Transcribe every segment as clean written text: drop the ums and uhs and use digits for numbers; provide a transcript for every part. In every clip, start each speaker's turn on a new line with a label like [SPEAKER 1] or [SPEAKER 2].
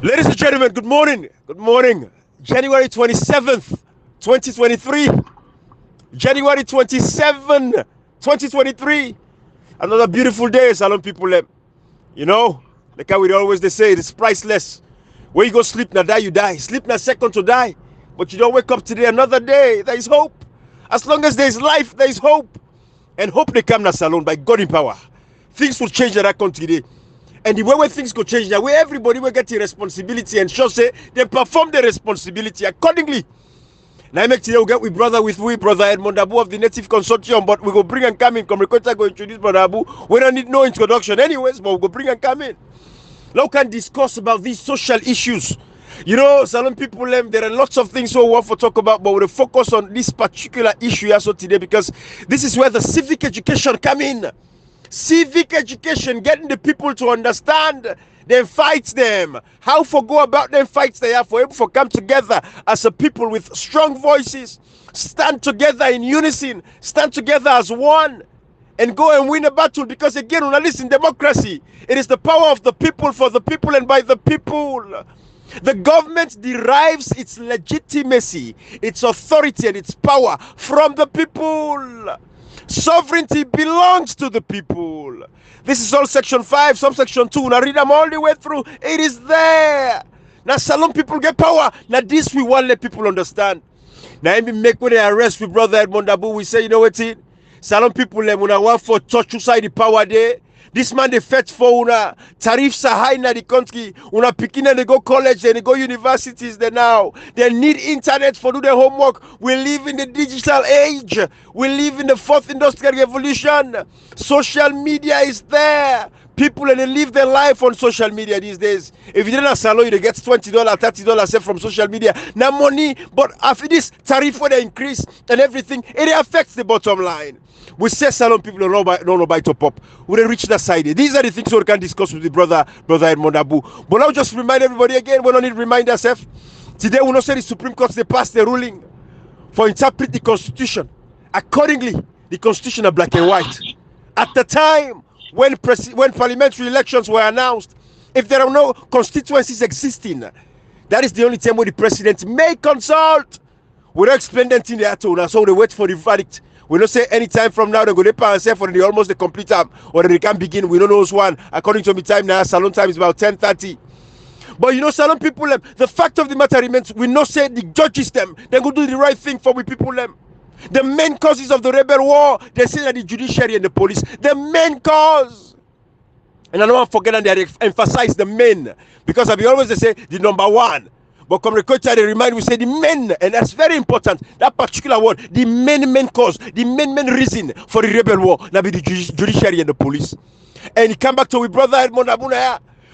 [SPEAKER 1] Ladies and gentlemen, good morning. Good morning. January 27th, 2023. January 27th, 2023. Another beautiful day, Salon people. You know, like how we always they say, it's priceless. Where you go sleep, now die, you die. Sleep now second to die. But you don't wake up today, another day. There is hope. As long as there is life, there is hope. And hope they come now, Salon, by God in power. Things will change in that country today. And the way things could change, the way everybody will get the responsibility and sure say they perform the responsibility accordingly. Now I make today we get with brother Edmond Abu of the Native Consortium, but we go bring and come in. Communicator go introduce brother Abu. We don't need no introduction anyways, but we go bring and come in. Now we can discuss about these social issues. You know, Salon people, there are lots of things we want to talk about, but we'll focus on this particular issue also today because this is where the civic education come in. Civic education, getting the people to understand, then fight them. How for go about them fights they are for able to come together as a people with strong voices, stand together in unison, stand together as one, and go and win a battle. Because again, when I listen, democracy, it is the power of the people, for the people, and by the people. The government derives its legitimacy, its authority, and its power from the people. Sovereignty belongs to the people. This is all section 5, subsection 2. Now read them all the way through. It is there. Now Salon people get power. Now this we want to let people understand. Now I make when they arrest with brother Edmond Abu, we say, you know what it? Salon people when I want for touch inside the power there. This man they fetch for una tariffs are high in the country. Una picking and they go college, then they go universities there now. They need internet for do their homework. We live in the digital age. We live in the fourth industrial revolution. Social media is there. People and they live their life on social media these days. If you didn't salon, you get $20, $30 from social media. Now money, but after this tariff when they increase and everything, it affects the bottom line. We say Salon people don't know by top up. We reach that side. These are the things we can discuss with the brother Edmond Abu. But I'll just remind everybody again, we don't need to remind ourselves. Today we know say the Supreme Court they passed the ruling for interpret the Constitution. Accordingly, the Constitution are black and white. At the time when parliamentary elections were announced, if there are no constituencies existing, that is the only time where the president may consult. We don't explain anything there to us, so they wait for the verdict. We don't say any time from now they go to and say for the almost the complete time or they can begin. We don't know one. According to me time now, Salon time is about 10:30. But you know, Salon people, the fact of the matter remains, we not say the judges them, they go do the right thing for we people them. The main causes of the rebel war, they say that the judiciary and the police, the main cause. And I don't want to forget that they emphasize the men, because I be always they say the number one. But come record they remind we say the men, and that's very important. That particular word, the main cause, the main reason for the rebel war, that be the judiciary and the police. And he come back to with brother Edmond Abu,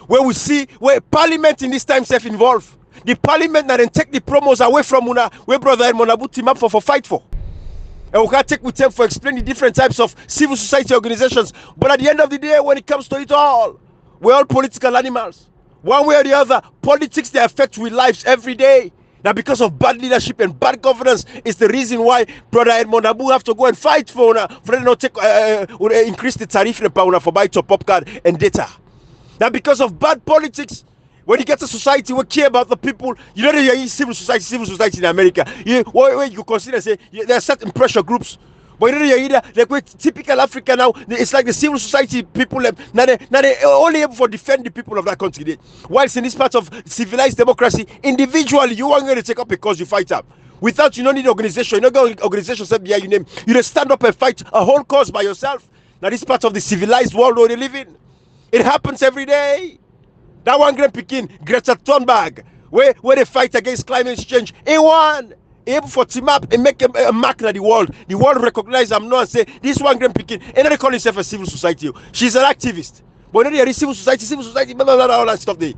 [SPEAKER 1] where we see where Parliament in this time self involved. The Parliament that then take the promos away from una, where brother Edmond Abu team up for fight for. And we can take with them for explain the different types of civil society organizations. But at the end of the day, when it comes to it all, we're all political animals. One way or the other, politics, they affect our lives every day. Now, because of bad leadership and bad governance, is the reason why brother Edmond Abu have to go and fight for them not take increase the tariff for buy top up card and data. Now, because of bad politics, when you get to society, we care about the people. You know that you're in civil society in America. Where you consider say there are certain pressure groups. But you know either like typical Africa now, it's like the civil society people now they only able to defend the people of that country. Whilst in this part of civilized democracy, individually you aren't going to take up a cause you fight up. Without you don't need organization, you don't get organization set behind your name. You just stand up and fight a whole cause by yourself. Now this part of the civilized world where they live in. It happens every day. That one great Pekin, Greta Thunberg, where they fight against climate change. A1 able for team up and make a mark in the world. The world recognize them now and say this one great Pekin. And they call herself a civil society. She's an activist. But when they are civil society, blah, blah, blah, all that stuff there.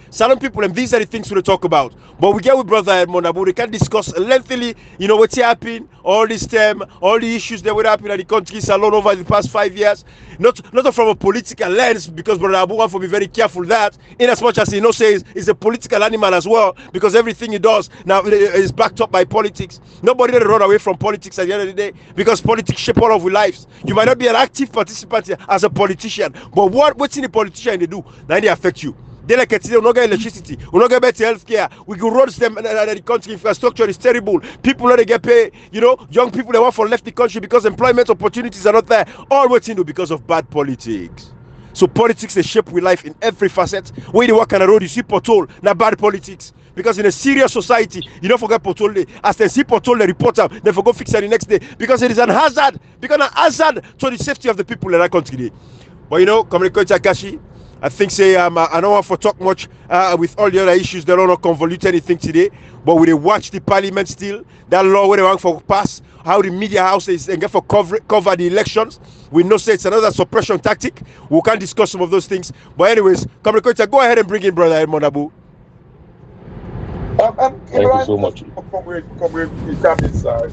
[SPEAKER 1] Salon people, and these are the things we talk about. But we get with brother Edmond Abu, they can discuss lengthily, you know, what's happening, all this time, all the issues that would happen at the country Salon over the past 5 years. Not from a political lens, because brother Abu wants to be very careful that, in as much as he knows says he's a political animal as well, because everything he does now is backed up by politics. Nobody run away from politics at the end of the day, because politics shape all of our lives. You might not be an active participant as a politician, but what's in the politician they do, now they affect you. They like we not get electricity, we not get better healthcare. We go roads them, and the country infrastructure is terrible. People not they get paid. You know, young people they want for left the country because employment opportunities are not there. All waiting because of bad politics. So politics they shape with life in every facet. When you walk on the road, you see pothole, not bad politics. Because in a serious society, you don't forget pothole day. As they see pothole, they report them, they forget fix it the next day. Because it is an hazard. Because an hazard to the safety of the people in that country. But you know, Communicator Takashi, I think say I don't want to talk much with all the other issues. They don't convolute anything today. But we watch the parliament still. That law where they want for pass, how the media houses and get for cover the elections. We know say it's another suppression tactic. We can discuss some of those things. But anyways, Communicator, go ahead and bring in Brother Edmond Abu.
[SPEAKER 2] Thank you so much. Comrade, inside.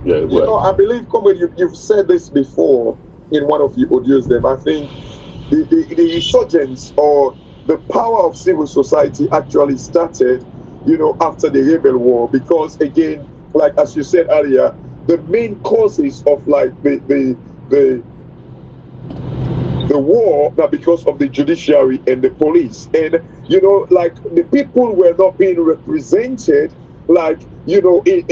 [SPEAKER 2] Yeah, well. You know, I believe, Comrade, you've said this before in one of your audios. Then I think the insurgents or the power of civil society actually started, you know, after the rebel war, because again, like as you said earlier, the main causes of like the war that because of the judiciary and the police, and you know, like the people were not being represented, like, you know, in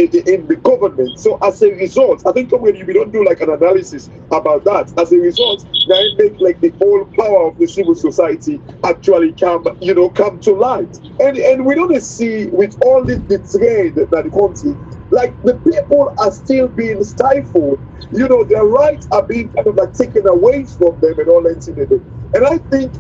[SPEAKER 2] the government. So as a result, I think when we don't do like an analysis about that, as a result, now it make like the whole power of the civil society actually come to light. And we don't see with all the trade that the country, like the people are still being stifled. You know, their rights are being kind of like taken away from them and all that. And I think,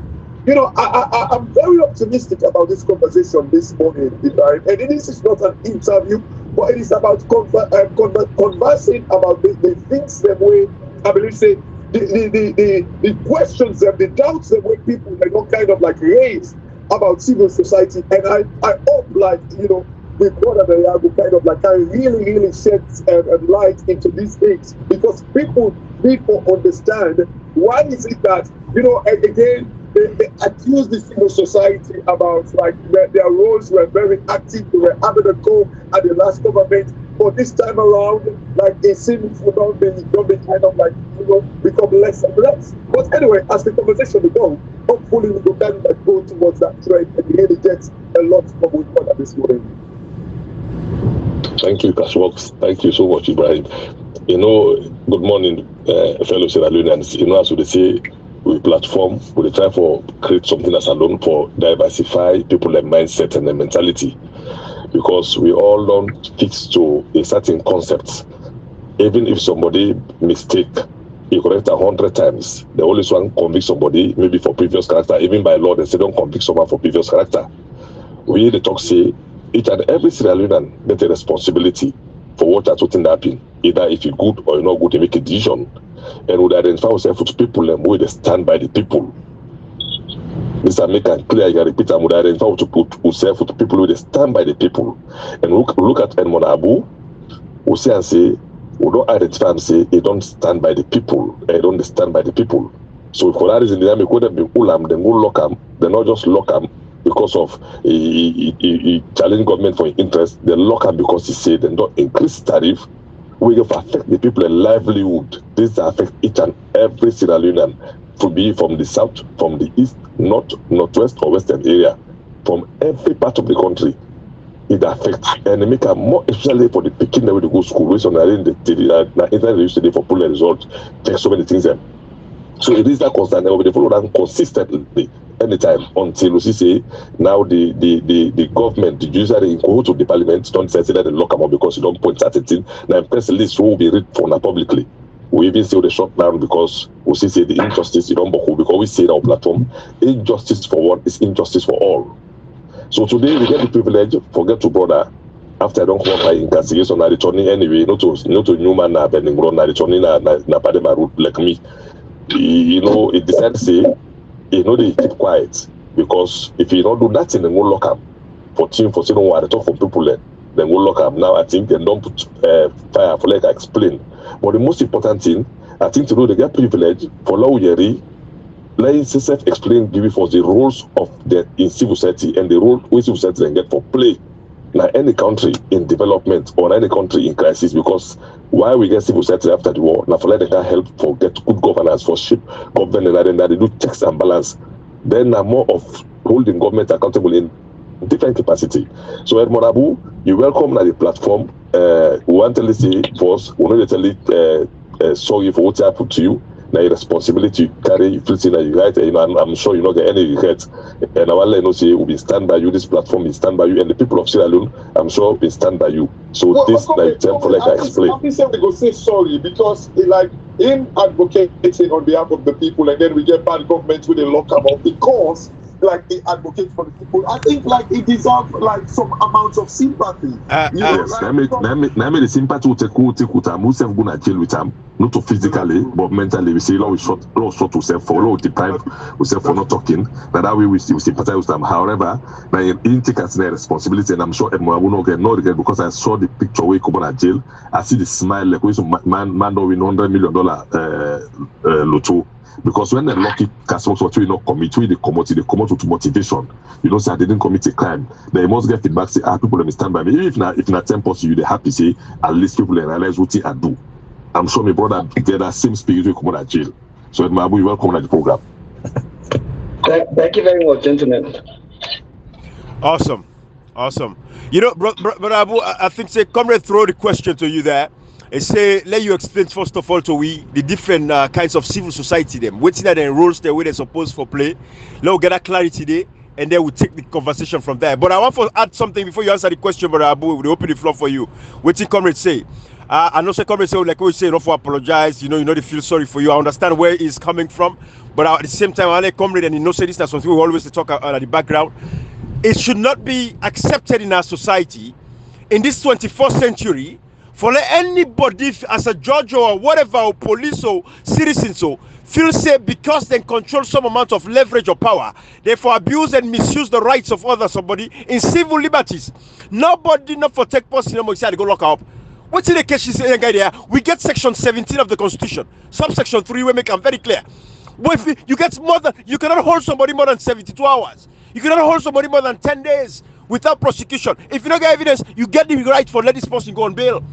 [SPEAKER 2] you know, I'm very optimistic about this conversation this morning, and this is not an interview, but it is about conversing about the things that we, I believe, say, the questions and the doubts that we people are not kind of like raise about civil society. And I hope, like, you know, with Brother Yago kind of like can really shed light into these things, because people need to understand why is it that, you know, again, they accuse the civil society about like their roles were very active, they were having a go at the last government, but this time around, like it seems to not be kind of like, you know, become less and less. But anyway, as the conversation will go, hopefully we will kind of like go towards that trend and really get a lot from with what this morning.
[SPEAKER 3] Thank you, Cashbox. Thank you so much, Ibrahim. You know, good morning, fellow Sierra Leoneans. You know, as we say, we platform, we try for create something as alone for diversify people and mindset and the mentality, because we all don't fix to a certain concept. Even if somebody mistake, you correct 100 times, the only one convict somebody maybe for previous character. Even by law, they say don't convict someone for previous character. We the talk say each and every Sierra Leonean get a responsibility for what that's what happen. Either if you're good or you're not good, to make a decision. And would identify yourself with people and would stand by the people. Mr. Make and clear, I repeat, I would identify to put yourself with people who stand by the people. And look at Edmond Abu, who say and say, who don't identify and say they don't stand by the people. They don't stand by the people. So for that reason, they could have been ulam, then go lock them. They not just lock them because of a challenge government for interest. They lock them because he said they don't increase tariff. We will affect the people and livelihood. This affect each and every Sierra Leonean, to be from the south, from the east, north, northwest, or western area, from every part of the country. It affects and make it more, especially for the Peking that we go to school. Based on the internet used for pulling results, take so many things. So it is that constant. They follow that consistently anytime until we say now the government, the judiciary, go to the parliament, don't say that they lock them up because you don't point at it. Now, press list will be read for now publicly. We even say the shut down because we say the injustice you don't because we say that our platform, injustice for one is injustice for all. So today we get the privilege, forget to brother. After I don't come up by investigation, na returning anyway, not to Newman na bending ground, na returning na Padema route like me. You know, it decided to say, you know, they keep quiet, because if you don't do that thing, then we'll lock up for saying what I talk for people then we'll lock up. Now I think they don't put fire for like I explain. But the most important thing, I think to know they get privilege for law yeri, let self explain give us the roles of the in civil society and the role which civil society can get for play. Now any country in development or any country in crisis, because why we get civil society after the war, now for let they can help for get good governance, for shape government, and then they do checks and balance then more of holding government accountable in different capacity. So Edmond Abu, you welcome at the platform. We want to listen first. We want to tell it sorry for what happened to you. Now your responsibility you carry, you feel that you right, you know, I'm sure you not get any regrets. And I want to say we will stand by you. This platform will stand by you, and the people of Sierra Leone, I'm sure will stand by you. So well, this like time for like I explain.
[SPEAKER 2] We go say sorry because like in advocating on behalf of the people, and then we get bad government with a lock them up because like they advocate for the people. I think like it deserves like some amount of sympathy.
[SPEAKER 3] Yes, I mean the sympathy will take time. We self gonna jail with them, not to physically, but mentally. We say law short to self for law deprive we self for not talking. That way we sympathize with them. However, now in take as their responsibility, and I'm sure Edmond will not get no regret because I saw the picture where he come out of jail. I see the smile like when some man don't win $100 million lotto. Because when the lucky customers what we not commit, they come out with motivation. You know, say I didn't commit a crime. They must get feedback. Say, people let me stand by me. If not 10% you, they happy. Say at least people realize what I do. I'm sure my brother get that same spirit will come out of jail. So Mabu, you welcome to the program.
[SPEAKER 4] Thank you very much, gentlemen.
[SPEAKER 1] Awesome. You know, brother Abu, I think say comrade throw the question to you there. And say, let you explain first of all to we the different kinds of civil society them. Waiting at the roles the way they're supposed for play. Let us get that clarity there, and then we'll take the conversation from there. But I want to add something before you answer the question, brother Abu. We'll open the floor for you. Waiting comrade say. I know say comrade say like we say, not for apologize. You know they feel sorry for you. I understand where he's coming from, but at the same time, I like comrade and say this. That's something we always talk at the background. It should not be accepted in our society in this 21st century. For let anybody as a judge or whatever, or police or citizen, so feel safe because they control some amount of leverage or power, therefore abuse and misuse the rights of other somebody in civil liberties. Nobody not for take person they go lock up. What's in the case she say there? We get section 17 of the Constitution, subsection 3 we make them very clear. But if you get more than, you cannot hold somebody more than 72 hours. You cannot hold somebody more than 10 days without prosecution. If you don't get evidence, you get the right for let this person go on bail.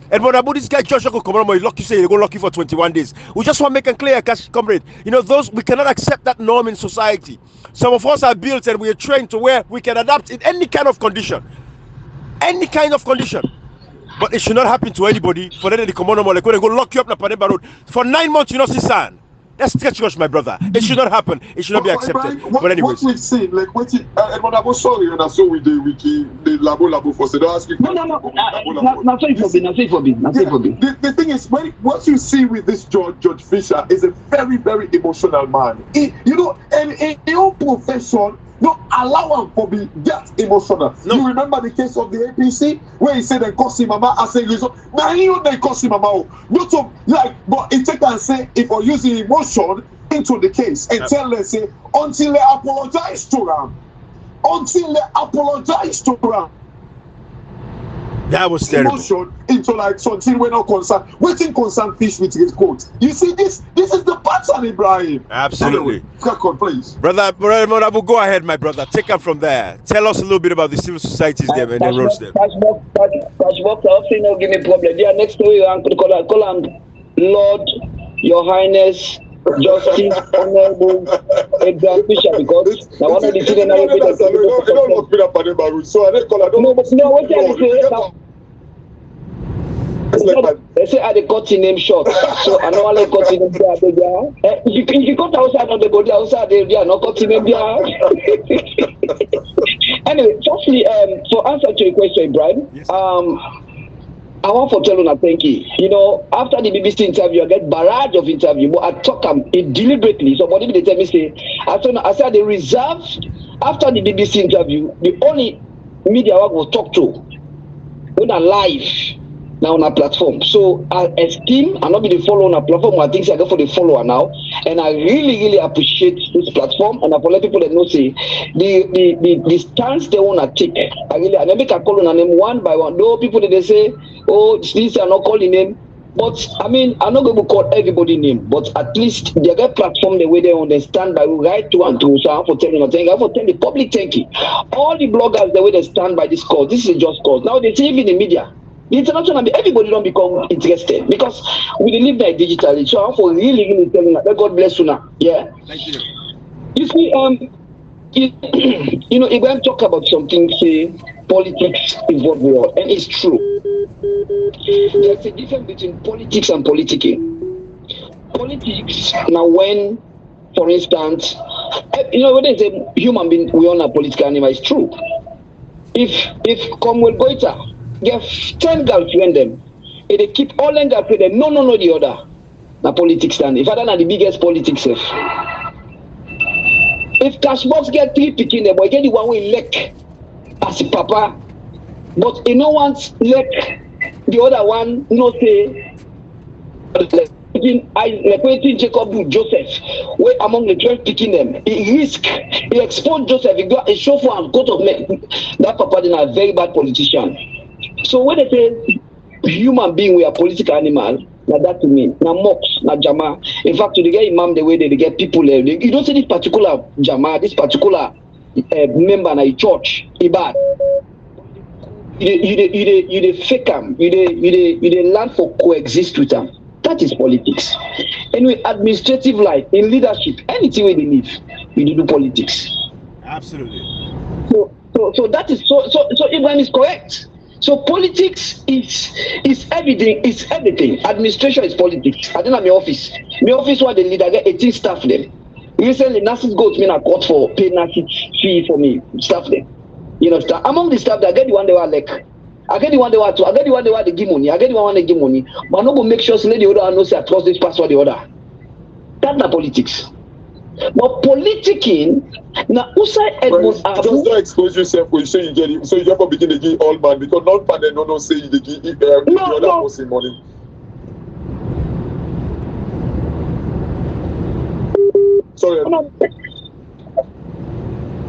[SPEAKER 1] And when about this guy Joshua go come on, he's lucky say they go lucky for 21 days. We just want to make it clear, comrade. You know, those we cannot accept that norm in society. Some of us are built and we are trained to where we can adapt in any kind of condition. Any kind of condition. But it should not happen to anybody. For them, they come on, like when they go lock you up in Panema Road for 9 months, you not see sand. That's sketch, my brother. It should not happen. It should not be accepted. But anyways,
[SPEAKER 2] what we've seen, like what it, and I'm sorry, and I saw with the labo for say, don't ask me.
[SPEAKER 4] No. Not say for me.
[SPEAKER 2] The thing is, what you see with this George Fisher is a very, very emotional man. You know, and in your profession, don't allow him to be that emotional. No. You remember the case of the APC where he said they cost him mama as a result. Now he know they cost him mama. Not so like, but it take and say if you're using emotion into the case and tell them say until they apologize to him.
[SPEAKER 1] That was terrible.
[SPEAKER 2] Emotion into like something we're not concerned. Waiting concerned fish with his coat. You see this is the pattern, Ibrahim.
[SPEAKER 1] Absolutely.
[SPEAKER 2] Crack on, please.
[SPEAKER 1] Brother Monabu, go ahead, my brother. Take up from there. Tell us a little bit about the civil societies there and the roads there.
[SPEAKER 4] Give me problem. Yeah, next to you, Uncle call him Lord, Your Highness, Justice, Honorable Edgar Fisher, because now one of the children are they say they cut in name short, so I know I cut in name there. If you cut outside of the body, outside they are not cutting name there. Anyway, firstly, for answer to your question, Brian, yes. I want to tell you thank you. You know, after the BBC interview, I get barrage of interview, but I talk it deliberately. Somebody they tell me say, I said they reserved after the BBC interview, the only media I will talk to when I live now on a platform. So I esteem and not be the follower on a platform. I think I go for the follower now, and I really appreciate this platform. And I for let people that know say the stance they want to take. I make a call on them one by one. Though people that they say, oh, these are not calling name. But I mean, I'm not going to call everybody name, but at least they get platform the way they understand by right to and to. So I have to tell you, I have to tell the public thank you. All the bloggers the way they stand by this cause. This is a just cause. Now they see even in the media. The international, everybody don't become interested because we live there digitally. So I have to really tell you that God bless you now. Yeah.
[SPEAKER 1] Thank you.
[SPEAKER 4] You see, you know, if I talk about something, say politics involved with all, and it's true. There's a difference between politics and politicking. Politics now, when, for instance, you know, when there's a human being, we all are political animal. It's true. If Commonwealth Goita get 10 girls to them, if they keep all them girls to them, no, the other. Now politics stand. If I don't have the biggest politics, if Cashbox get 3 picking them, boy, get the one way lick as a papa, but you know once lick the other one, no say. Like waiting Jacob with Joseph, where among the 12 picking them, he exposed Joseph, he got a chauffeur and coat of men. That papa is a very bad politician. So when they say human being, we are political animal, now that to me, now mocks, now jama. In fact, to get imam the way they get people, you don't see this particular jama, this particular member in a church, ibad. You fake them, you learn for coexist with them. That is politics. Anyway, administrative life, in leadership, anything where they live, you do politics.
[SPEAKER 1] Absolutely.
[SPEAKER 4] So that is so Ibrahim is correct. So politics is everything. It's everything. Administration is politics. I don't have my office. My office where the leader get 18 staff them. Recently, nurses go to me and court for pay nurses fee for me staff them. You know, among the staff that get the one they were like. I get the one they want to. I get the one they want to give money. I get the one they give money. But I'm not going to make sure so the other knows I trust this password the other. That's not politics. But politicking, now Usai Edmund Abu.
[SPEAKER 2] Just don't expose yourself when you say you get it. So you don't begin to give all man because non-pan they don't say you give the other person money. Sorry.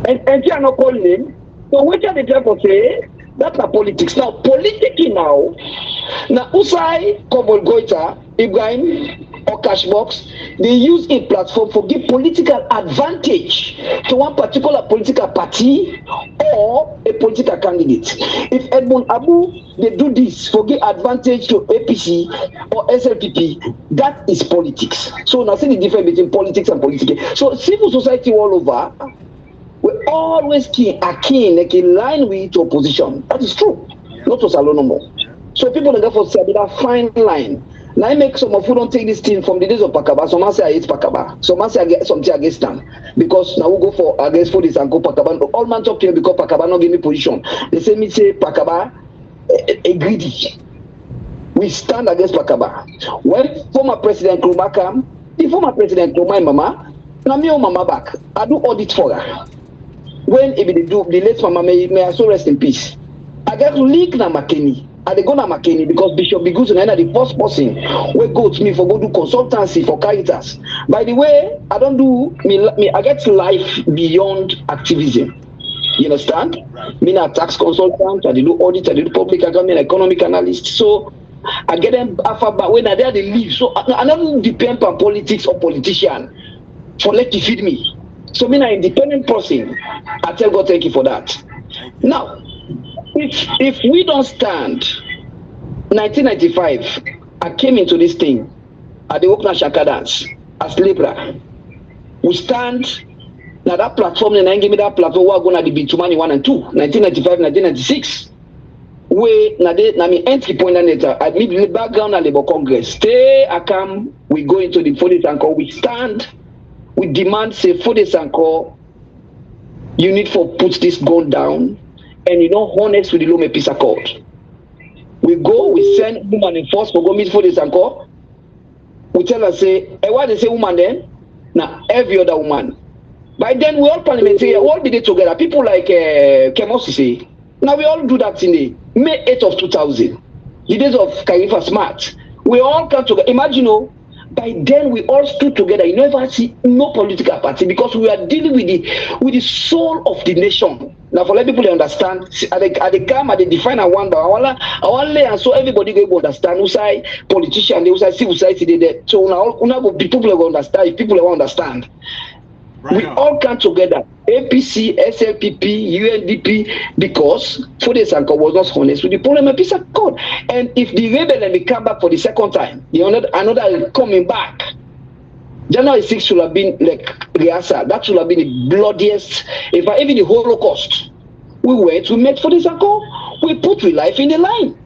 [SPEAKER 4] And you are not calling him. So what are they trying to say? That's not politics. Now, politicking now Usai, Komol Goita, Ibrahim, or Cashbox, they use a platform for give political advantage to one particular political party or a political candidate. If Edmund Abu, they do this for give advantage to APC or SLPP, that is politics. So now see the difference between politics and politicking. So civil society all over, we always keen like in line with opposition. That is true. Not to Salon no more. So people are therefore say that fine line. Now I make some of who don't take this thing from the days of Pakaba. Some say I hate Pakaba. Some say I get something against them. Because now we go for against for this and go Pakaba. All man talk to me because Pakaba not give me position. They say me say Pakaba a greedy. We stand against Pakaba. When former President Nkrumah come, the former President Nkrumah mama, now me on mama back. I do audit for her. When if they do the late mama may also rest in peace. I get to leak na Makeni. I they go na Makeni because Bishop Biguzu na the first person we go to me for go do consultancy for Caritas. By the way, I don't do me I get life beyond activism. You understand? Me na tax consultant, I do audit, I do public accounting, economic analyst. So I get them after but when I there they leave. So I don't depend on politics or politician for let you feed me. So me an independent person. I tell God thank you for that. Now, if we don't stand, 1995, I came into this thing at the Okna Shaka dance as Libra. We stand now that platform, and I give me that platform. We're going to be Bitumani 1 and 2, 1995, 1996. We now me entry point and I meet the background at Labour Congress. Stay, I come. We go into the Fode Sanko. We stand. We demand say Fode Sanko. You need to put this gun down, and you know honest with the Lome Peace Accord. We go, we send woman in force for go meet Fode Sanko. We tell her say, hey, why they say woman then? Now every other woman. By then we all parliamentarians, all be there together. People like Kemosi say. Now we all do that in the May 8th of 2000, the days of Kaifa Smart. We all come together. Imagine, by then we all stood together. You never see no political party because we are dealing with the soul of the nation. Now for let people understand, at the come, at the define and wonder, I want lay and so everybody go understand who say politician, they who say civil society, they so now people will understand. If people will understand. Right we on. All come together, APC, SLPP, UNDP, because Fode Sanko was not honest with the Parliament Peace Accord. And if the rebel and they come back for the second time, another is coming back. January 6th should have been like Riasa. That should have been the bloodiest, even the Holocaust. We went, we met for the circle, we put our life in the line.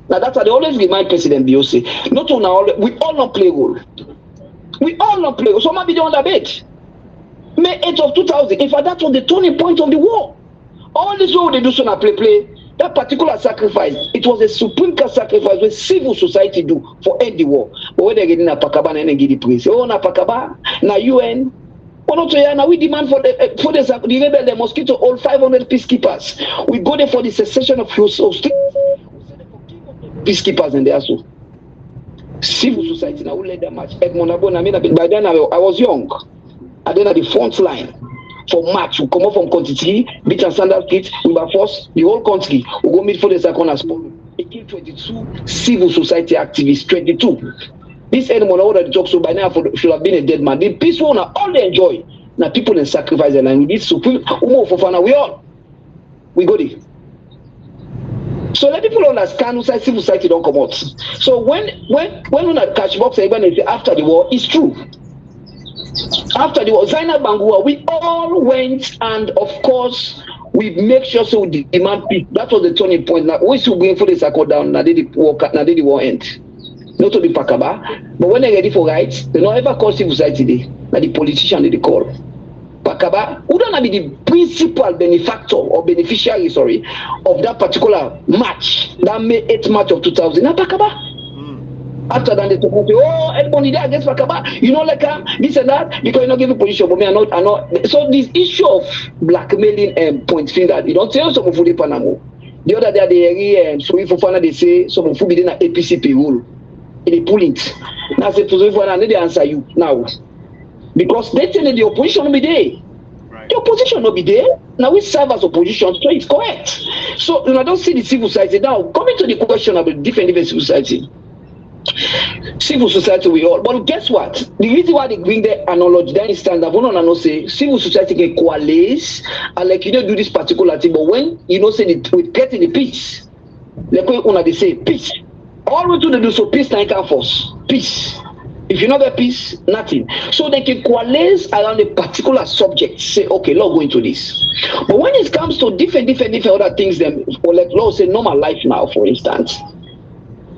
[SPEAKER 4] Now that's how they always remind President BOC. Not on our, we all not play role. We all not play role. So maybe they on the bed. May 8th of 2000, in fact, that was the turning point of the war. All this war they do so now play. That particular sacrifice, it was a supreme sacrifice where civil society do for end the war. But when they get in a Pakaba and they get the praise, oh, na Pakaba, na UN, now we demand for the rebel, the mosquito, all 500 peacekeepers. We go there for the cessation of hostility. Peacekeepers and there so. Civil society now we let them march. Edmond Abon, by then I was young. And then at the front line for march, we come up from Contity, beat and standard street, we were forced the whole country. We go meet for the second as well. It killed 22 civil society activists, 22. This Edmond already talks so by now should have been a dead man. The peace war now all they enjoy. Now people in sacrifice and we did supreme we go there. So let people understand who said civil society don't come out. So when on catch box everyone say after the war, it's true. After the war, Zainab Bangua, we all went and of course we make sure so we demand peace. That was the turning point. Now we should bring for the circle down, now did the war end. Not to be Pakaba, but when they're ready for rights, they don't ever call civil society today. Now the politician they call. Pakaba, who don't be the principal benefactor or beneficiary, of that particular match, that May 8th March of 2000. Now Pakaba. After that, they talk about, oh, everybody there against Pakaba, you know, like this and that, because you're not giving position, but me, I'm not. So this issue of blackmailing and point finger, you don't tell some of the Panama. The other day, so if they say some of the APC rule. They pull it. Now I say I need to answer you now. Because they tell the opposition will be there. Right. The opposition will be there. Now we serve as opposition, so it's correct. So I don't see the civil society. Now coming to the question about different civil society. Civil society we all, but guess what? The reason why they bring the analogy, then stand up, no say civil society can coalesce and like do this particular thing, but when say we get in the peace, like they say peace. All we do so peace can force. Peace. If you know the peace, nothing. So they can coalesce around a particular subject. Say, okay, let's go into this. But when it comes to different other things, then or like let's say normal life now, for instance.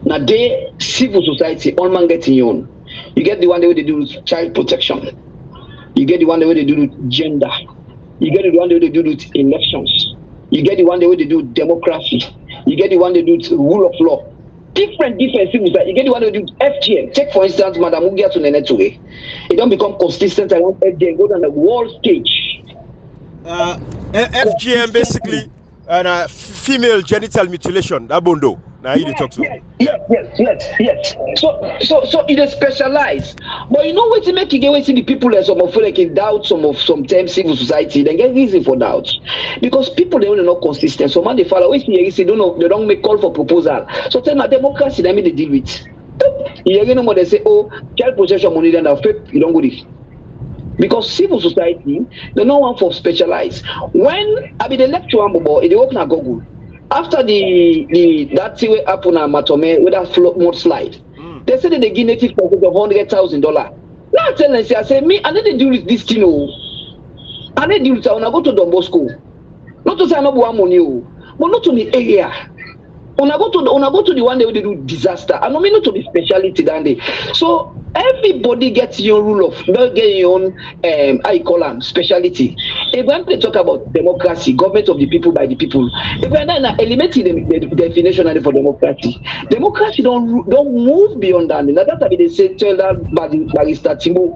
[SPEAKER 4] Now they civil society, all man getting your own. You get the one that they do with child protection. You get the one that they do with gender. You get the one that they do with elections. You get the one that they do with democracy. You get the one that do with rule of law. Different civil society. You get the one that do FGM. Take for instance, Madam Ugia to Nenetue. It don't become consistent around FGM, go down the world stage.
[SPEAKER 1] FGM basically female genital mutilation. That bondo. Now you talk to.
[SPEAKER 4] Yes. So it is specialized. But you know what to make you get the people that some of like in doubt sometimes civil society, they get reason for doubt. Because people they only not consistent. So man they follow they don't make call for proposal. So tell my democracy they deal with. You know what they say, oh, child protection money then you don't go this. Because civil society, they don't want for specialized. When I be the lecture about they open a Google. After that thing happen at Matome with that float mode slide, they said that they give native profit of $100,000. Now I tell them, I say, me, I need to deal with this thing. I need to deal with it when I go to Don Bosco. Not to say I know what money, but not to the area. When I go to the one day where they do disaster, I don't mean not to be speciality that day. So everybody gets your rule of, get your own, how you call them, speciality. If when they talk about democracy, government of the people by the people, if we're not eliminating the definition for democracy don't move beyond that. Now that's what they say, tell that Barrister Timbo.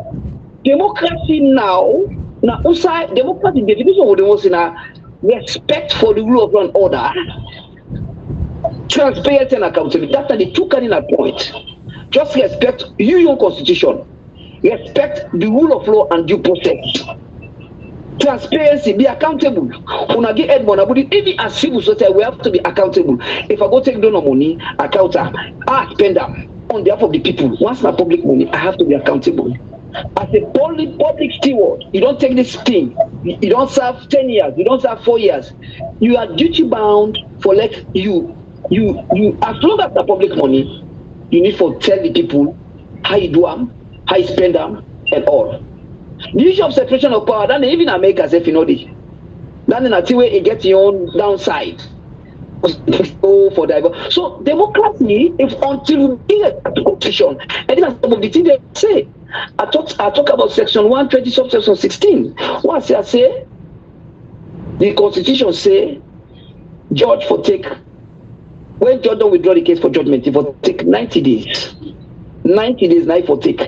[SPEAKER 4] Democracy now outside democracy definition of democracy now respect for the rule of law and order. Transparency and accountability. That's the two cardinal points. Just respect your constitution. Respect the rule of law and due process. Transparency, be accountable. When I get Edmond, even as civil society, we have to be accountable. If I go take donor money, account I spend them on behalf of the people. Once my public money, I have to be accountable. As a public steward, you don't take this thing. You don't serve 10 years. You don't serve 4 years. You are duty bound for like you as long as the public money, you need to tell the people how you do them, how you spend them, and all. The issue of separation of power, then even America says, you know, then in a way it gets your own downside. Oh, for diversity. So democracy, if until we get a constitution, and that's some of the things they say. I talk about section 120, subsection 16. What I say, the constitution say, judge for take, when judge don't withdraw the case for judgment, he for take 90 days. 90 days now for take.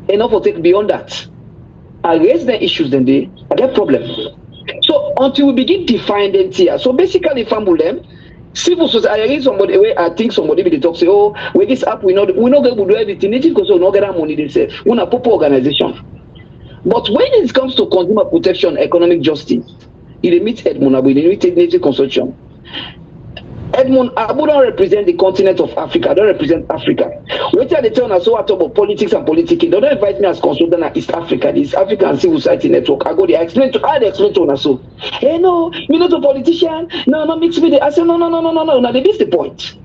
[SPEAKER 4] Enough for take beyond that. I raise the issues, then I get problem. So until we begin defining them here, so basically, them, civil society. I read somebody where I think somebody will talk say, oh, with this app we not get to do everything. Because we not get our money. They say we're a proper organization. But when it comes to consumer protection, economic justice, it meets Edmund Abu, it meets native consortium. Edmund Abu don't represent the continent of Africa. I don't represent Africa. Later they tell us so I talk about politics and politicking. They don't invite me as consultant at East Africa, this African Civil Society Network. I go there, I explain to us so. Hey no, me not a politician. No, mix with it. I say no. Now they miss the point.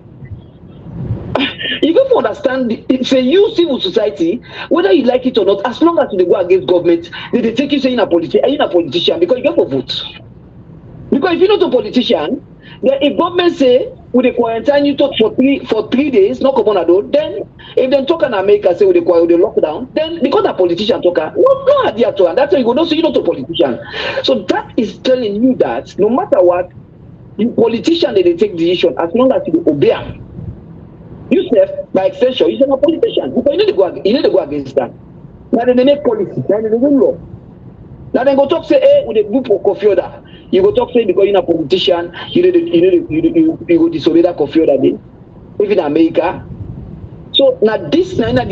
[SPEAKER 4] You got to understand it's a new civil society, whether you like it or not, as long as they go against government, they take you saying you're a politician because you get for vote. Because if you're not a politician, then if government say we they quarantine you for 3 days, not come on at all, then if they talk in America say we they lockdown, then because a politician talker, no idea to, and that's why you go, no, so you're not a politician. So that is telling you that no matter what, the politician they take decision as long as you obey them. You self, by extension, you're not a politician because you need to go against that. Now they make policy, now they do law. Now they go talk say, hey, with the group for coffee order. You go talk say because you're a politician, you go disobey that coffee order day. Even in America. So now this is the thing, and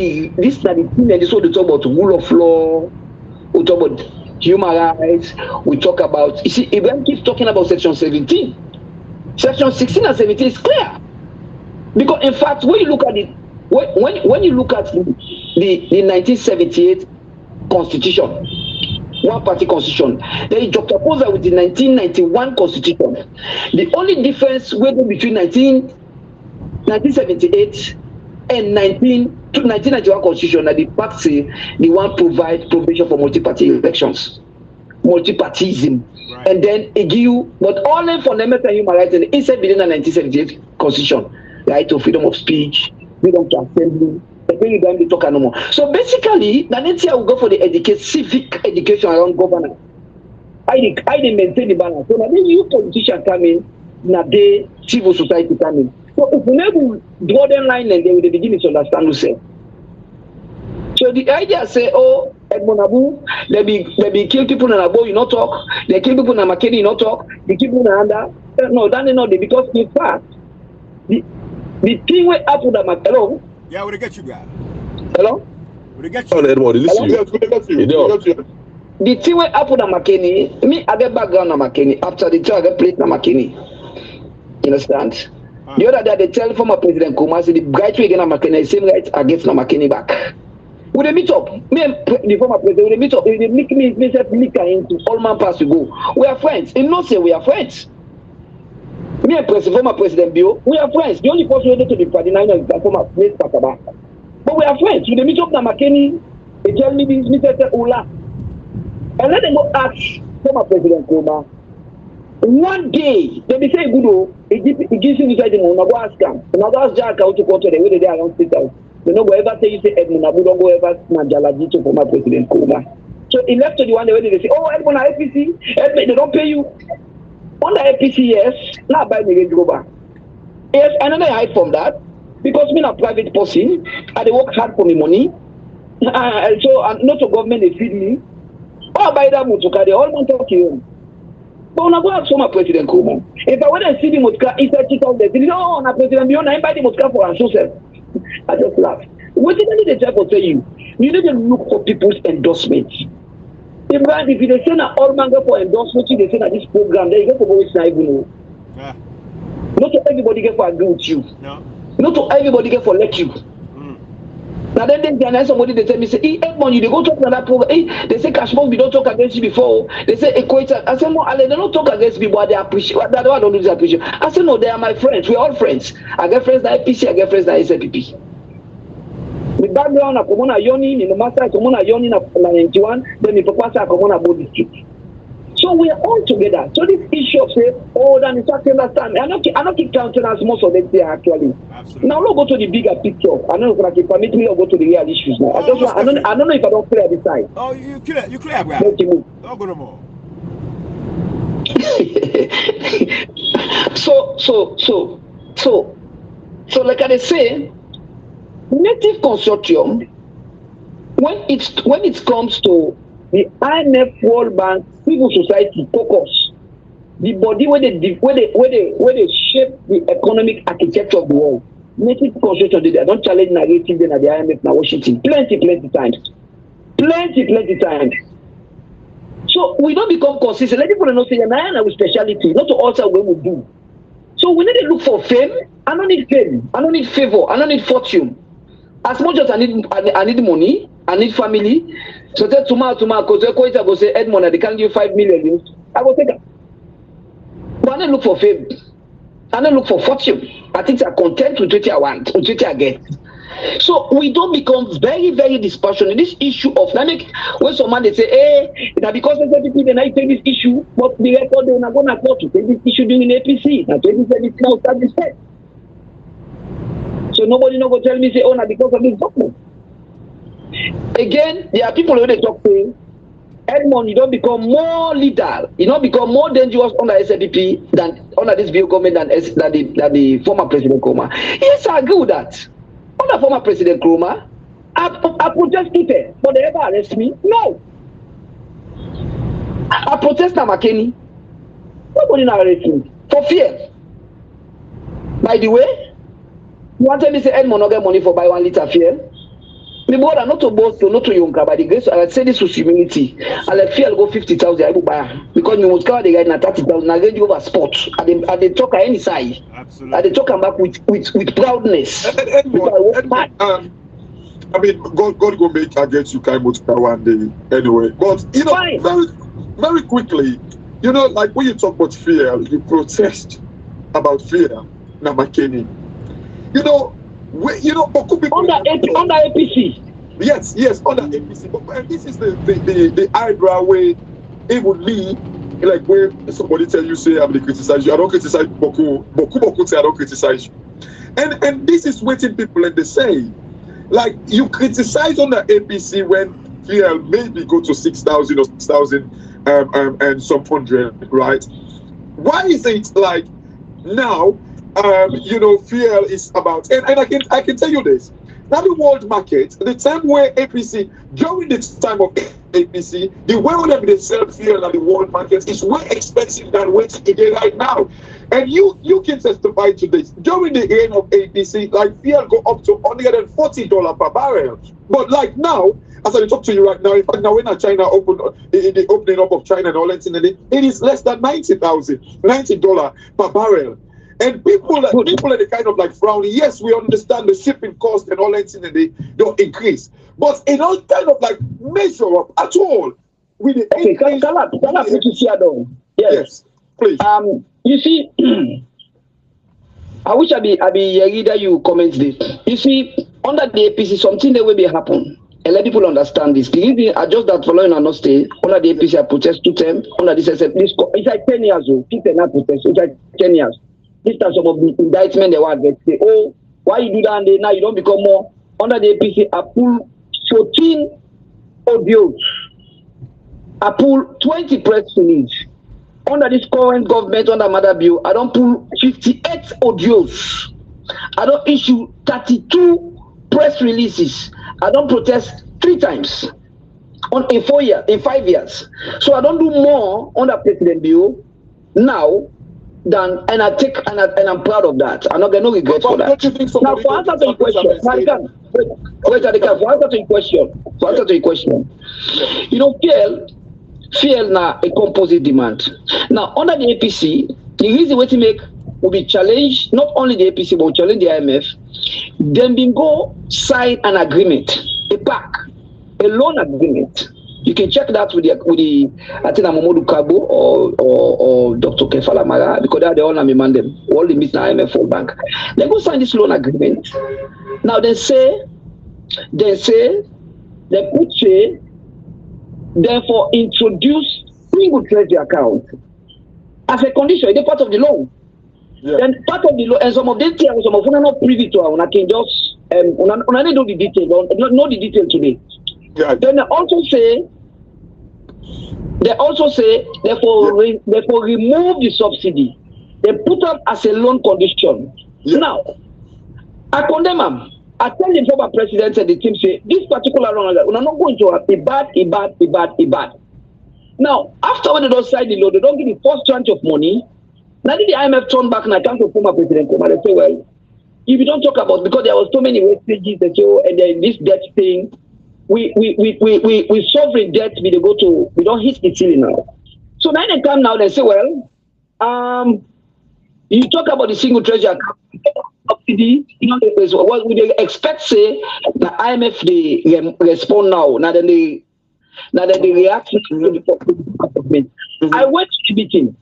[SPEAKER 4] this is what we talk about rule of law, we talk about human rights, we talk about, you see, Ibrahim keeps talking about section 17. Section 16 and 17 is clear. Because in fact, when you look at it, when you look at the 1978 constitution, one party constitution, then you juxtapose that with the 1991 constitution. The only difference between 1978 and 1991 constitution that the part say the one provide provision for multi-party elections, multi-partyism, right. And then it give you, but only fundamental human rights and inside within the 1978 constitution. Right to freedom of speech, freedom to assembly, they talk no more. So basically, the next year we go for the civic education around governance. I maintain the balance. So now the new politicians come in, now the civil society come in. So if we never draw them line and they will begin to understand who. So the idea say, oh, Edmund Abu, they be kill people in Abu, you not talk. They kill people in Makeni, you not talk. They kill people in Anda. No, that is not the, because in fact, the thing went up with that. Hello?
[SPEAKER 1] Yeah, we'll get you guys.
[SPEAKER 4] Hello?
[SPEAKER 1] We'll get you.
[SPEAKER 3] Edward, listen you.
[SPEAKER 4] The thing went up with that McKinney. Me, I get background on McKinney. After the time, I get plate on McKinney. You understand? The other day, they tell former President Kuma, say the right way again on McKinney, the same right against McKinney back. Would they meet up? Me and the former president, would they meet up? If they make me into all man pass to go. We are friends. He not say we are friends. Me and former President Bio, we are friends. The only person who to the party now is the former President Kakaba. But we are friends. When they meet up now, McKinney, they tell me this, Mr. Ola. And let them go ask former President Kuma. One day, they be say, good, he gives you the money, go ask him. And I go ask Jack how to go to the way they are around State House. They don't go ever say, you say, Edmund Abu, don't go ever Manjalaji to former President Kuma. So he left to the one way they say, oh, Edmund APC, Edmund, they don't pay you. On the APC, yes, now buy me Range Rover. Yes, and then I hide from that because me a private person, and they work hard for me money. So not the government they feed me. Oh, buy that motorcar, they all want to talk to you. But when I go ask former President Kuma, if I went and see the motorcar inside 2000, they say, no, na President Bion, I buy the motorcar for ourselves. I just laugh. What did they try to tell you? You need to look for people's endorsements. If you say that all man go for endorsement, they say that this program, then you go for always not even know. Yeah. Not to everybody get for agree with you. No. Not to everybody get for let you. Now then somebody they tell me say, hey Edmond, you they go talk to that program. Hey, they say Cashmore, we don't talk against you before. They say equator. I say no, they don't talk against me, but they appreciate. That's why I don't do appreciate. I say no, they are my friends. We're all friends. I get friends that APC, I get friends that SLPP. background, I'm on a yoni, in the master, I'm on a yoni, na 91, then the papa, I'm on a body street. So we are all together. So this issue of say, oh, then it's actually understand. I don't keep counting as most of them there actually. Absolutely. Now let's go to the bigger picture. I don't know if I can permit me to go to the real issues now. I don't know if I don't clear this side.
[SPEAKER 1] Oh, you clear, bro. Don't go no more.
[SPEAKER 4] So like I say, native consortium, when it comes to the IMF, World Bank, civil society focus, the body where they shape the economic architecture of the world. Native consortium, they don't challenge narrative then at the IMF now Washington plenty times. So we don't become consistent. Let people know say na with speciality, not to alter what we do. So we need to look for fame. I don't need fame. I don't need favor. I don't need fortune. As much as I need money, I need family. So tell tomorrow, because I go say Edmond, they can't give 5 million. I go take it. But I don't look for fame. I don't look for fortune. I think I'm content with what I want, with what I get. So we don't become very, very dispassionate. This issue of when someone they say, hey, now because of people then I take this issue, but the record they're not gonna court to take this issue during APC. Now 2017 now start this step. So nobody not gonna tell me say, oh, now because of this document. Again, there are people who they talk to. Edmond, you don't become more lethal, you don't become more dangerous under SLPP than under this bill government than the former President Nkrumah. Yes, I agree with that. Under former President Nkrumah, I protested, but they ever arrest me? No. I protest now, McKinney. Nobody now arrest me for fear. By the way, you want to tell me say Edmond not get money for buy 1 liter of fuel? The board are not to boast to not to young, but the grace I say this with humility. I let fuel go 50,000, I will buy because you must cover the guy na 30,000. I get over sport. I they talk at any side. Absolutely. I they talk back with proudness.
[SPEAKER 2] I mean, God go make against you kind of one day anyway. But you know, very, very quickly, you know, like when you talk about fear, you protest about fear. Now, McKinney, you know, under
[SPEAKER 4] APC.
[SPEAKER 2] Yes, under APC. But this is the eyebrow way it would lead. Like when somebody tell you say I'm going to criticize you, I don't criticize Boku say I don't criticize you. And this is what people and they say. Like you criticize on the APC when fuel maybe go to 6,000 or 6,000 and some hundred, right? Why is it like now? You know, fuel is about, and I can tell you this. Now the world market, the time where APC, during the time of APC, the way they sell fuel at the world market is way expensive than what it is right now. And you can testify to this. During the reign of APC, like fuel go up to $140 per barrel. But like now, as I talk to you right now, in fact, now when China opened the opening up of China and all that, it is less than $90 per barrel. And people are the kind of like frowning. Yes, we understand the shipping cost and all that thing, they don't increase. But it don't kind of like measure up at all with the increase. Yes, please.
[SPEAKER 4] You see, I wish I be a reader you comment this. You see, under the APC, something that will be happen. And let people understand this. The reason I just that following and not stay under the APC, I protest 2 terms under this. It's like 10 years old. People not protest. It's like 10 years. This time some of the indictment they want to say, oh, why you do that and now you don't become more under the APC. I pull 14 audios. I pull 20 press releases. Under this current government, under Mother Bill, I don't pull 58 audios. I don't issue 32 press releases. I don't protest 3 times in 5 years. So I don't do more under President Bill now. And I'm proud of that. I'm not going to regret for that. Now, for answer to your question, you know, fuel now a composite demand. Now, under the APC, the reason why to make will be challenged, not only the APC, but challenge the IMF. Then we go sign an agreement, a loan agreement. You can check that with the I think Amomodu Kabo or Dr. Kefala Mara, because they are the all man them, all the meet IMF World Bank. They go sign this loan agreement. Now they say they put say, therefore introduce single treasury account as a condition. It's part of the law.
[SPEAKER 2] Yeah.
[SPEAKER 4] Then part of the law, and some of these things, some of them are not privy to, and I can just I need to know the details, not the detail today.
[SPEAKER 2] Yeah.
[SPEAKER 4] Then they also say, therefore remove the subsidy. They put up as a loan condition.
[SPEAKER 2] Yeah.
[SPEAKER 4] Now, I condemn them. I tell the former president and the team say this particular round, we're not going to have a bad. Now, after when they don't sign the law, they don't give the first tranche of money. Now the IMF turned back and I come to former president and they say, well, if you don't talk about, because there was so many wastages and so, and then this debt thing, we sovereign debt, we don't hit the ceiling now. So now they come now, they say, well, you talk about the single treasury account subsidy, what would they expect, say, the IMF they respond now, now then they react to the government. I went to the meeting.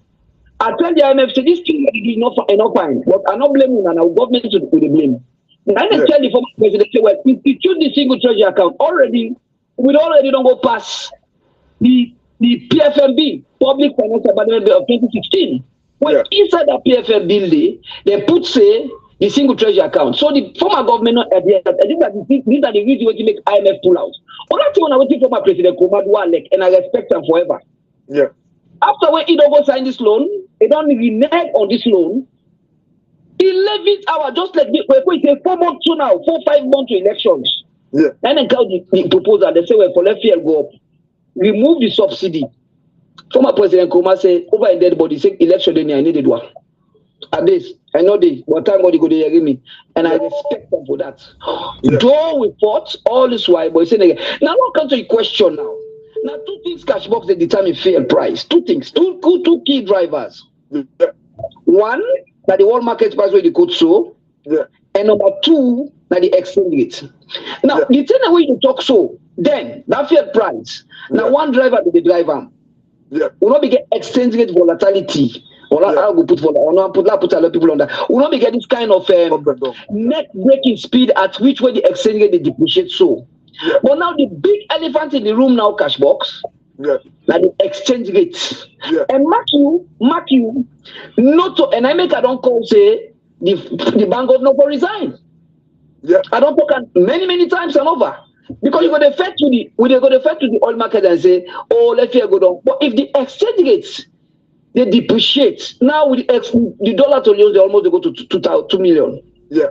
[SPEAKER 4] I tell the IMF, say, this thing is not fine, but I'm not blaming and our government with the blame. And I tell the former president, say, well, if you choose the single treasury account already, we already don't go past the PFMB, Public Financial Management Bill of 2016. Well, inside that PFM bill, they put, say, the single treasury account. So the former government, these are the reasons to make IMF pull out. All that one I waiting for my president, and I respect him forever.
[SPEAKER 2] Yeah.
[SPEAKER 4] After when he don't go sign this loan, he don't renege on this loan. 11 hours, just like we say 4 months to now, 4-5 months to elections.
[SPEAKER 2] Yeah.
[SPEAKER 4] And then tell the proposal, they say, well, for left field go up, remove the subsidy. Former President Kuma say, over a dead body, say election day, I needed one. At this, I know this, but time body go to hear me. And I respect them for that.
[SPEAKER 2] Yeah.
[SPEAKER 4] Though we fought all this while, but saying again. Now, what comes to the question now? Now, 2 things Cashbox they determine fair price. 2 things, two key drivers.
[SPEAKER 2] Yeah.
[SPEAKER 4] One, that the world market price where the code so.
[SPEAKER 2] Yeah.
[SPEAKER 4] And number 2, that the exchange rate. Now, the thing way you talk so, then that fair price. Now, one driver to the driver.
[SPEAKER 2] Yeah.
[SPEAKER 4] We not be get exchange rate volatility. Or I will put a lot of people on that. We not be get this kind of net breaking speed at which way the exchange rate they depreciate so.
[SPEAKER 2] Yeah.
[SPEAKER 4] But now the big elephant in the room now, Cashbox, like the exchange rate.
[SPEAKER 2] Yeah.
[SPEAKER 4] And mark you, not to, and I don't call say the bank governor for resign.
[SPEAKER 2] Yeah.
[SPEAKER 4] I don't talk many times and over. Because you go to affect to the oil market and say, oh, let's go down. But if the exchange rates they depreciate, now with the dollar to use, they almost go to 2 million.
[SPEAKER 2] Yeah.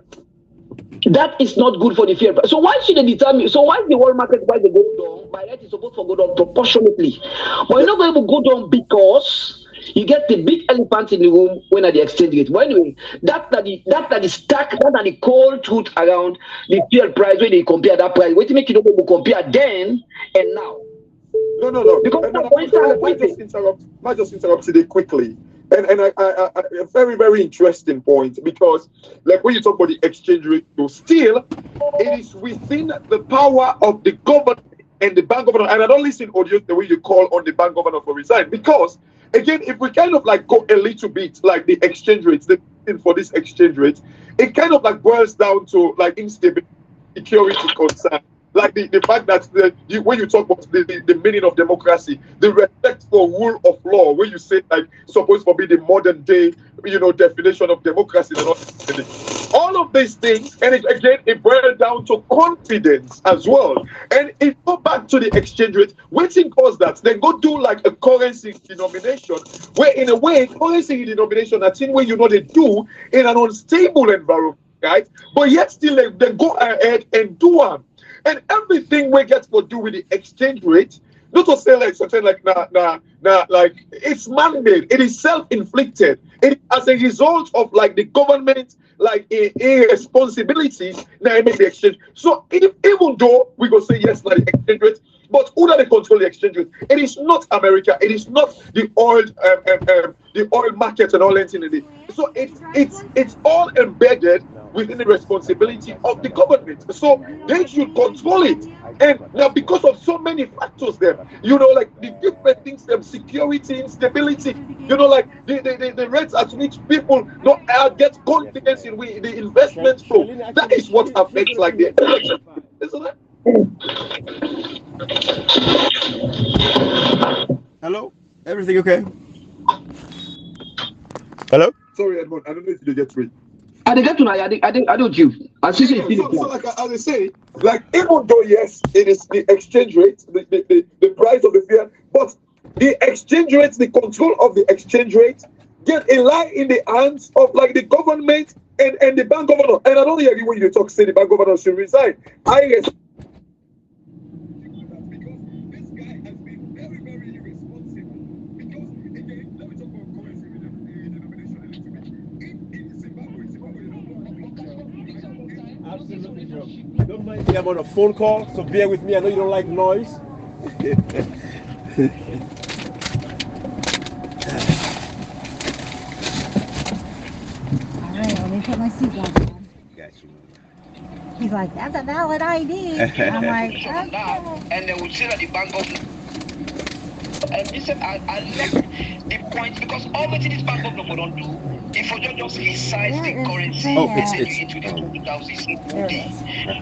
[SPEAKER 4] That is not good for the fair price. So why should they determine? So why the world market price they go down? By right, it's supposed to go down proportionately. But you're not going to go down because you get the big elephant in the room when at the exchange rate. But anyway, that's the cold truth around the fair price when they compare that price. Wait to make you know we compare then and now.
[SPEAKER 2] No.
[SPEAKER 4] Because
[SPEAKER 2] I just interrupt today quickly. And a very, very interesting point, because like when you talk about the exchange rate, still it is within the power of the government and the bank governor. And I don't listen audio the way you call on the bank governor for resign, because again, if we kind of like go a little bit like the exchange rates, the thing for this exchange rate, it kind of like boils down to like instability, security concern. Like the fact that when you talk about the meaning of democracy, the respect for rule of law, when you say like supposed to be the modern day, definition of democracy, all of these things, and it boils down to confidence as well. And if go back to the exchange rate, waiting cause that, then go do like a currency denomination, where in a way currency denomination that's in where they do in an unstable environment, right? But yet still they go ahead and do one. And everything we get to do with the exchange rate, not to say like something like like it's man-made, it is self-inflicted. It as a result of like the government like irresponsibility now make the exchange. So even though we go say yes like the exchange rate, but who do they control the exchange rate? It is not America, it is not the oil market and all that in it. So it's all embedded within the responsibility of the government. So they should control it. And now because of so many factors there, like the different things, security, instability, like the rates at which people get confidence in the investment flow. That is what affects like the election.
[SPEAKER 1] Hello? Everything okay? Hello?
[SPEAKER 2] Sorry, Edmond. I don't know if you get me.
[SPEAKER 4] I get to know. I don't you. I see
[SPEAKER 2] So like as I say, like even though yes, it is the exchange rate, the price of the fiat, but the exchange rate, the control of the exchange rate, get a lie in the hands of like the government and the bank governor. And I don't hear you when you talk say the bank governor should resign. I
[SPEAKER 1] Absolutely, Joe. Don't mind me, I'm on a phone call, so bear with me. I know you don't like noise.
[SPEAKER 5] Alright, let me put my seatbelt on.
[SPEAKER 1] Got you.
[SPEAKER 5] He's like, that's a valid ID. I'm like, okay.
[SPEAKER 4] And they would say that the bank governor. And he said, I left the point because all what this bank governor don't do, if you just resize the currency into the 20,000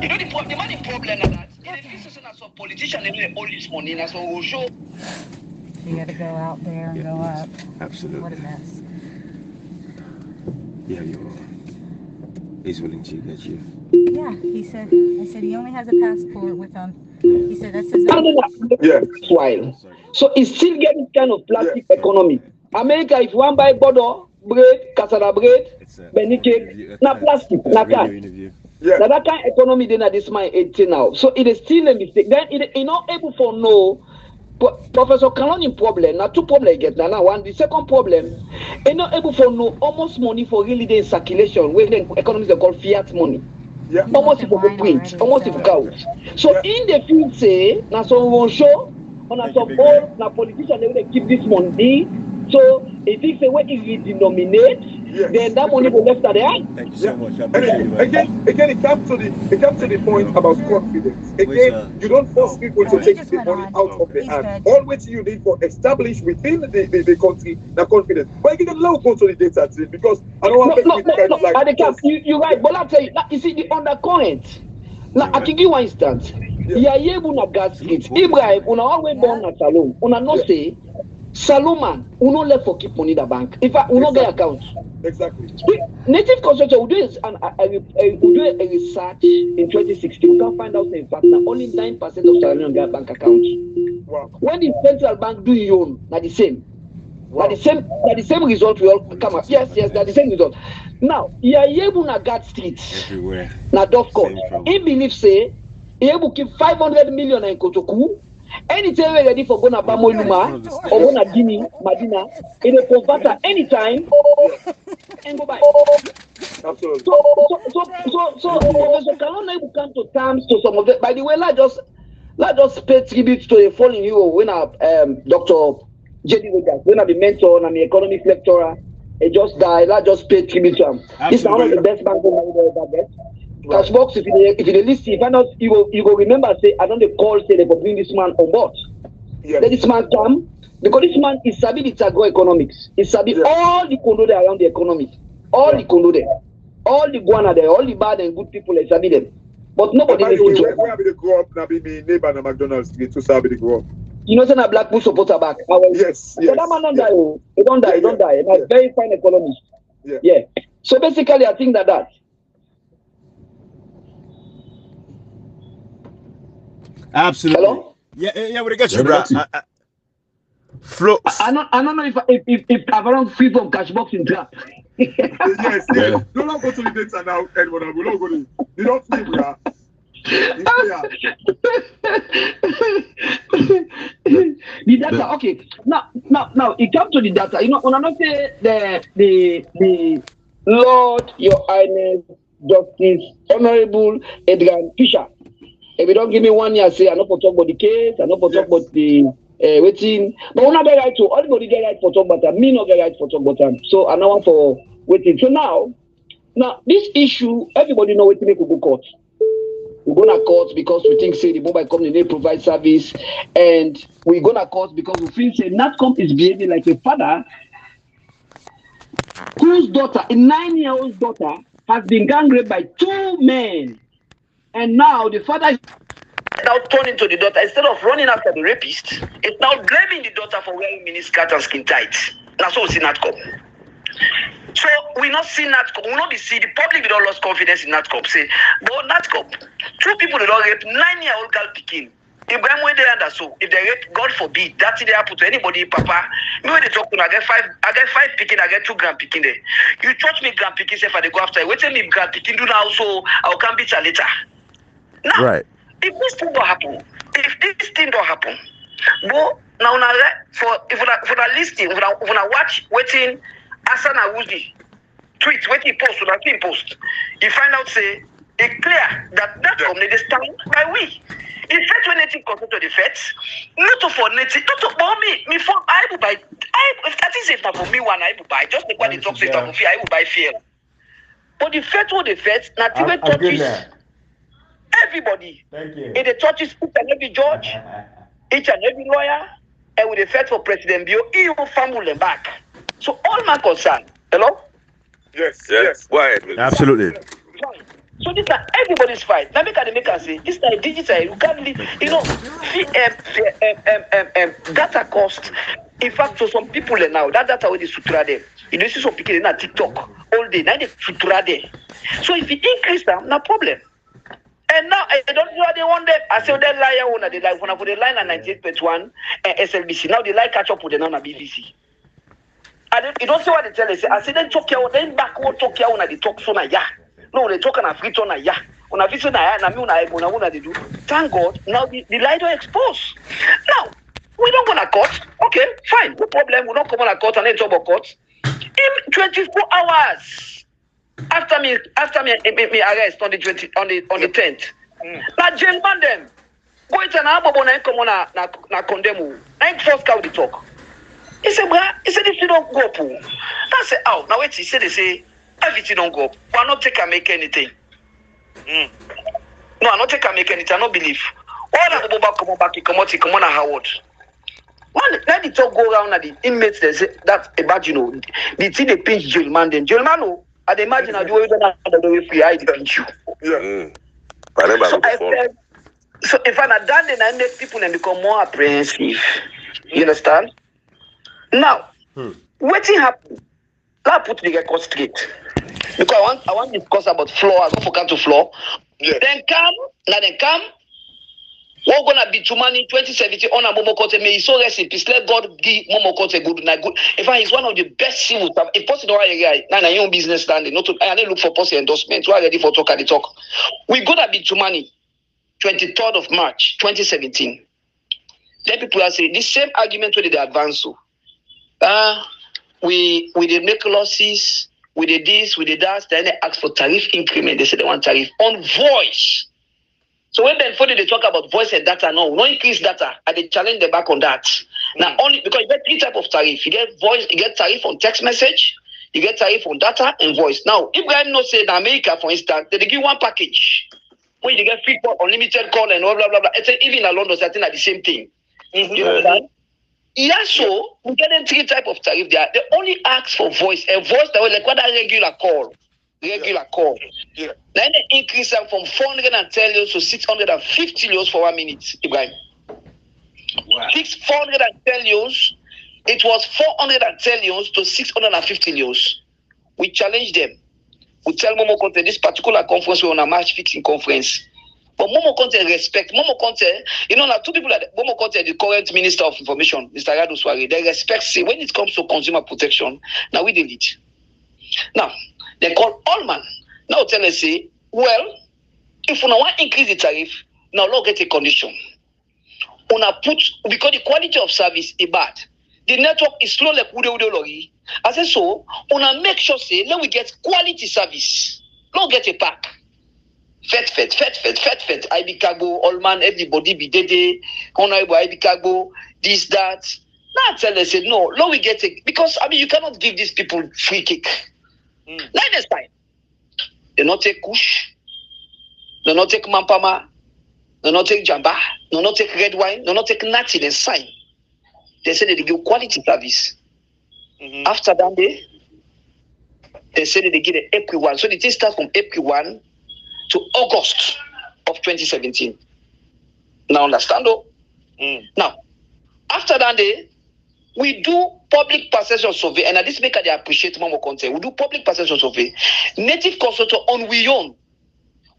[SPEAKER 4] you know the money problem is that if this is not some politician, they will all this money, and so we'll show.
[SPEAKER 5] You got to go out there and go up.
[SPEAKER 1] Absolutely.
[SPEAKER 5] What a mess.
[SPEAKER 1] Yeah, he's willing to get you.
[SPEAKER 5] Yeah, he said. I said he only has a passport with him. He said that's his.
[SPEAKER 4] Yeah. While. So it's still getting kind of plastic economy. America, if you want buy border bread, cassava bread, benny cake, na plastic, na can. Now that kind of economy then at this mind 18 now. So it is still a mistake. Then it is not able for no. Professor Kaloni problem. Now two problems get now. One, the second problem, is not able for no almost money for really the circulation. Where the economies they call fiat money.
[SPEAKER 2] Yeah.
[SPEAKER 4] Almost if you print, almost if you count. So in the field say, now some will show, on some all, now politicians they will keep this money. So if it's a way if we denominate, then that money will left at the end.
[SPEAKER 1] Thank you so much.
[SPEAKER 2] Again, it comes to the point about confidence. Again, you don't force people to take the money out of the hand. All what you need for establish within the country the confidence. But you can now go to the data team because I don't want
[SPEAKER 4] to you're right, but I'll tell you, you see the undercurrent. Now I can give you one instance. Yeah, you gas street. Ibrahim, una always born at Salon. Una no say Salomon, we not left for keep money in the bank. In fact, we not get account.
[SPEAKER 2] Exactly.
[SPEAKER 4] Native construction will do a research in 2016. We can find out in fact that only 9% of Salomon get bank accounts.
[SPEAKER 2] Wow.
[SPEAKER 4] When the central bank do your own, not the same. Wow. Not the same result will come up. Yes, that's the same result. Now, you are able to get streets
[SPEAKER 1] everywhere.
[SPEAKER 4] Na Dove Court. He believes say he able keep 500 million in Kotoku. Anytime we're ready for gonna Bamo Luma or gonna Guinea, Madina, in a converter anytime and go back.
[SPEAKER 2] Absolutely.
[SPEAKER 4] So Professor Kalona will come to terms to some of it. By the way, let's just pay tribute to a fallen hero when Dr. J.D. Rogers, when the mentor and the economics lecturer, he just died. Let's just pay tribute to him. He's one of the best bankers I ever get. Cashbox, if you list, if I not, you go remember, say, I don't call, say, they will bring this man on board. Let this man come, because this man is sabi the agro economics. He sabi all the condo there around the economy. All the condo there. All the guana there, all the bad and good people, they sabi them. But nobody
[SPEAKER 2] makes it. Where have they grow up? Now be me neighbor in McDonald's Street to sabi they grow up.
[SPEAKER 4] You know, say Black Bull supporter back.
[SPEAKER 2] Yes.
[SPEAKER 4] So that man don't die. He don't die. He don't die. He's a very fine economist. Yeah. So basically, I think that.
[SPEAKER 1] Absolutely.
[SPEAKER 4] Hello?
[SPEAKER 1] Yeah, we got you, bro. Flo.
[SPEAKER 4] I don't know if I've run free from Cashbox in trap.
[SPEAKER 2] Yes. Do not go to the data now, Edward. We don't go to. You don't free, bro.
[SPEAKER 4] The data, okay. Now it comes to the data. You know, when I not say the Lord, Your Highness, Justice, Honorable Edgar Fisher. If you don't give me 1 year, say I not for talk about the case, I not for talk about the waiting. But we not get right to everybody get right for talk about them. Me not get right for talk about them. So I know for waiting. So now this issue, everybody know waiting make we go court. We're gonna court because we think say the mobile company they provide service, and we're gonna court because we feel say Natcom is behaving like a father whose daughter, a 9-year-old daughter, has been gang raped by 2 men. And now the father now turning to the daughter, instead of running after the rapist, it's now blaming the daughter for wearing miniskirt and skin tight. That's what we see NATCOM. So we not see NATCOM, we not see the public, we don't lost confidence in NATCOM. Say, but NATCOM, 2 people they don't rape 9-year-old girl picking. If they rape, God forbid, that thing they happen to anybody, Papa. Me when they talk to me, I get 5 picking, I get 2 grand picking there. You touch me grand picking, say if I go after, wait till me grand picking do now, so I can beat you later. Now,
[SPEAKER 1] Right.
[SPEAKER 4] if this thing don't happen, but now if I listen, if I watch waiting Hassan Awuzi tweet, waiting post, or that post, you find out say it clear that community stand by we. In fact, when native control to the feds, not for native, not for me for I will buy. If that is if not for me one, I will buy. Just the one it talks if for fear, I will buy fear. But the feds, what the feds, not even touches everybody.
[SPEAKER 1] Thank you.
[SPEAKER 4] It touches each and every judge, each and every lawyer, and with the fed for President Bio, he will fumble them back. So all my concern. Hello?
[SPEAKER 2] Yes.
[SPEAKER 3] Go ahead.
[SPEAKER 1] Absolutely.
[SPEAKER 4] So these are everybody's fight. Now make us say this is digital. You can't leave. Data cost. In fact, for some people now, that data will be sutura them. You know, see some people in TikTok all day. Now they sutura them. So if you increase them, no problem. And now I don't know what they want them. I say they lie on they like when I put the line at 98.1 SLBC. Now they like catch up with them on BBC. You don't see what they tell us. I say then talk here, then backward talk here when they talk so na yeah. No, they talk on a free on a yeah. On a vision na they do. Thank God, now the lie don't expose. Now, we don't go to court. Okay, fine, no problem. We don't come on a court and then talk about court. In 24 hours after me arrest on the 10th. Now gentlemen them go into an album and come on na condemn. Na first cow the talk. He said, this you don't go up. I said, oh, now wait, he said, they say, everything don't go up. We're not take and make anything. No, I'm not take and make anything. I don't believe. All that go back, come on, Howard. Let the talk go around at the inmates, they say, that's about, the thing they pinch jail man, then jail man, no. I'd imagine I do it the way free, I pinch you.
[SPEAKER 2] Yeah.
[SPEAKER 4] So if I'm not done, then I make people then become more apprehensive. You understand? Now, what happened? Let's put the record straight. Because I want to discuss about floor. I go for come to floor.
[SPEAKER 2] Yeah.
[SPEAKER 4] Then come. We're gonna be too money 2017 on a Momo Kote. May he so rest in peace. Let God give Momo Kote good. In fact, he's one of the best civil staff. If possible, now your own business standing. Not to I look for policy endorsement. We are ready for talk at the talk. We're gonna be too money 23rd of March 2017. Then people are saying this same argument where they advance. So. We did make losses, we did this, we did that, then they ask for tariff increment. They said they want tariff on voice. So when then they talk about voice and data, no increase data, and they challenge them back on that. Now only because you get 3 types of tariff. You get voice, you get tariff on text message, you get tariff on data and voice. Now, if I not say in America, for instance, they give one package where you get free call, unlimited call, and blah blah blah. It's even in London, I think are the same thing. You understand? Yeah, so we get them 3 types of tariff there. They only ask for voice. A voice that was like what a regular call.
[SPEAKER 2] Yeah.
[SPEAKER 4] Then they increase them from 410 euros to 650 euros for 1 minute. Ibrahim.
[SPEAKER 2] Wow.
[SPEAKER 4] 410 euros. It was 410 euros to 650 euros. We challenge them. We tell Momo Conte this particular conference we're on a match fixing conference. But Momo Conte respect. Momo Conte, like 2 people like Momo Conte, the current Minister of Information, Mr. Radu Swari, they respect say when it comes to consumer protection, now we did it. Now, they call Allman. Now tell us say, well, if we want to increase the tariff, now let's get a condition. Because the quality of service is bad. The network is slow like Ude. I say so, make sure say, let we get quality service. Let's get a pack. Fet. IB Cargo, Allman, everybody be dede, Honorable IB Cargo, this, that. Now tell us, say, no, we get it. Because, you cannot give these people free kick. Like this time. They not take Kush, they not take Mampama, they not take Jamba, they not take red wine, they not take nothing and sign. They say they give quality service. After that day, they say they give the April 1. So the thing starts from April 1 to August of 2017. Now understand though? Now, after that day, we do public perception survey, and at this maker they appreciate Momo content. We do public perception survey. Native consultant on we own.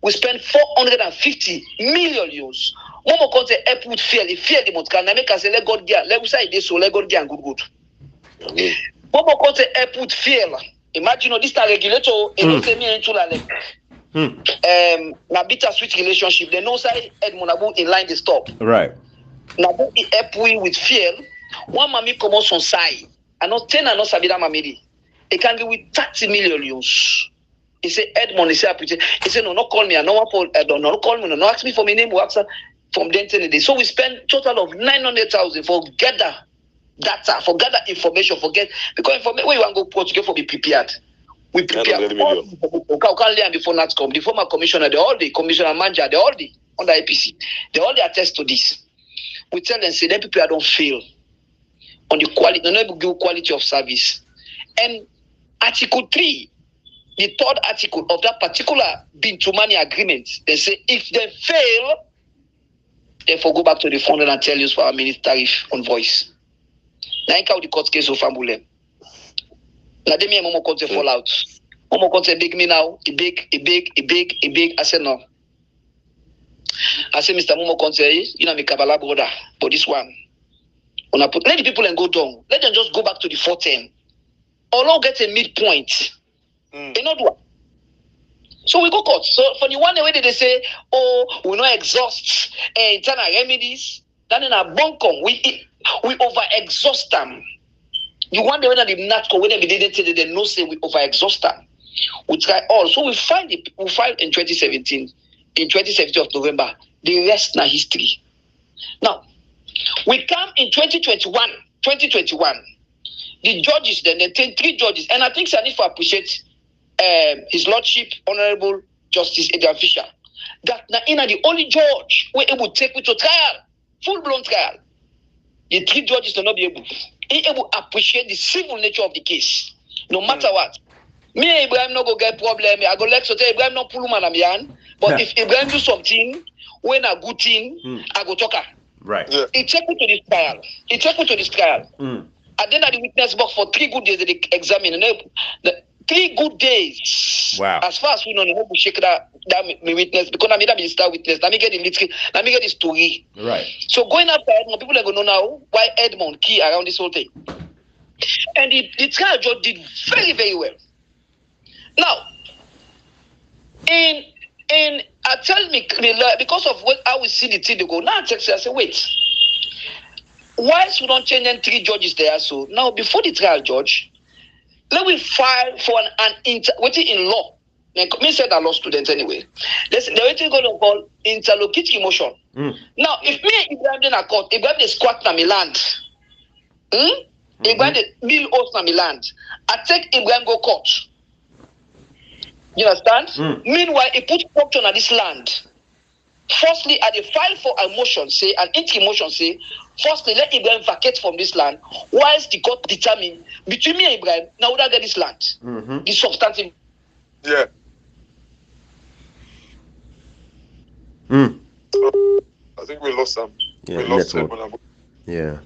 [SPEAKER 4] We spend 450 million euros. Momo content help with fear the month. Can I make us say let God get, let we say this so let God get good. Momo content help with fear. Imagine this regulator, it don't say me into like na bittersweet relationship. They know say Edmond Abu in line they stop.
[SPEAKER 1] Right.
[SPEAKER 4] Now he help we with fear. One mommy come on side. I not 10 and not Sabina Mamidi. He can give with 30 million euros. He say Edmond, he say he say no call me, I no one no call me, no ask me for my name, works from then till so we spend total of 900,000 for gather data, for gather information, forget because information where you want to go put together for be prepared. We prepare all before NATCOM, the former commissioner, commissioner manager, under APC, they all attest to this. We tell them say that people don't fail on the quality, no good quality of service. And Article 3, the third article of that particular Bintumani agreement, they say if they fail, therefore go back to the fund and tell you for our minute tariff on voice. Now how the court case of Fambulem. Now they me Momo Conte fall out. Momo Conte beg me now, he beg. I said no. I said Mr. Momo Conte, you know me Kabbalah brother, but this one. Let the people and go down. Let them just go back to the 410. Or not get a midpoint. You know what? So we go court. So for the one way they say, oh, we not exhaust internal remedies. Then in a bunkum, we over exhaust them. The one way that the NATCO when they didn't say they no say we over exhaust them. We try all. So we filed in 2017. In 2017 of November, the rest na history. Now, we come in 2021. The judges then, they take 3 judges, and I think I need to appreciate His Lordship, Honorable Justice Adrian Fisher, that now the only judge who able to take me to trial, full-blown trial. The 3 judges will not be able to appreciate the civil nature of the case, no matter what. Me and Ibrahim not go get problem. I go like so tell Ibrahim not pull man am yan. But if Ibrahim do something, when a good thing, I go talk her.
[SPEAKER 1] Right.
[SPEAKER 2] Yeah.
[SPEAKER 4] He take me to this trial. And then at the witness box for 3 good days they examine. The 3 good days.
[SPEAKER 1] Wow.
[SPEAKER 4] As far as we know, we shake that me witness because I made a star witness. Let me get the story.
[SPEAKER 1] Right.
[SPEAKER 4] So going after Edmond, people are going to know now why Edmond key around this whole thing. And the trial judge did very, very well. Now, I tell me because of how we see the thing they go, now I text you, I say, wait. Why we don't change them 3 judges there? So now before the trial judge, let me file for waiting in law. Me said I'm law student anyway. They're waiting going to call interlocutory motion. Now, if me Ibrahim in a court, Ibrahim they squat na me land. Ibrahim they bill host na me land. I take Ibrahim go court. You understand? Meanwhile, he put corruption on this land. Firstly, at the file for a motion, say, an interim motion, say, firstly, let Ibrahim vacate from this land, whilst the court determine between me and Ibrahim, now would I get this land? The substantive.
[SPEAKER 2] Yeah. I think we lost some.
[SPEAKER 1] Yeah,
[SPEAKER 2] we lost him.
[SPEAKER 1] Yeah.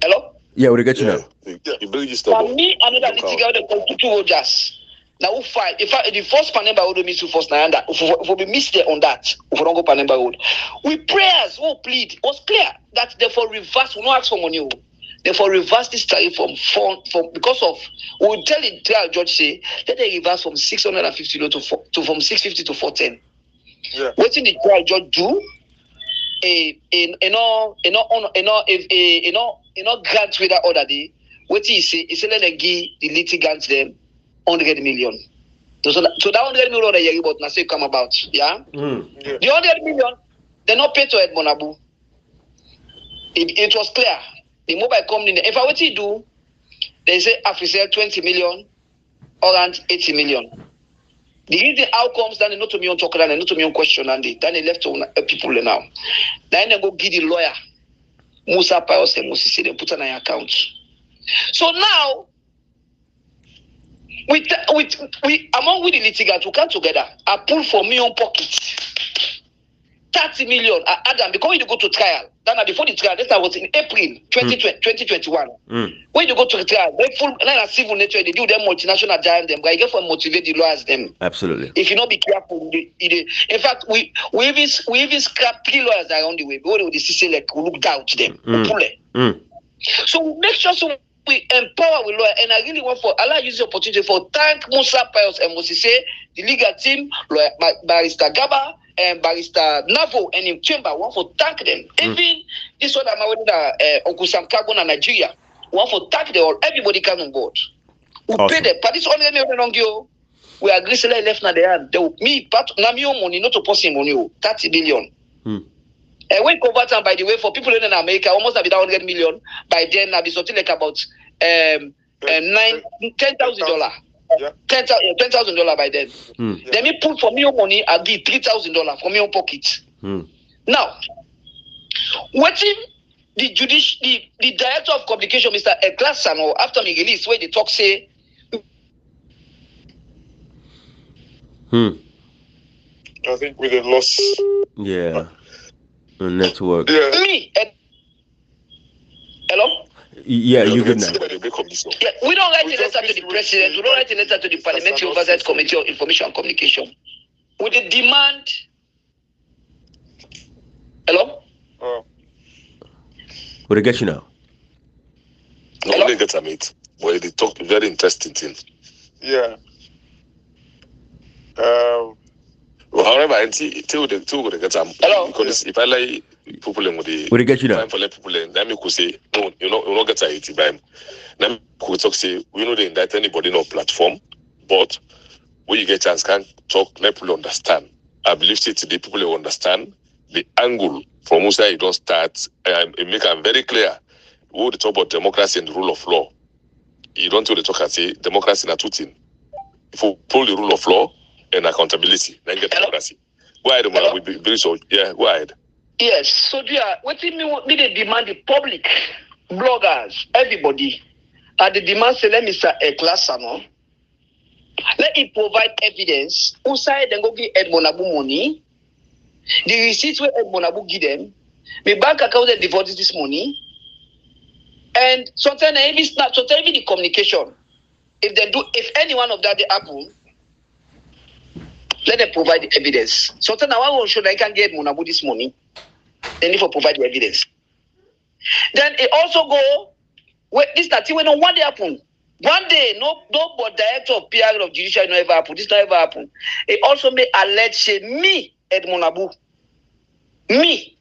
[SPEAKER 4] Hello?
[SPEAKER 1] Yeah, we'll get you now.
[SPEAKER 3] You believe you
[SPEAKER 4] For
[SPEAKER 3] stubborn.
[SPEAKER 4] me, another litigation, the 2 Rogers. Now, we file. If the first Panemba road miss to first Nayanda, if we miss there on that, if we don't go Panemba road, we prayers, we plead. It was clear that therefore reverse, we don't ask for money. Therefore reverse this tariff from because of we will tell the trial judge say let they reverse from 650 to from 650 to 410.
[SPEAKER 2] Yeah.
[SPEAKER 4] What did the trial judge do? Grant with that order day. What he say? He said let them give the litigants them 100 million. So that 100 million that you about now say come about, yeah? The 100 million they not pay to Edmond Abu. It was clear. The mobile company, if I what he do, they say officer 20 million or around 80 million. The reason outcomes then they not to me on talk and not to me on question and then they left to people now. Then they go give the lawyer Musa Pios and Moses they put on an account. So now we among we the litigants, we come together. I pull from me own pocket 30 million. I add them because we go to trial. Then before the trial, this was in April 2021. When you go to the trial, they full like a civil nature, they do them multinational giant them, but you get for motivate the lawyers them.
[SPEAKER 1] Absolutely.
[SPEAKER 4] If you not be careful, in fact, we even scrap 3 lawyers around the way. We already see like we look down to them. So we make sure we empower with lawyer, and I really want for Allah use the opportunity for thank Musa Pius and Mosise, the legal team, lawyer Barrister Gaba and Barrister Navo and in chamber. Want for thank them. Even this one I'm with Uncle Sam Kagon and Nigeria. Want for thank them all. Everybody come on board. We pay them. But this only me we agree to left na the hand. Me part na me money not to post money 30 billion. And when convert them, by the way, for people in America, almost about 100 million. By then, I'll be something like about $10,000.
[SPEAKER 2] Yeah.
[SPEAKER 4] $10,000 by then. Then me put for me your money, I'll give $3,000 from your pocket. Now, what if the director of communication, Mr. Eklasano, after me release, where they talk say,
[SPEAKER 2] I think with the loss.
[SPEAKER 1] Yeah. The network.
[SPEAKER 2] Yeah.
[SPEAKER 4] Me. Hello?
[SPEAKER 1] Yeah, you good now.
[SPEAKER 4] Yeah, we don't write a letter to the president. We don't write a letter to the Parliamentary Oversight Committee on Information and Communication. With the demand. Hello?
[SPEAKER 1] Would I get you now?
[SPEAKER 3] No, only get a meet. Well, they talk very interesting thing.
[SPEAKER 2] Yeah.
[SPEAKER 3] Well, however, until the two would get some.
[SPEAKER 4] Hello?
[SPEAKER 3] Because if I like people in the
[SPEAKER 1] would I get you now?
[SPEAKER 3] time for people in, then me could say, no, you know get it by him. Then could talk say, we know they indict anybody no platform, but when you get chance can talk, let people understand. I believe say today people will understand the angle from which you don't start and make it very clear. We will talk about democracy and the rule of law. You don't want to talk and say democracy and two things. If you pull the rule of law and accountability, then get democracy. Go ahead, yeah, go ahead.
[SPEAKER 4] Yes, so what do me they demand the public, bloggers, everybody, at the demand say let Mr. Eklasano, let him provide evidence. Outside then go give Edmond Abu money. The receipts where Edmond Abu give them, my bank account they devoted this money. And sometimes even snap, sometimes even the communication. If any one of that they happen, let them provide the evidence. Sometimes I want to show that I can get Monabu this money. They need to provide the evidence. Then it also go wait this that when one day happen. One day, no but director of PR of judiciary never happen. This never happen. It also may allege say me Edmond Abu. Me.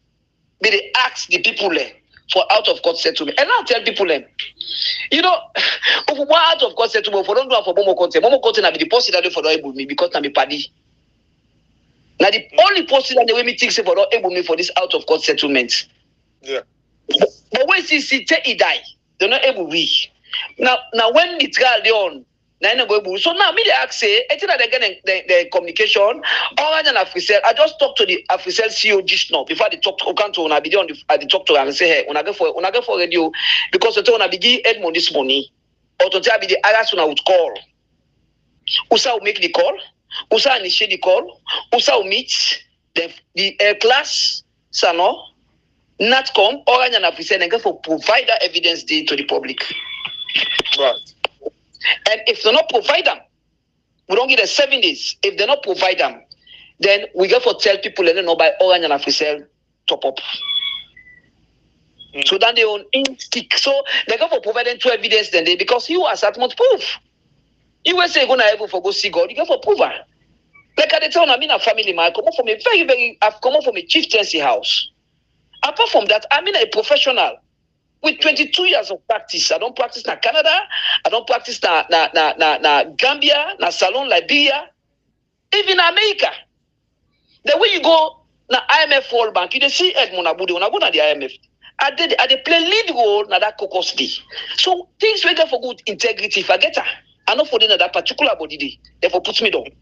[SPEAKER 4] But they ask the people there for out of court settlement. And I'll tell people them. You know, if one out of court settlement, for don't do it for Momo Conte. Momo Conte na be the post that for not able me because na me paddy. Now the only post that the way me think say for not able me for this out of court settlement.
[SPEAKER 2] Yeah.
[SPEAKER 4] But when see he die, they're not able we. Now when the trial they on, so now me they ask say, I think that they get the communication. Orange and Africell, I just talked to the Africell CEO just now before they talk to Okanto when I be on the talk to her and say, hey, when I go for radio because the when I be give Edmond this money, or to tell me the others when I would call. Usa will make the call, Usa initiate the call, Usa will meet the class Sano, Natcom, Orange and Africell and go for provide that evidence to the public.
[SPEAKER 2] Right.
[SPEAKER 4] And if they not provide them, we don't get the 7 days. If they not provide them, then we go for tell people they don't know by Orange and Africell top up. So then they own in stick. So they go for providing 2 evidence then they because you are much proof. You will say gonna able for go see God, you go for prover. Like at the time I'm in a family man, I come from a I've come from a chieftaincy house. Apart from that, I'm in a professional. With 22 years of practice, I don't practice in Canada, I don't practice in Gambia, in Salon, Liberia, even America. The way you go na IMF World Bank, you see Edmond Abu when I go to the IMF. I play lead role na that caucus day. So things we get for good integrity. If I get her, I know for that particular body day, therefore puts me down.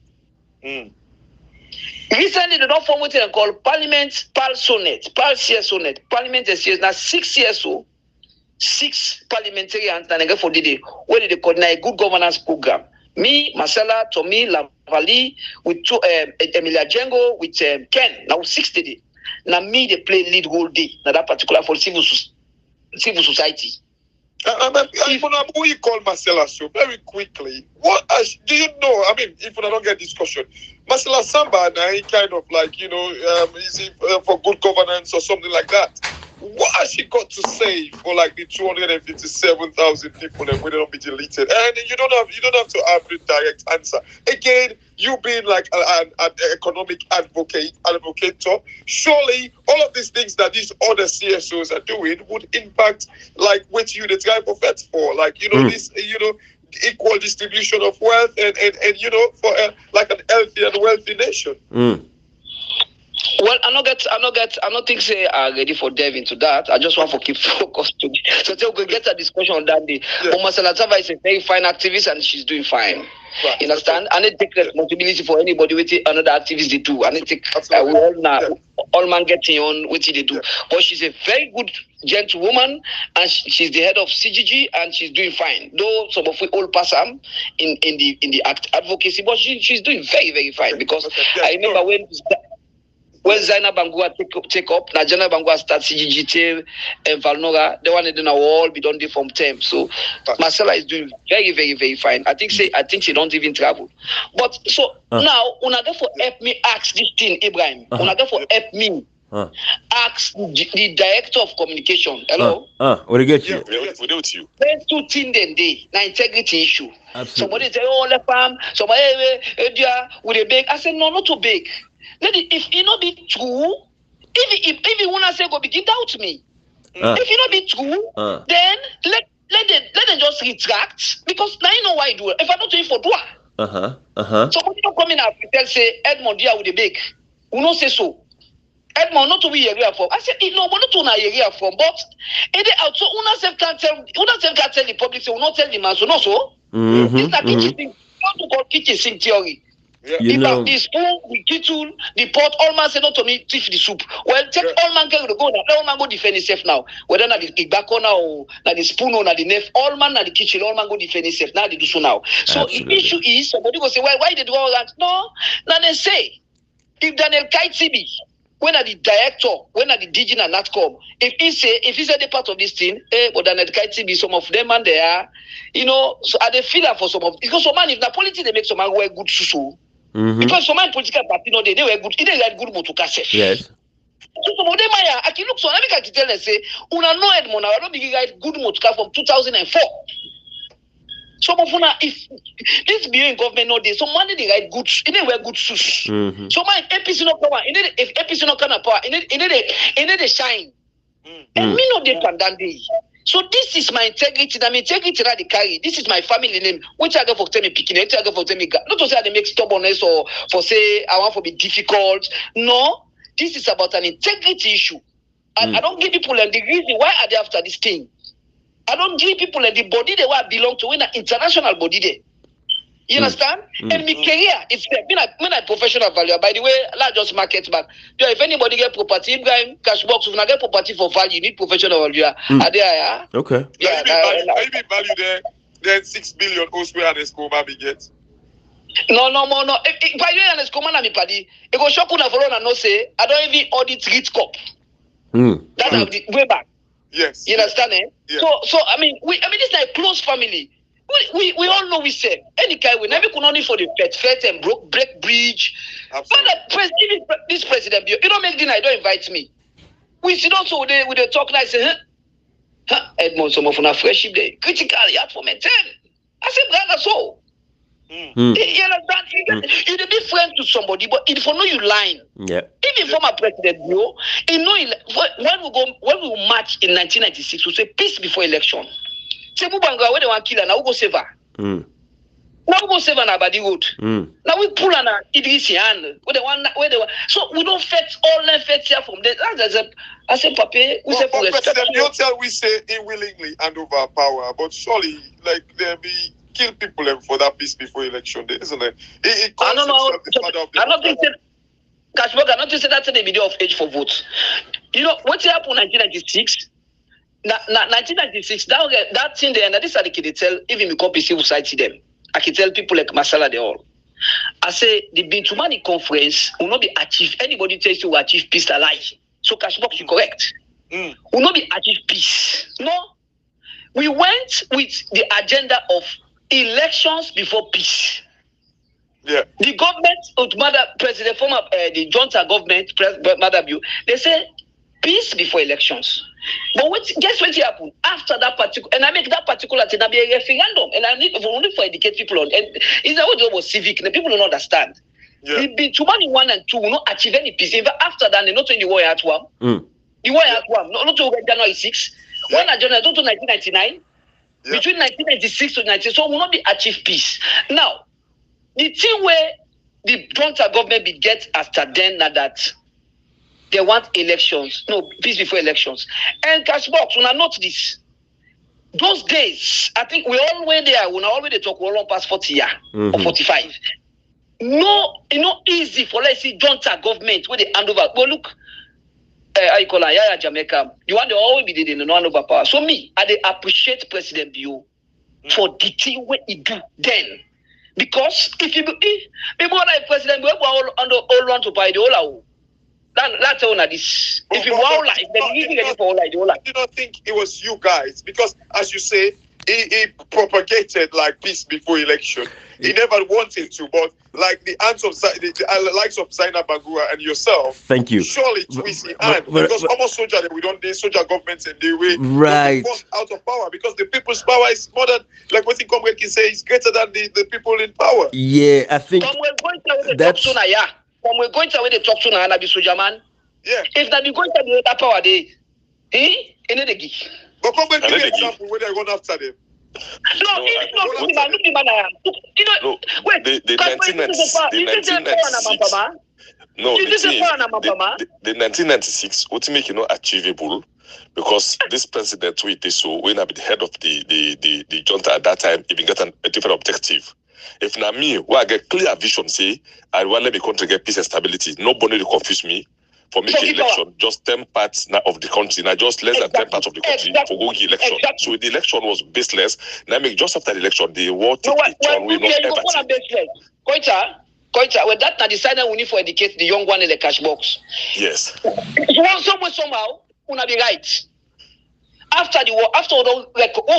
[SPEAKER 4] Recently, they don't form what they call Parliament PAL Sonnet, PAL CS Sonnet, Parliament SCS. Now 6 years old. 6 parliamentarians and for the day where they coordinate a good governance program Me, Marcella, Tommy, Lavali, with Emilia Django, with Ken. Now 60 days. Now me, they play lead whole day. Now that particular for civil society.
[SPEAKER 2] Who you call Marcella so very quickly? What do you know? I mean, if I don't get discussion, Marcella Samba, he kind of like, is he for good governance or something like that? What has she got to say for like the 257,000 people that will not be deleted? And you don't have to have the direct answer. Again, you being like an economic advocator, surely all of these things that these other CSOs are doing would impact like what you the drive of it for, like this equal distribution of wealth and for like an healthy and wealthy nation.
[SPEAKER 4] Well, I don't think say I'm ready for delve into that. I just want to keep focused to so we could get a discussion on that day. Yeah. But Marcella Tava is a very fine activist and she's doing fine. Right. You understand? And they take responsibility for anybody with another activist they do. And they take all man getting on what they do. Yeah. But she's a very good gentlewoman and she's the head of CGG and she's doing fine. Though some of we all pass them in the advocacy, but she's doing very, very fine because I remember when Zainab Bangua take up, now Zainab Bangua start CGGT and Valnora, the one that now all be done from term. So Marcella is doing very, very, very fine. I think she don't even travel. But so now, una go for help me ask this thing, Ibrahim. Una go for help me ask the director of communication. Hello.
[SPEAKER 1] What do you get you?
[SPEAKER 3] We do with you.
[SPEAKER 4] There's two things then day, na integrity issue.
[SPEAKER 1] Absolutely.
[SPEAKER 4] Somebody say, oh, le farm. Somebody with a beg. I said, no, not too big. If it not be true, if you wanna say go begin doubt me. If it not be true, then let them just retract because now you know why I do it. If I don't do it for do somebody don't come in and tell say Edmond deal with the big. We not say so. Edmond not to be area from. I said no, but not to na area from. But it also una self can tell the public say we not tell the man so no so. It's like kitchen not to call kitchen sink theory. Yeah. The spoon, the kitchen, the pot, all man say not to me thief the soup. Well, take all man can go now. All man go defend himself now. Whether na the back corner or na the spoon or na the knife, all man na the kitchen, all man go defend himself. Now they do so now. So the issue is somebody go say, why they do all that? No, now they say if Daniel Kaitibi, when are the director, when are the DG and NatCom, if he say the part of this thing, but Daniel Kaitibi, some of them and they are, so are they feeler for some of because some man if na politics they make some man wear good susu. Because some political party they were good. They write good motuka safe. Yes. So some of them I can look so I can tell them say, una no Edmond, I don't be write good motuka from 2004. Some of una if this being government no day, some money they write good. They wear good shoes. So my APC no power. If APC no kind of power, they shine. And me no they pandan day. So this is my integrity. My integrity that they carry. This is my family name. Which I go for tell me picking. Which I go for tell me. Not to say they make stubbornness or for say I want to be difficult. No, this is about an integrity issue. And I don't give people and the reason why are they after this thing. I don't give people and the body they want belong to. When an international body there. You understand? And my career, it's been a professional value. By the way, not just market back. If anybody get property, Ibrahim, cash box, if you get property for value, you need professional value. Are there?
[SPEAKER 1] Okay.
[SPEAKER 2] Yeah, maybe value there. Then 6 billion Osway and Escoma be get.
[SPEAKER 4] No. If I and Escoma na mi padi, it go shock una for and no say I don't even audit REIT Corp. That's way back.
[SPEAKER 2] Yes.
[SPEAKER 4] You understand?
[SPEAKER 2] Yeah.
[SPEAKER 4] So I mean this is like close family. We all know we say any guy we never could only for the fet and break bridge. Absolutely. But this president, you don't make dinner, don't invite me. We sit also with the talk like say, Edmond, some of our friendship day critically out for maintain. I said, brother, so. You understand? You be friend to somebody, but if you know you lying.
[SPEAKER 1] Yeah.
[SPEAKER 4] Even former president, when we march in 1996, we say peace before election. Say Mubanga where they want kill her, now we go save her. Now we go save her na Abadi Road. Now we pull her na Idris Jan. Where they want. So we don't fetch all them fetch here from there. I say Pape, we say for respect.
[SPEAKER 2] You tell we say willingly hand over power, but surely like there be kill people for that peace before election day, isn't it?
[SPEAKER 4] I don't know. I don't think Cashbook, I don't think that's the video of age for vote. What happened in 1996? 1996, that thing there, and this are the kid they tell, even become civil society them. I can tell people like Masala they all. I say the Bintumani conference will not be achieved. Anybody tells you will achieve peace alive. So Cashbox, you correct. Will not be achieve peace. No. We went with the agenda of elections before peace.
[SPEAKER 2] Yeah.
[SPEAKER 4] The government, President, former the Junta government, they say peace before elections. But guess what happened after that particular? And I make that particular thing be a referendum, and I need only for educate people on. And is that what it was civic? The people don't understand.
[SPEAKER 2] Yeah.
[SPEAKER 4] The too many 1 and 2 will not achieve any peace. Even after that, they not in the war at one. The war at one, not to January 6. One at January 1999. Between 1996 to 19, so will not be achieve peace. Now, the thing where the Junta government be get after then that they want elections, no peace before elections. And Cashbox, when I note this, those days, I think we always there. When I already talk, we all past 40 years or 45. No, easy for let's see Junta government where they hand over. Well, look. I call Yaya Jamaica. You want to always be the no over power. So me, I appreciate President Bio for the thing what he do then. Because if people like President Bio all run to buy the whole that's all this. If you want life, then you get it for all like the whole.
[SPEAKER 2] I do not think it was you guys because, as you say, he propagated like peace before election. He never wanted to, but like the hands of the likes of Zainab Bagua and yourself.
[SPEAKER 1] Thank you.
[SPEAKER 2] Surely twist the hand because almost soldier we don't need soldier governments and they way
[SPEAKER 1] right
[SPEAKER 2] out of power because the people's power is more than like what the Comrade can say is greater than the people in power.
[SPEAKER 1] Yeah, I think that's.
[SPEAKER 4] When we're going to where they talk to na be soldier man.
[SPEAKER 2] Yeah.
[SPEAKER 4] If that be going to the other power they, in the geek.
[SPEAKER 2] But Comrade give an example where they run after them.
[SPEAKER 4] No,
[SPEAKER 3] the 1996 what make achievable because this president who it is so when I be the head of the junta at that time he been get a different objective. If na me where I get clear vision say I want let the country get peace and stability, nobody to confuse me. For making election, just 10 parts of the country, now just less than 10 parts of the country for going election. So the election was baseless. Now make just after the election, the war took a turn we not ever
[SPEAKER 4] see. Koita, with that, I decided we need to educate the young one in the cash box.
[SPEAKER 3] Yes.
[SPEAKER 4] So somehow, una be right. After the war, after all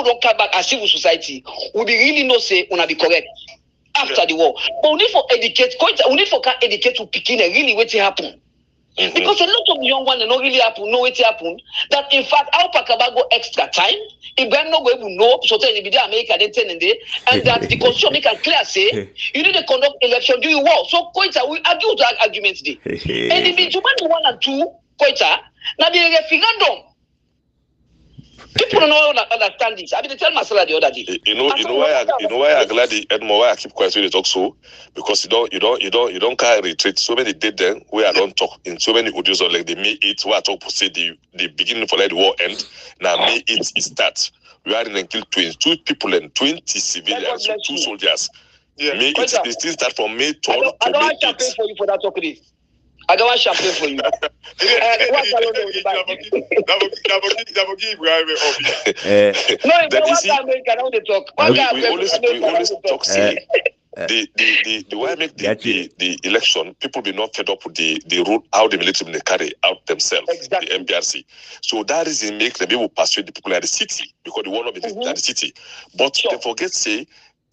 [SPEAKER 4] don't come back as civil society, we be really no say una be correct. After the war, but we need for educate. Koita, we need for educate to pick in and really what happen. Because a lot of young ones don't really know what happened. That in fact, our Pakaba go extra time. Ibrahim no go know so tell the America they 10 and day, and that the constitution make it clear say you need to conduct election during war. So Koita we argue that argument today. And if it's 1 and 2, Koita, now the referendum. People don't understand this. I mean, they tell Masala the other day.
[SPEAKER 3] You know why I'm glad why I keep quiet when they talk so because you don't carry retreat. So many did then where I don't talk in so many audios or like they May 8 where I talk to say the beginning for like the war end. Now May 8 is that we are in and kill 22 people and 20 civilians, 2 soldiers.
[SPEAKER 2] Yeah.
[SPEAKER 3] May 8 is still start from May 12
[SPEAKER 4] I
[SPEAKER 3] to
[SPEAKER 4] don't
[SPEAKER 3] May
[SPEAKER 4] want
[SPEAKER 3] 8.
[SPEAKER 4] champagne for you for that talk today. I don't want champagne for you.
[SPEAKER 3] We always talk say the way I make the election, people be not fed up with the rule how the military they carry out themselves, the MPRC. So that is in make the people persuade the people at the city because they want to be at the city. But they forget say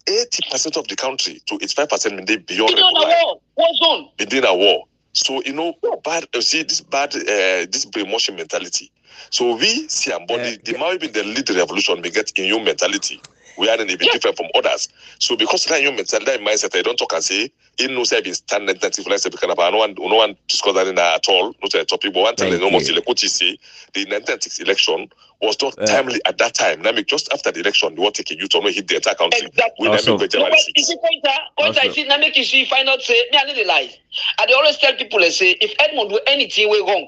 [SPEAKER 3] 80% of the country to 85% they beyond within a war. So bad. See this this brainwashing mentality. So we see and body the more even the lead the revolution we get in your mentality. We are even different from others. So because that your mentality, that mindset, I don't talk and say in no say been standing native like no one discuss that at all. Not a topic, but one time no more say the 1996 election was not timely at that time. Now just after the election, the war taking you to know hit the entire country.
[SPEAKER 4] Exactly. I see now make you see find out say me I need a lie. I always tell people say if Edmond do anything way wrong,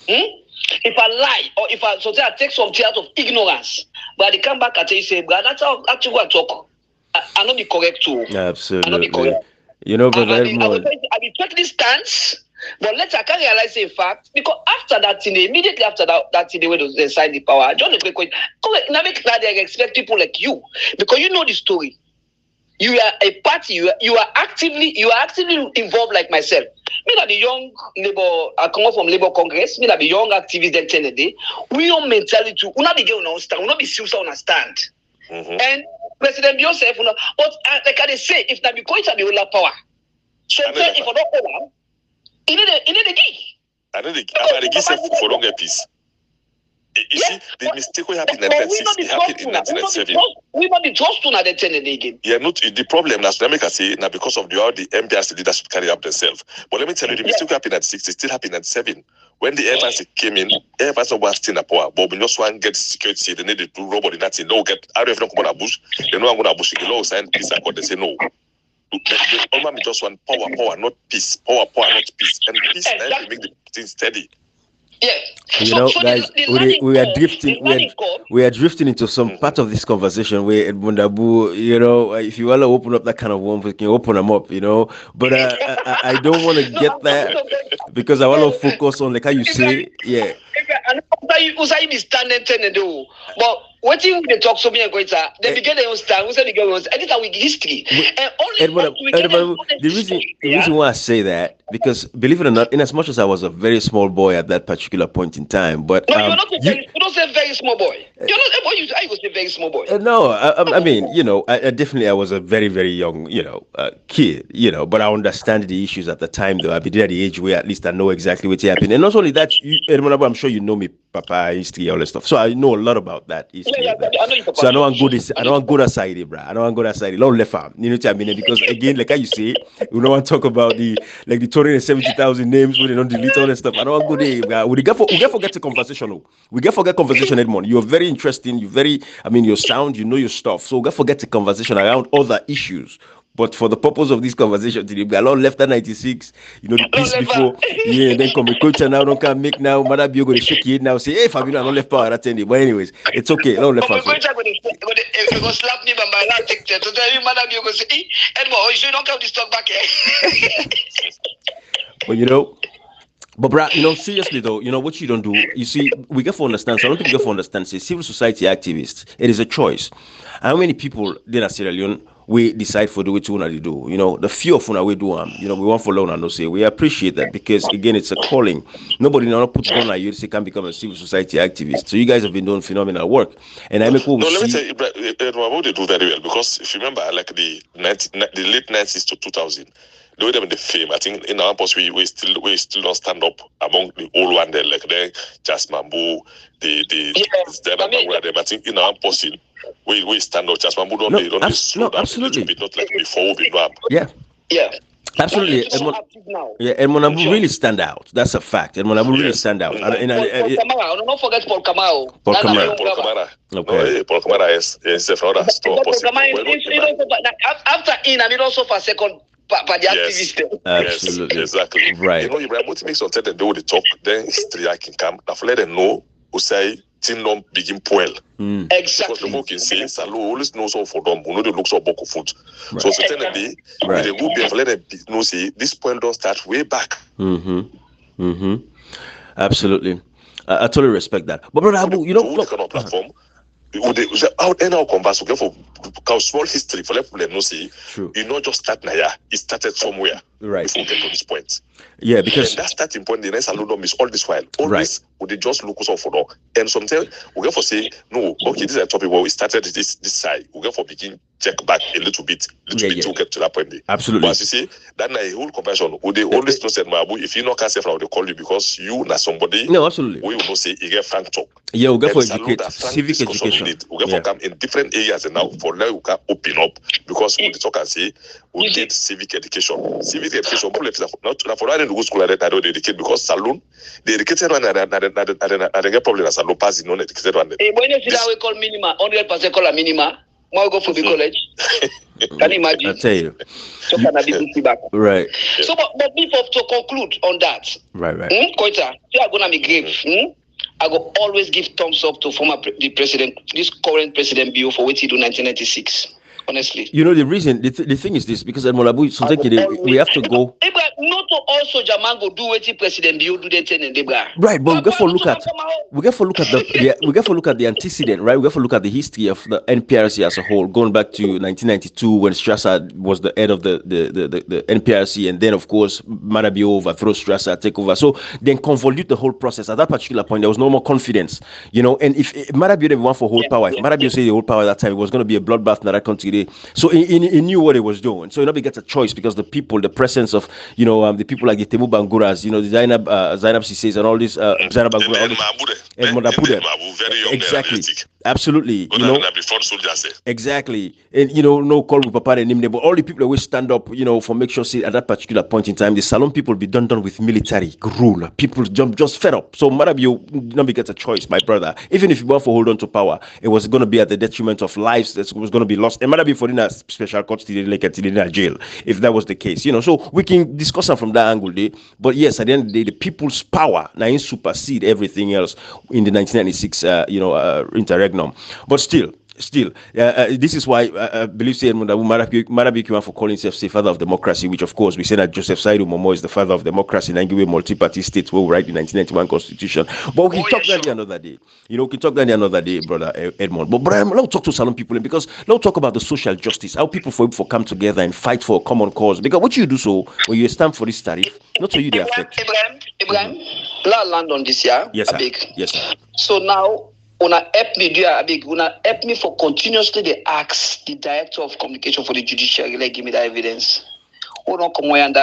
[SPEAKER 4] if I lie or if I take something out of ignorance, but they come back and tell you say, but that's how actually what I talk. I not be correct too.
[SPEAKER 1] Absolutely.
[SPEAKER 4] I not be correct. I be take this stance. But later I can realize in fact because after that thing, immediately after that thing, when they sign the power, John the Great now make that they expect people like you because you know the story. you are a party. You are actively involved like myself. Me that the young labor, I come from Labor Congress. Me that the young activists that tell day. We own mentality to. We not be getting understand. We not be serious understand. And President Beyonce, but like I say, if not be going to be all power. So if I don't hold he need a gig.
[SPEAKER 3] I need the gig for longer peace. You see, the mistake we happened in 1996, it happened in 1997.
[SPEAKER 4] We not the trust to the 10 again.
[SPEAKER 3] Yeah, not the problem. That's what I say. Now, because of the MPRC leadership carry up themselves. But let me tell you, the mistake happened in 1996, still happened in 1997. When the FRC came in, FRC was still in power. But when just one get security, they need to do robot in that thing. No, get RF don't come on a bush. They know I'm going to bush. The law sign peace accord. They say no. They just want power, not peace. Power, not peace. And peace exactly. Make the things steady.
[SPEAKER 4] Yeah.
[SPEAKER 1] You know, guys, we are drifting into some part of this conversation where Edmund Abu, you know, if you want to open up that kind of one, we can open them up, you know. But I don't want to get there because I want to focus on, like how you say, yeah.
[SPEAKER 4] But what you they talk so many greater, they begin to understand. We say the girls, anytime with history. And only
[SPEAKER 1] the reason why I say that, because believe it or not, in as much as I was a very small boy at that particular point in time, but
[SPEAKER 4] no, you're not you don't say very small boy. You're not a boy. I was a very small boy.
[SPEAKER 1] No, I mean, you know, I definitely I was a very, very young, you know, kid, you know, but I understand the issues at the time. Though I've been at the age where at least I know exactly what's happening, and not only that, I'm sure you know me, Papa, history, all that stuff. So I know a lot about that history.
[SPEAKER 4] Yeah, I know you.
[SPEAKER 1] So I don't want to go this. I don't want to go that side, bro. I don't want to go that side. Long left arm. You know what I mean? Because again, like how you say, we don't want to talk about the 270,000 names. We don't delete all that stuff. I don't want to go there. We get forget the conversation. We get forget conversation, Edmond. You're very interesting. You're sound. You know your stuff. So we get forget the conversation around other issues. But for the purpose of this conversation today, we are all left at 96, you know, the piece before, yeah, then come a coach and now don't come make now, Mother Bio go to shake it now, say, hey, Fabio, I don't left power attending. But anyways, it's okay, don't left power.
[SPEAKER 4] Go slap me by my last picture to tell you, Mother Bio go say, hey, Edmond, you don't come this talk back here.
[SPEAKER 1] But you know, but Brad, you know, seriously though, you know what you don't do. You see, we get to understand. So I don't think we get to understand. Say, civil society activists, it is a choice. How many people in Sierra Leone we decide for the way to want to do? You know, the few of we do you know, we want for loan and no say we appreciate that because again, it's a calling. Nobody now put on like you say can become a civil society activist. So you guys have been doing phenomenal work, and I make what
[SPEAKER 3] let me tell you, they do very well because if you remember, like the late 90s to 2000. The way them the fame, I think in our post we still don't stand up among the old one there, like the Jasmambu, I think in our post we stand up. Jasmambu don't slow down
[SPEAKER 1] absolutely.
[SPEAKER 3] A little bit, not like before we do.
[SPEAKER 1] Yeah. Absolutely. Edmond really stand out. That's a fact. Edmond really stand out.
[SPEAKER 4] Don't forget Paul Kamau.
[SPEAKER 3] Paul Kamara. Okay. Paul Kamara is another store.
[SPEAKER 4] After I mean also for a second. But the activists.
[SPEAKER 1] Absolutely.
[SPEAKER 3] Yes, exactly.
[SPEAKER 1] Right.
[SPEAKER 3] You know, if I want to make some time do the talk, then history I can come. I've let them know who say tin don't begin poil.
[SPEAKER 4] Exactly.
[SPEAKER 3] Because the whole can say Salo always knows all for them, who know they look so book of food. Right. So certainly they will be let them know say this poil don't start way back.
[SPEAKER 1] Absolutely. I totally respect that. But brother Abu, you know,
[SPEAKER 3] look on our platform. Out and our converse for small history for let them know say you not just start now, it started somewhere before we get to this point.
[SPEAKER 1] Yeah, because
[SPEAKER 3] that starting point the next alone is all this while. Always would they just look us off for dog. And sometimes we get for say, no, okay, this is a topic where we started this side. We get for begin check back a little bit to get to that point.
[SPEAKER 1] Absolutely.
[SPEAKER 3] But you see, that a whole conversion would they always know said Mabu, if you not can say from they call you because you not somebody
[SPEAKER 1] absolutely.
[SPEAKER 3] We will not say you get frank talk.
[SPEAKER 1] Yeah, we'll get for educate civic education.
[SPEAKER 3] We get for come in different areas and now for now we can open up because we talk and say we did civic education. Civic education not for running the school that I don't educate because saloon the educated one I get problem as salon pass non educated one.
[SPEAKER 4] When you see that we call minima, 100% call a minima. More go for the college. Can you imagine?
[SPEAKER 1] I tell you.
[SPEAKER 4] So can I be feedback?
[SPEAKER 1] Right.
[SPEAKER 4] So but before to conclude on that.
[SPEAKER 1] Right.
[SPEAKER 4] Koita, you are gonna be grave. I will always give thumbs up to the president, this current president Bio for what he do 1996. Honestly,
[SPEAKER 1] you know the reason. The thing is this because at Molabu, something we have to go.
[SPEAKER 4] not to also Jamango do what President Bio do the ten in the bra.
[SPEAKER 1] Right, but we get for look at the antecedent, right? We get for look at the history of the NPRC as a whole, going back to 1992 when Strasser was the head of the NPRC, and then of course Marabio overthrow Strasser, take over. So then convolute the whole process. At that particular point, there was no more confidence, you know. And if Marabio didn't want for hold power, if Marabio said the hold power at that time, it was going to be a bloodbath in that country. So he knew what he was doing. So nobody gets a choice because the people, the presence of the people like the Temu Banguras, the Zainab Sisses and all this Zainab Bangura, Edmond Abude. Exactly. Absolutely. Exactly. And no call with Papa and Nimne, but all the people that will stand up, for make sure say at that particular point in time, the Salon people be done with military rule. People just fed up. So Marabio nobody gets a choice, my brother. Even if you want to hold on to power, it was going to be at the detriment of lives that was going to be lost. And Marabio for in a special court till in jail, if that was the case. So we can discuss them from that angle, but yes, at the end of the day, the people's power now supersede everything else in the 1996 interregnum. But still, this is why I believe Marabi came out for calling himself the father of democracy, which of course we say that Joseph Saidu Momo is the father of democracy, and give a multi-party state will write the 1991 constitution. But we can talk that another day. We can talk that another day, brother Edmond. But brother, let's talk to Salon people because let's talk about the social justice, how people for come together and fight for a common cause. Because what you do so when you stand for this tariff, not so you they affect.
[SPEAKER 4] Ibrahim, land on this year.
[SPEAKER 1] Yes, sir. Yes, sir.
[SPEAKER 4] So now. Una help me for continuously they ask the director of communication for the judiciary, like give me that evidence. Una come and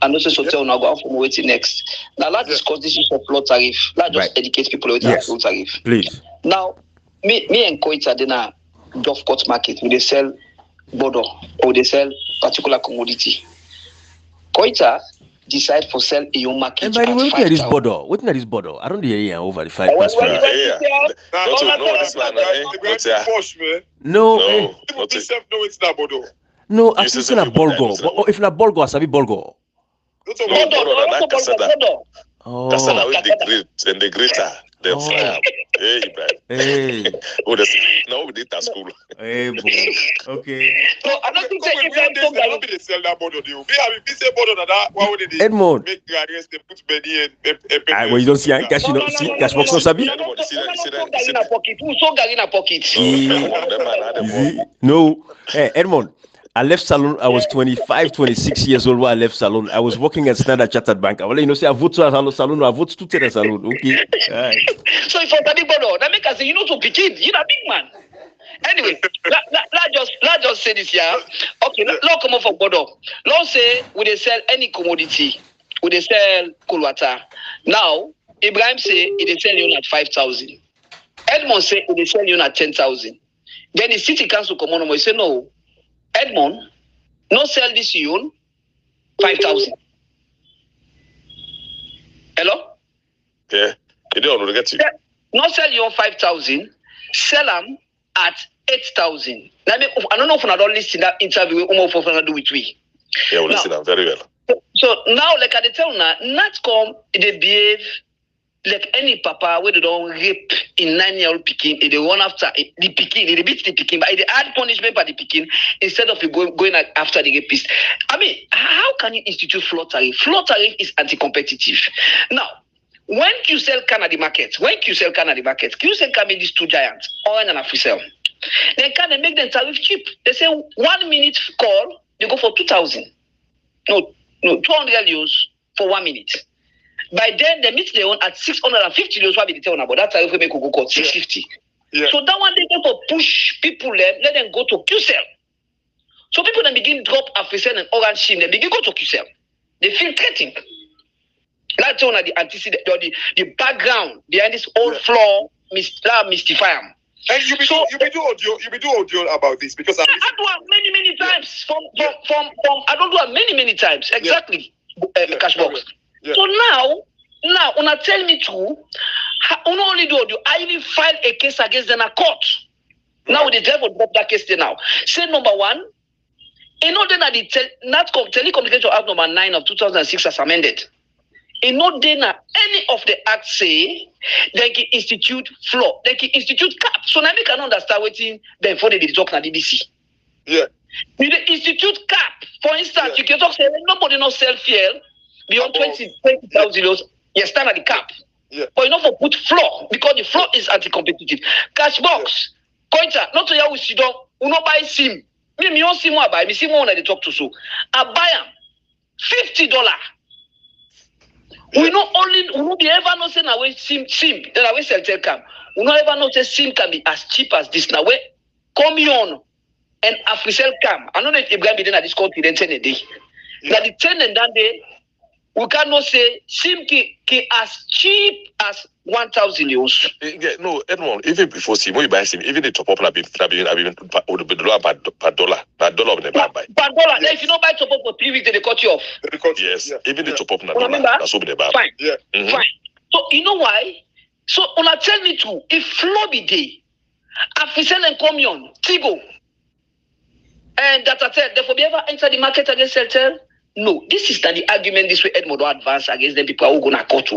[SPEAKER 4] also so una go from waiting next. Now let's discuss this issue of floor tariff. Let's just educate people about floor tariff.
[SPEAKER 1] Please.
[SPEAKER 4] Now, me and Koita then a Dove Court market where they sell border or they sell particular commodity. Koita decide for sell a young market.
[SPEAKER 1] And by the way, what is this border? I don't hear over the 5 past 5. No,
[SPEAKER 2] it's not border.
[SPEAKER 1] No, I'm saying a Bolgo. But if not Bolgo, I sabi Bolgo.
[SPEAKER 3] Oh, Kasana with the great and the greater. Hey. No, we did that school.
[SPEAKER 1] Hey, boy. Okay.
[SPEAKER 4] No, I don't think
[SPEAKER 2] they sell that border. We say border that why would they
[SPEAKER 1] Edmond.
[SPEAKER 2] Make against they put money in.
[SPEAKER 1] When you don't see cash, cash box no sabi. No, hey, Edmond. I left Salon. I was 25, 26 years old when I left Salon. I was working at Standard Chartered Bank. I will say I vote to Salon. I vote to the Salon. Okay. Right.
[SPEAKER 4] So if I'm that border, that make us say to begin. You're a big man. Anyway, let's just say this here. Okay, let's come off for border. Let's say we they sell any commodity. We they sell Kulwata. Now Ibrahim say they sell you at 5,000. Edmond say they sell you at 10,000. Then the city council come on and say no. Edmond, no sell this you 5,000. Hello?
[SPEAKER 3] Yeah, you don't know to get you.
[SPEAKER 4] No sell you 5,000, sell them at 8,000. I don't know if I don't listen to that interview we do with we.
[SPEAKER 3] Yeah, we listen very well.
[SPEAKER 4] So now, like I tell now, not come they behave like any papa where they don't rape in 9-year-old Peking, they run after the Peking, they beat the Peking, but they add punishment by the Peking instead of going after the rapist. I mean, how can you institute floor tariff? Floor tariff is anti-competitive. Now, when QCell can at the market, QCell can make these two giants, Orange and Africell. They can make them tariff cheap. They say 1 minute call, they go for 2,000. No, 200 euros for 1 minute. By then, they meet their own at 650 euros. What they tell about that tariff make go 650. Yeah. So that one they go to push people there, let them go to QCell. So people then begin drop Africell and Orange SIM, they begin go to QCell. They feel threatened. That's one of the antecedent, the background behind this whole floor mystify them.
[SPEAKER 2] And you be do audio about this because I
[SPEAKER 4] do it many times. I don't do it many times. Exactly. Cashbox. Yeah. So now, when I tell me to, I not only do audio, I even file a case against them in a court. Yeah. Now, the devil drop that case there now. Say number one, in order that the Telecommunication Act number 9 of 2006 as amended, in order that any of the acts say they can institute floor, they can institute cap. So now we can understand waiting before they talk na BBC.
[SPEAKER 2] Yeah.
[SPEAKER 4] With the institute cap, for instance, you can talk say nobody no sell fuel. beyond 20,000 euros, you stand at the cap.
[SPEAKER 2] Yeah.
[SPEAKER 4] But you know for put floor because the floor is anti-competitive. Cash box, Cointer, not to you sit down, you not buy SIM. Me on SIM I buy, me SIM one I talk to so. I buy them $50. We not be ever know say na we SIM, then I we sell Telecoms. We not ever know say SIM can be as cheap as this now. We come on and Africell cam. I know that Ibrahim be then at this country then 10 a day. Now the 10 and that day, we cannot say SIM ki as cheap as 1,000 euros.
[SPEAKER 3] Yeah, no, Edmond, even before SIM, when you buy SIM, even the top up have been per dollar per dollar on the buy.
[SPEAKER 4] Per dollar. If you don't buy top up for 3 weeks, they cut you off.
[SPEAKER 3] Yes, even the top up na dollar. That's what they buy.
[SPEAKER 4] Fine.
[SPEAKER 2] Yeah.
[SPEAKER 3] Mm-hmm.
[SPEAKER 4] Fine. So you know why? So una tell me too, if flow be day, Africell and Comion, Tigo, and Datatel, therefore be ever enter the market against Celtel? No, this is not the argument this way Edmond will advance against them people who are going to court.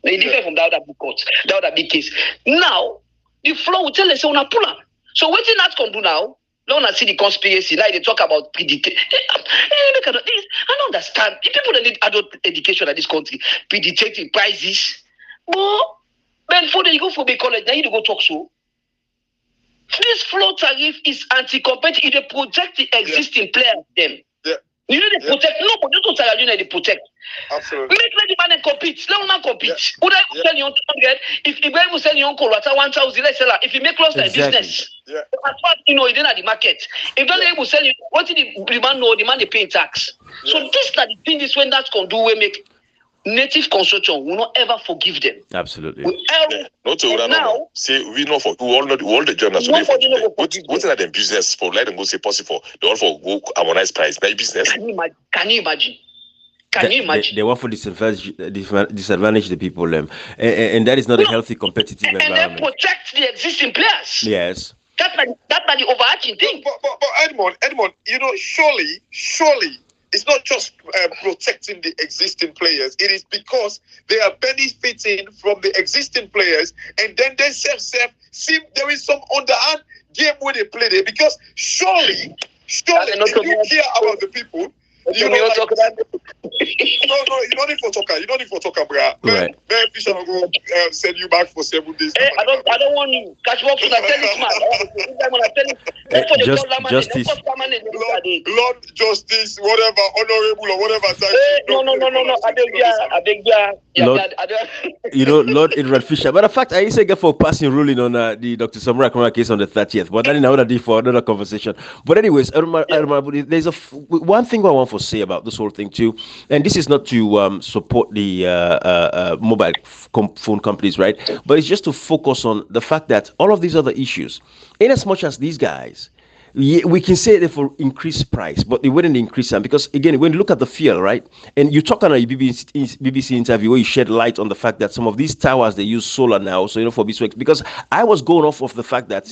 [SPEAKER 4] They different from that other big court, that other big case. Now, the flow will tell us on a pull up. So what did that can do now? Now I see the conspiracy. Now they talk about predicting. I don't understand. The people that need adult education in this country, predicting prices. But before they go for the college, now you go talk so. This flow tariff is anti-competitive. They protect the existing players. Them.
[SPEAKER 2] Yeah.
[SPEAKER 4] You know they protect. No, but you don't tell you they protect.
[SPEAKER 2] Absolutely.
[SPEAKER 4] Make the man compete. Let him compete.
[SPEAKER 2] Yeah.
[SPEAKER 4] Would I sell you on 200? If Ibrahim will sell you on 1,000, let's sell her. If he make loss in business,
[SPEAKER 2] Yeah.
[SPEAKER 4] as far as you know, he didn't at the market. If Ibrahim will sell you, what did the man know? The man they pay tax. So this that the thing is when that can do, we make native construction will not ever forgive them.
[SPEAKER 6] Absolutely.
[SPEAKER 3] Not to now say we know for all the journalists. What's in the business for let them go say possible? They all for go harmonize price. Now business.
[SPEAKER 4] Can you imagine? Can you imagine?
[SPEAKER 6] They want to disadvantage the people, and that is not a healthy competitive environment.
[SPEAKER 4] And they protect the existing players.
[SPEAKER 6] Yes.
[SPEAKER 4] That's not the overarching thing.
[SPEAKER 2] But Edmond, you know, surely. It's not just protecting the existing players. It is because they are benefiting from the existing players, and then they see there is some underhand game where they play there. Because surely, if you care about the people, you know, like, no, you don't need for talker, bro.
[SPEAKER 6] Right.
[SPEAKER 2] Man, Fisher will go send you back for 7 days.
[SPEAKER 4] Hey, I don't want you. Catch walk for
[SPEAKER 2] Lord Justice, whatever, honorable or whatever.
[SPEAKER 4] No. I beg you.
[SPEAKER 6] You know, Lord Edward Fisher. But in fact, I used to get for passing ruling on the Dr. Samura Kamara case on the 30th. But that is another day for another conversation. But anyways, there's one thing I want to say about this whole thing too, and this is not to support the mobile phone companies, right? But it's just to focus on the fact that all of these other issues, in as much as these guys, we can say they for increased price, but they wouldn't increase them because, again, when you look at the field, right, and you talk on a BBC interview where you shed light on the fact that some of these towers, they use solar now, so, you know, for BSWEX, because I was going off of the fact that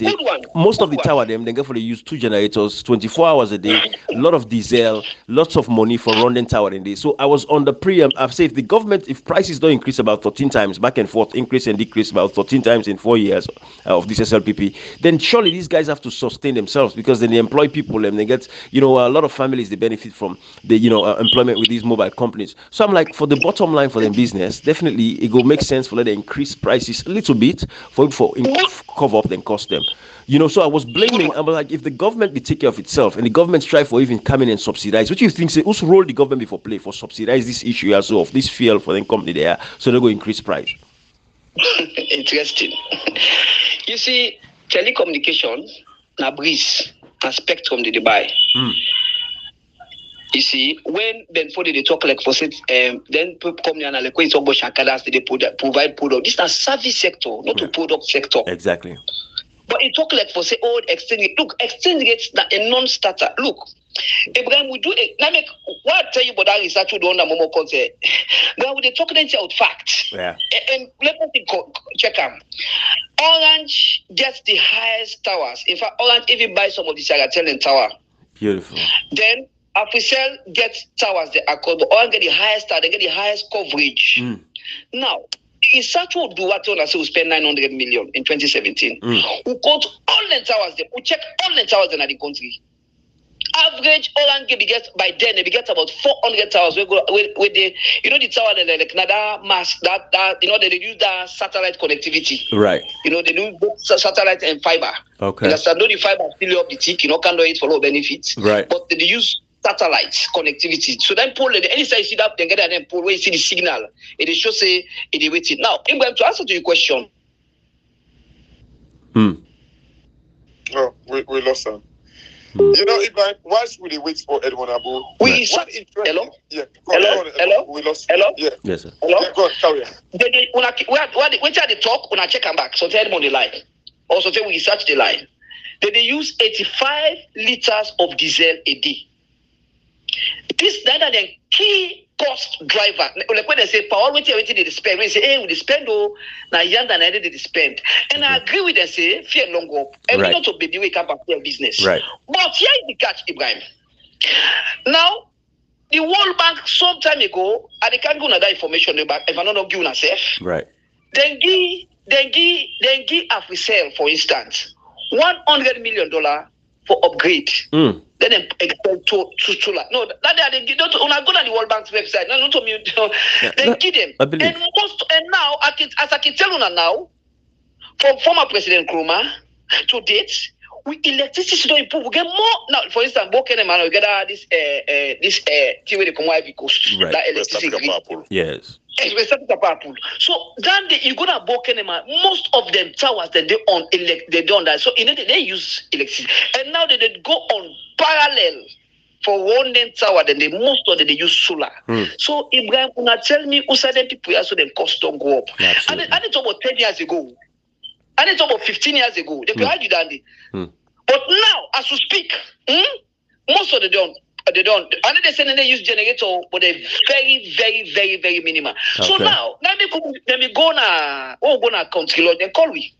[SPEAKER 6] most of the tower, they use 2 generators, 24 hours a day, a lot of diesel, lots of money for running tower in this. So I was on the preamp. I've said if prices don't increase about 13 times, back and forth, increase and decrease about 13 times in 4 years of this SLPP, then surely these guys have to sustain themselves because then they employ people and they get, you know, a lot of families, they benefit from the, you know, employment with these mobile companies. So I'm like, for the bottom line for them business, definitely it will make sense for them to increase prices a little bit for cover up and cost them. You know, so I was blaming, I'm like, if the government will take care of itself and the government strive for even coming and subsidize, what do you think, say, whose role the government before play for subsidize this issue as well of this fuel for the company there, so they go increase price?
[SPEAKER 4] Interesting. You see, telecommunication, na breeze, and spectrum they buy. You see, when then for they talk like for then come here and like when it's about shakadas, they provide product. This is a service sector, not a product sector.
[SPEAKER 6] Exactly.
[SPEAKER 4] But it talk like for say, exchange rate. Look, exchange rates a non-starter. Look, Abraham, we do it. Now make what I tell you about that research we do on the Momo concert. Now we talk then out facts.
[SPEAKER 6] Yeah.
[SPEAKER 4] And let me check them. Orange gets the highest towers. In fact, Orange even buy some of the Saratel tower.
[SPEAKER 6] Beautiful.
[SPEAKER 4] Then Africell gets towers they are called, but Orange get the highest tower, they get the highest coverage. Now, research will do what on we spend 900 million in 2017. We count all the towers there. We check all the towers in the country. Average Orange gets by then they get about 400 towers. With the the tower like another mass that they use that satellite connectivity.
[SPEAKER 6] Right.
[SPEAKER 4] They do both satellite and fiber.
[SPEAKER 6] Okay.
[SPEAKER 4] Understand? No, the fiber still up the tick. Can't do it for no benefits.
[SPEAKER 6] Right.
[SPEAKER 4] But they use satellite connectivity. So then pull anytime you see that they get and then pull where you see the signal. It is just say it is waiting. Now, I'm going to answer to your question.
[SPEAKER 2] Oh, we lost him. Ibrahim, why should we wait for Edmond Abu?
[SPEAKER 4] Hello?
[SPEAKER 2] Yeah.
[SPEAKER 4] Hello?
[SPEAKER 2] We lost.
[SPEAKER 4] Hello?
[SPEAKER 2] Yeah.
[SPEAKER 6] Yes, sir.
[SPEAKER 4] Hello?
[SPEAKER 2] Yeah, go on, carry on.
[SPEAKER 4] When they talk, when I check them back, so tell them on the line. Also, tell we research the line. They use 85 liters of diesel a day. This is the key cost driver. Like when they say power, waiting they spend. When they say, hey, we spend now young than they spend. And I agree with them, say, fear long up. And we not to baby wake up and fear business.
[SPEAKER 6] Right.
[SPEAKER 4] But here is the catch, Ibrahim. Now, the World Bank some time ago, and they can't go on that information back if I not give myself.
[SPEAKER 6] Right.
[SPEAKER 4] Then give Africell, for instance, $100 million for upgrade. Then expect to solar. No, that they don't. When I go on the World Bank's website, no, not to me. They give them.
[SPEAKER 6] I believe.
[SPEAKER 4] And now, as I can tell you now, from former President Nkrumah to date, we electricity don't improve. We get more now. For instance, we get this thing where they come Ivory Coast.
[SPEAKER 6] Right.
[SPEAKER 4] That electricity.
[SPEAKER 6] Yes.
[SPEAKER 4] So then you go to Bokenema, most of them towers that they own they don't that. So they use electricity. And now they go on parallel for one tower, then most of them they use solar. So Ibrahim, una tell me who said them people so them cost don't go up. And it's about 10 years ago. And it's about 15 years ago. They argue that. But now, as we speak, most of them don't. They don't. And they say they use generator, but they're very, very, very, very minimal. Okay. So now me go na country law. Then call we.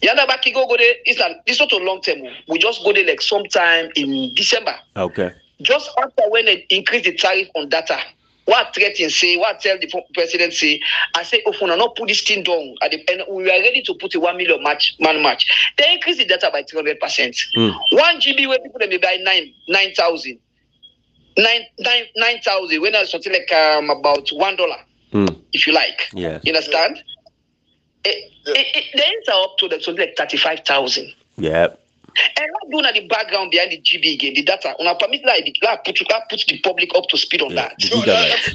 [SPEAKER 4] Yanda baki go there. It's not a long term. We just go there like sometime in December.
[SPEAKER 6] Okay.
[SPEAKER 4] Just after when they increase the tariff on data. What threaten say? What tell the president say? I say, if we not put this thing down, and we are ready to put a 1 million man match. They increase the data by 300%. 1 GB where people they buy 9,000. 9,000 when it's something like about $1, if you like.
[SPEAKER 6] Yeah.
[SPEAKER 4] You understand? They enter up to something like 35,000.
[SPEAKER 6] Yeah.
[SPEAKER 4] And not doing at the background behind the GB again, the data. On a permit put the public up to speed on that.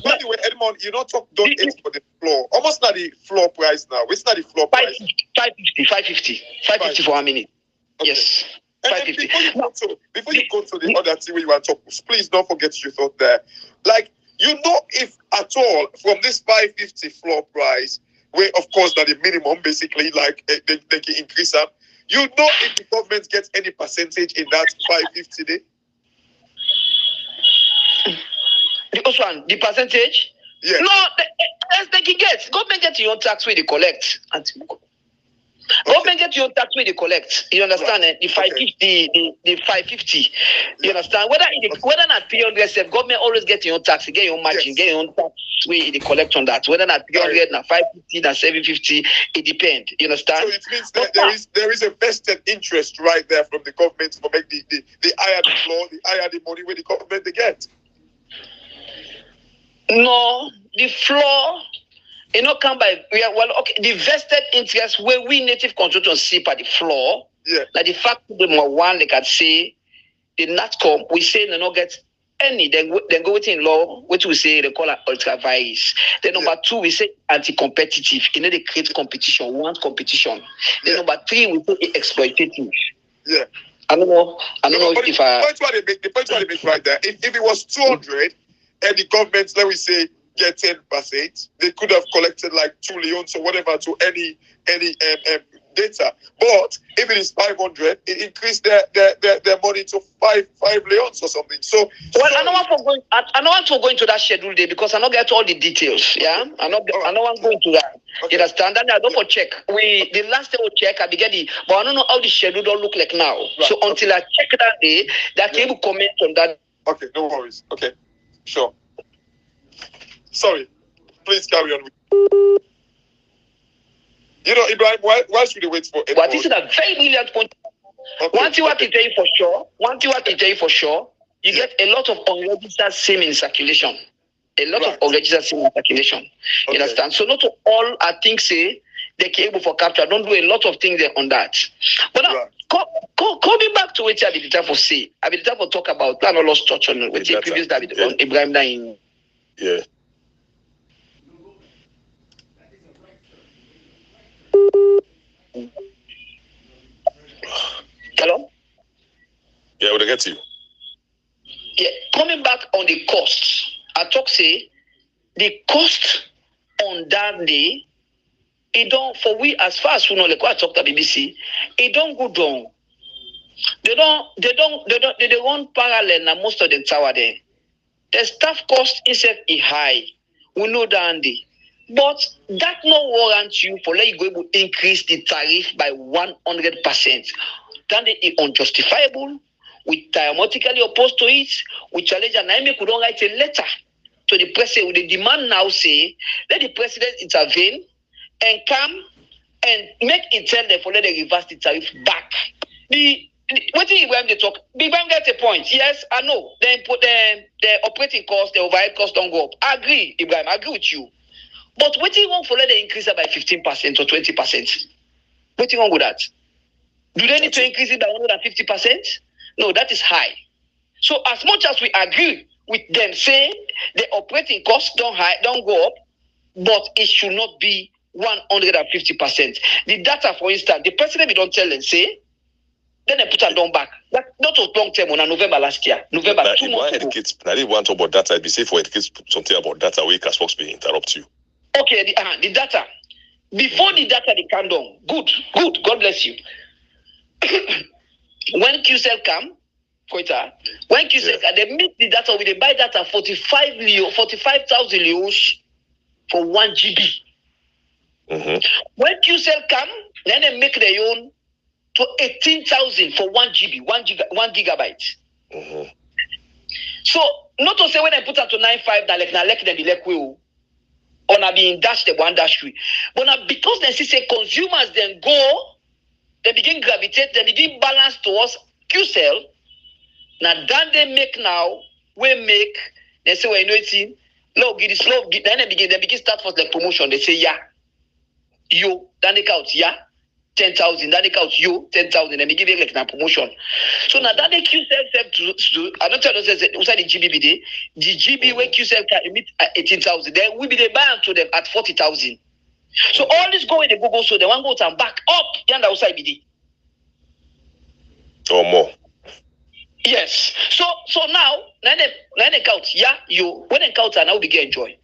[SPEAKER 2] By the way, Edmond, you not talk don't aim for the floor. Almost not the floor price now. What's not the floor price? 550 for a minute. Okay. Yes. And 550. Before you go to the other thing where you want to talk, please don't forget your thought there. Like, if at all from this 550 floor price, where of course that the minimum basically like they can increase up. If the government gets any percentage in that 550 day? The percentage? Yeah.
[SPEAKER 4] No, they can get. Government gets your own tax where they collect. Government get your tax where they collect. You understand? Right. The 550, the 550. You understand? Whether not 300, government always get your own tax, get your own margin, get your own tax where they collect on that. Whether not 300, not 550, not 750, it depends. You understand?
[SPEAKER 2] So it means that there is a vested interest right there from the government to make the higher the floor, the higher the money where the government they get.
[SPEAKER 4] No, the floor. Come by the vested interest where we native consultants see by the floor.
[SPEAKER 2] Yeah.
[SPEAKER 4] Like the fact that one they can say the NatCom, we say they not get any, then go within law, which we say they call it ultra vires. Then number 2, we say anti-competitive. They create competition, want competition. Then number 3, we say exploitative.
[SPEAKER 2] Yeah.
[SPEAKER 4] I don't know if
[SPEAKER 2] the point why they make right there. If it was 200 and the government, let me say, get 10%, they could have collected like 2 leons or whatever to any data. But if it is 500, it increased their money to 5 leons or something. So
[SPEAKER 4] I don't want to go into that schedule day because I don't get all the details. Yeah, I don't want to go into that. Okay. You understand? And I don't for check. The last day we check, I began but I don't know how the schedule don't look like now. Right. So until I check that day, that can able comment on that.
[SPEAKER 2] Okay, no worries. Okay, sure. Sorry, please carry on.
[SPEAKER 4] Ibrahim,
[SPEAKER 2] why should we wait for?
[SPEAKER 4] But this is a very brilliant point. Okay. One thing I can tell you for sure, you get a lot of unregistered SIM in circulation. A lot of unregistered SIM in circulation. You understand? So not all I think say they can able for capture. Don't do a lot of things there on that. But now, coming back to what I be the type of say, I be the type of talk about plan or lost touch on what the previous David on Ibrahim Dain.
[SPEAKER 3] Yeah.
[SPEAKER 4] Hello?
[SPEAKER 3] Yeah, we'll get you.
[SPEAKER 4] Yeah, coming back on the cost, I talk say the cost on that day, it don't for we as far as we know, like what I talked to BBC, it don't go down. They run parallel na most of the tower there. The staff cost is high. We know that Andy. But that no warrant you for let you go able to increase the tariff by 100%. That is unjustifiable. We diametrically opposed to it. We challenge and I could not write a letter to the president with the demand now say let the president intervene and come and make it tell them for let they reverse the tariff back. What did Ibrahim they talk? Ibrahim get a point. Yes, I know. Then put the operating cost, the overhead cost don't go up. I agree, Ibrahim. I agree with you. But what do you want for let they increase it by 15% or 20%? What do you want with that? Do they need to increase it by 150%? No, that is high. So as much as we agree with them, say the operating costs don't go up, but it should not be 150%. The data, for instance, the president don't tell them, say, then they put a down back. That was long term on November last year. November 2 months ago.
[SPEAKER 3] I didn't want to talk about data. I'd be safe for educate something about data where Casbox may interrupt you.
[SPEAKER 4] Okay, the data. Before the data, they come down. Good. God bless you. When QCell come, when QCell come, they meet the data with they buy data 45,000 euros for 1 GB.
[SPEAKER 3] Mm-hmm.
[SPEAKER 4] When QCell come, then they make their own to 18,000 for 1 GB, 1 gigabyte.
[SPEAKER 3] Mm-hmm.
[SPEAKER 4] So not to say when I put that to 9.5, na like them be like we or na be in dash the 1-3. But now because they see say consumers then go, they begin gravitate, they begin balance towards QCell. Now then they make now, they say well, you know it's low, get this low, then they begin start for the promotion. They say yeah. You then they count, yeah. 10,000, then they count you 10,000, and they give you like a promotion. So now that they QCell to I don't tell you inside the GB day, the GB where QCell can emit at 18,000, then we be the buy to them at 40,000. So all this go in the Google, so they want to go and back up and outside BD.
[SPEAKER 3] Or more.
[SPEAKER 4] Yes. So now they count, yeah, you when they count and now we get enjoy.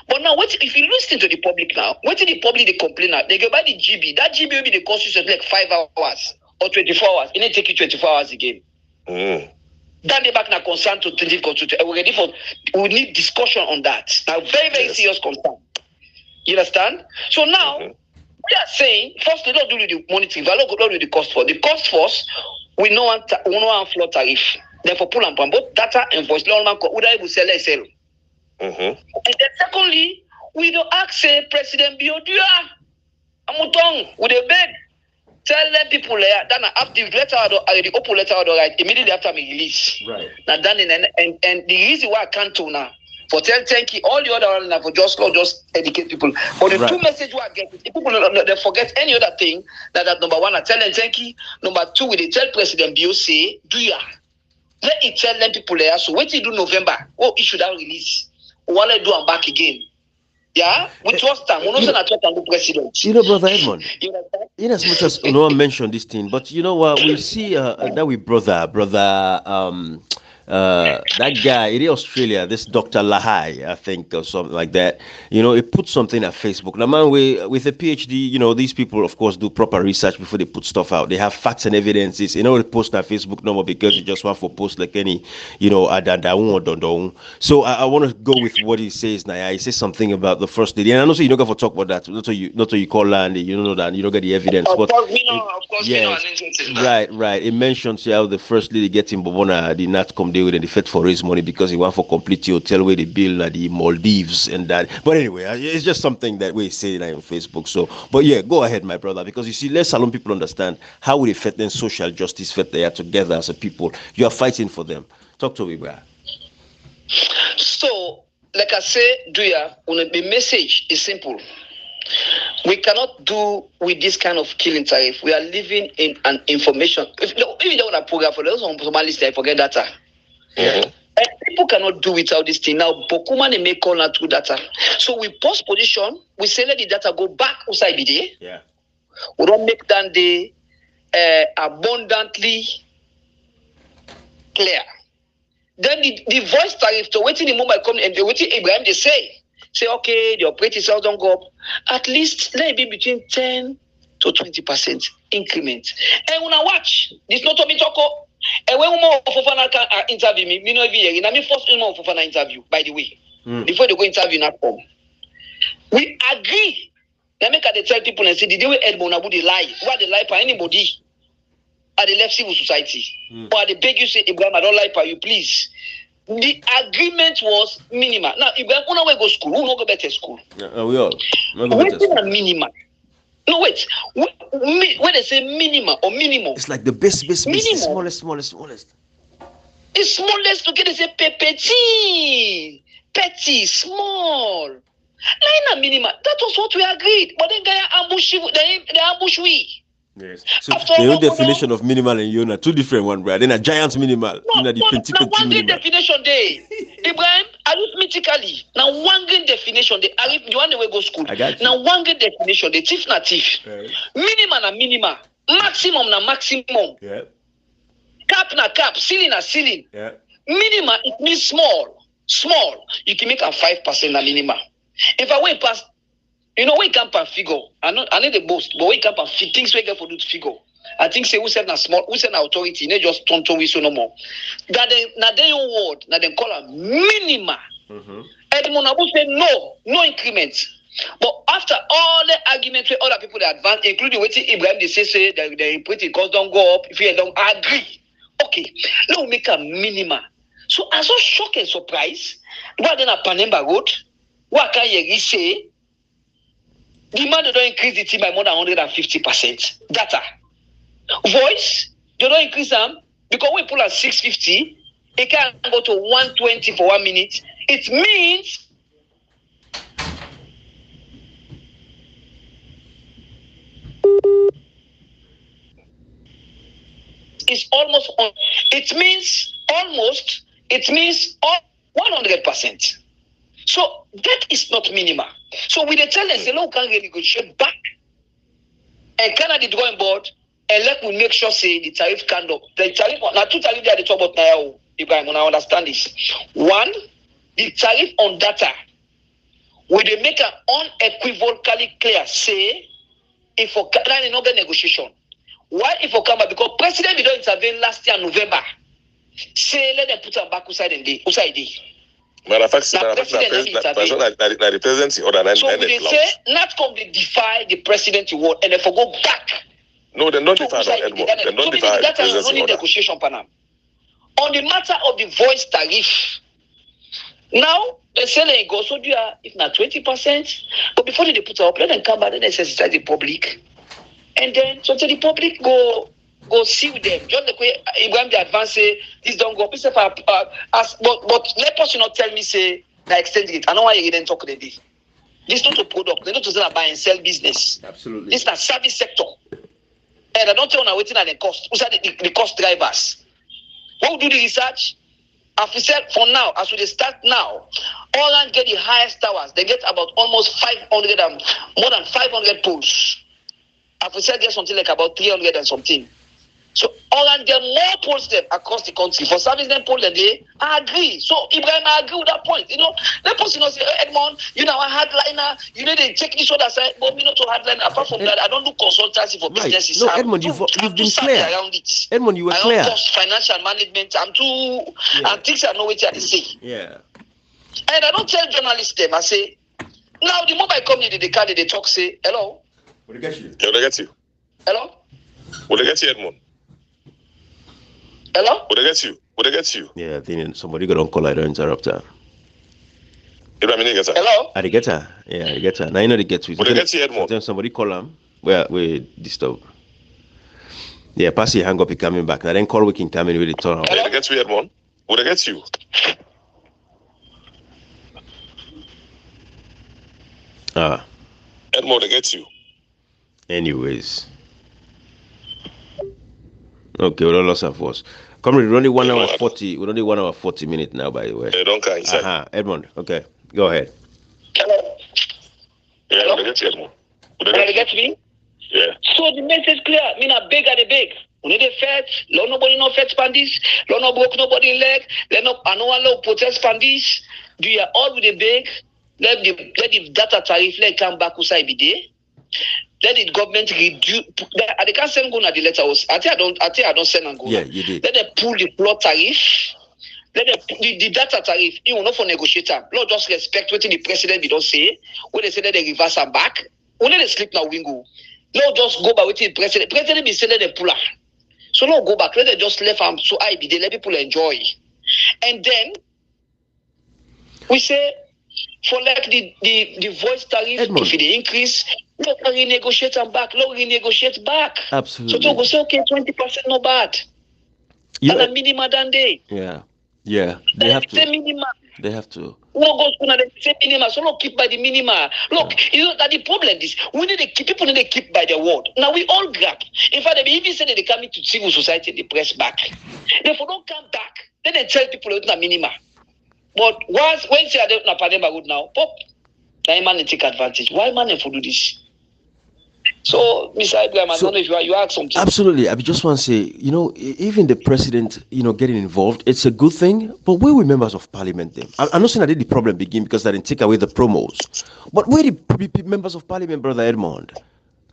[SPEAKER 4] But now, if you listen to the public now, what did the public they complain now? They go buy the GB. That GB will be the cost you like 5 hours or 24 hours. It need take you 24 hours again.
[SPEAKER 3] Mm.
[SPEAKER 4] Then they back now concern to we're ready for. We need discussion on that. Now, very serious concern. You understand? So now we are saying first they don't do the monitoring. Don't do the cost for the cost first. We know one floor tariff. Therefore, pull and both data and voice. Would I sell?
[SPEAKER 3] Mm-hmm.
[SPEAKER 4] And then secondly, we don't ask say President Biodua Amutong with a beg. Tell them people there that after the letter the open letter right immediately after me release.
[SPEAKER 6] Right.
[SPEAKER 4] Now done and the reason why I can't do now for thank you all the other one now for just educate people. For the two messages I get, if people they forget any other thing that number one I tell them thank you. Number two we they tell President Bio say do ya. Let it tell them people there. So wait till do November. Oh, it should have release. While I do I'm back again. Yeah, we trust them. We're not talk and the president.
[SPEAKER 6] You know, Brother Edmond, in as much as no one mentioned this thing, but you know what, we see that we brother that guy in Australia, this Dr. Lahai, I think, or something like that. You know, he put something at Facebook. Now, man, with a PhD, you know, these people, of course, do proper research before they put stuff out. They have facts and evidences. You know, they post on Facebook no more because you just want to post like any, you know, So I want to go with what he says now. He says something about the first lady, and I know so you don't go for talk about that. Not so you call land, you know that you don't get the evidence.
[SPEAKER 4] Of
[SPEAKER 6] but
[SPEAKER 4] course, we know. Of course,
[SPEAKER 6] yes,
[SPEAKER 4] we know.
[SPEAKER 6] right. It mentions how the first lady gets in Bobona, the NATCOM. someday when they fit for raise money because he want for complete hotel where they build at the Maldives and that. But anyway, it's just something that we say like on Facebook. So, but yeah, go ahead, my brother, because you see, let Salon people understand how we fit in social justice fit they are together as a people. You are fighting for them. Talk to me, bro.
[SPEAKER 4] So, like I say, the message is simple. We cannot do with this kind of killing tariff. We are living in an information. If you don't want to program for those on Somalis, I forget data. And people cannot do without this thing. Now, Bokuma they make call out through data. So we post position, we say let the data go back outside the day.
[SPEAKER 6] Yeah.
[SPEAKER 4] We don't make that day abundantly clear. Then the voice tariff, so waiting the moment come and waiting Abraham they say, okay, the operating sales don't go up. At least let it be between 10 to 20% increment. And when I watch, this not to be talk. And when more of Fofana can interview me know every year. And I mean first more of Fofana interview, by the way. Before they go interview in that form. We agree. They make at the tell people and say, the day we Edmond Abu they lie. Why they lie for anybody at the left civil society? Or they beg you say, Ibrahim, I don't lie for you, please. The agreement was minimal. Now, Ibrahim, who will go school? Who will go better school?
[SPEAKER 6] We all.
[SPEAKER 4] Waiting a minimal. No, wait. When they say minimum or minimum,
[SPEAKER 6] it's like the best, the
[SPEAKER 4] minimum.
[SPEAKER 6] smallest.
[SPEAKER 4] It's smallest to get they say petty, small. Not minimum. That was what we agreed. But then they ambush we.
[SPEAKER 6] Yes. So the own definition of minimal and Yona, two different ones, right? Then a giant minimal.
[SPEAKER 4] Now one good definition there. Ibrahim, arithmetically. Now one good definition there. You want to go school.
[SPEAKER 6] I got you.
[SPEAKER 4] Now one good definition. The thief na thief.
[SPEAKER 6] Right.
[SPEAKER 4] Minimum na minima. Maximum na maximum.
[SPEAKER 6] Yeah.
[SPEAKER 4] Cap na cap. Ceiling na ceiling.
[SPEAKER 6] Yeah.
[SPEAKER 4] Minima, it means small. Small. You can make a 5% na minima. If I went past, you know, we can't figure. I need the boast, but we can't things we get for do to figure. I think say who said na small, who said na authority, they just turn to we so no more. That they own word, that they call a minima. Edmond Abu said no increment. But after all the arguments with other people that advance, including waiting Ibrahim, they say that the input cost don't go up if you don't agree. Okay, let me make a minima. So I so shocked and surprised. What then a Panemba Road? What can you say? Demand don't increase the team by more than 150%. Data. Voice, they don't increase them because we pull at 650, it can go to 120 for 1 minute. It means it's almost on. It means 100%. So that is not minimum. So we tell them, say, look, can renegotiate back. And Canada drawing board, and let me make sure say the tariff can up. The tariff now two tariffs at the top of now, Ibrahim, when I understand this. One, the tariff on data, where they make an unequivocally clear say if for Canada no get negotiation. Why if for Canada? Because President we don't intervene last year November. Say let them put them back outside the
[SPEAKER 3] Matter of fact, the presidency order.
[SPEAKER 4] So they say not come to defy the presidency word and they go back.
[SPEAKER 3] No, they don't defy Edmond. They don't defy the presidency order.
[SPEAKER 4] Negotiation panel. On the matter of the voice tariff, now they say they go so do if not 20%, but before they put it up, let them come back, then they sensitize the public, and then so the public go see with them. Just the way Ibrahim the advance say this don't go. But let us not tell me say they extend it. I know why you didn't talk today. This is not a product. They're not to buy and sell business.
[SPEAKER 6] Absolutely.
[SPEAKER 4] This is a service sector. And I don't tell you waiting at the cost. Who's the cost drivers? Who do the research? As we said, for now, as we start now, Holland get the highest towers. They get about almost 500 and more than 500 poles. As we said, get something like about 300 and something. So Holland get more polls them across the country. For service them poll they agree. So Ibrahim, I agree with that point. You know, let us say, Edmond, you know, a hardliner, you know, they take this other side, but we not to hardliner. Apart from that, I don't do consultancy for businesses.
[SPEAKER 6] No, Edmond, you've been clear.
[SPEAKER 4] Around it.
[SPEAKER 6] Edmond, you were clear.
[SPEAKER 4] I don't trust financial management. I'm too and things I know what they say.
[SPEAKER 6] Yeah.
[SPEAKER 4] And I don't tell journalists them, I say, now the mobile company they carry, they talk, say, hello.
[SPEAKER 3] Will they get you? Yeah, will they get you?
[SPEAKER 4] Hello?
[SPEAKER 3] Will they get you, Edmond?
[SPEAKER 4] Hello?
[SPEAKER 3] Will they get you? Would I get you?
[SPEAKER 6] Yeah, I think somebody got on call. I don't interrupt her.
[SPEAKER 4] Hello?
[SPEAKER 6] I get her. Yeah, I get her. Now you know they get you.
[SPEAKER 3] Would I get you, Edmond?
[SPEAKER 6] Sometimes somebody call him. We disturb. Yeah, pass your hang up, he coming back. Now then call we can come in with the turn.
[SPEAKER 3] Would I get you, Edmond? Would I get you? Edmond, would I get you?
[SPEAKER 6] Anyways. Okay, we don't lost our force. Comrade, we're only 1 hour 40. We're only 1 hour 40 minutes now, by the way.
[SPEAKER 3] Don't come inside.
[SPEAKER 6] Edmond, okay. Go ahead.
[SPEAKER 4] Hello?
[SPEAKER 3] Yeah, would I get you, Edmond? Would
[SPEAKER 4] I get me?
[SPEAKER 3] Yeah.
[SPEAKER 4] So the message clear. I mean, I beg at the beg. We need a fed. Let nobody know fed pandis. Let no broke nobody leg. Let no one protest pandis. Do you all with the beg? Let the data tariff let come back usai be there. Let the government reduce. I can't send go na the letter. I think I don't send and go.
[SPEAKER 6] Yeah, you did.
[SPEAKER 4] Let them pull the floor tariff. Let the data tariff. You will not for negotiator. Lord just respect what the president we don't say. When they say that they reverse and back. When they sleep now wingo. Lord just go by what the president. President be saying the puller. So no go back. Let them just left arm. So I be they let people enjoy. And then we say for like the voice tariff,
[SPEAKER 6] Edmond.
[SPEAKER 4] if it increase, let renegotiate and back. Let renegotiate back.
[SPEAKER 6] Absolutely.
[SPEAKER 4] So to go say okay, 20% no bad.
[SPEAKER 6] Yeah.
[SPEAKER 4] And a minimum than day.
[SPEAKER 6] Yeah. They have to.
[SPEAKER 4] Minimum.
[SPEAKER 6] They have to.
[SPEAKER 4] No go school and say minimum. So no keep by the minimum. Look, you know that the problem is we need to keep people need to keep by their word. Now we all grab. In fact, they even say that they come into civil society and they press back. Therefore, don't come back. Then they tell people it's not minimum. But once when say I don't know Pademba good now, pop, that man take advantage. Why man if do this? So, Mr. Ibrahim, I don't know if you ask something.
[SPEAKER 6] Absolutely. I just want to say, even the president, getting involved, it's a good thing. But where we members of parliament then? I'm not saying that the problem begin because they didn't take away the promos. But where the members of parliament, Brother Edmond?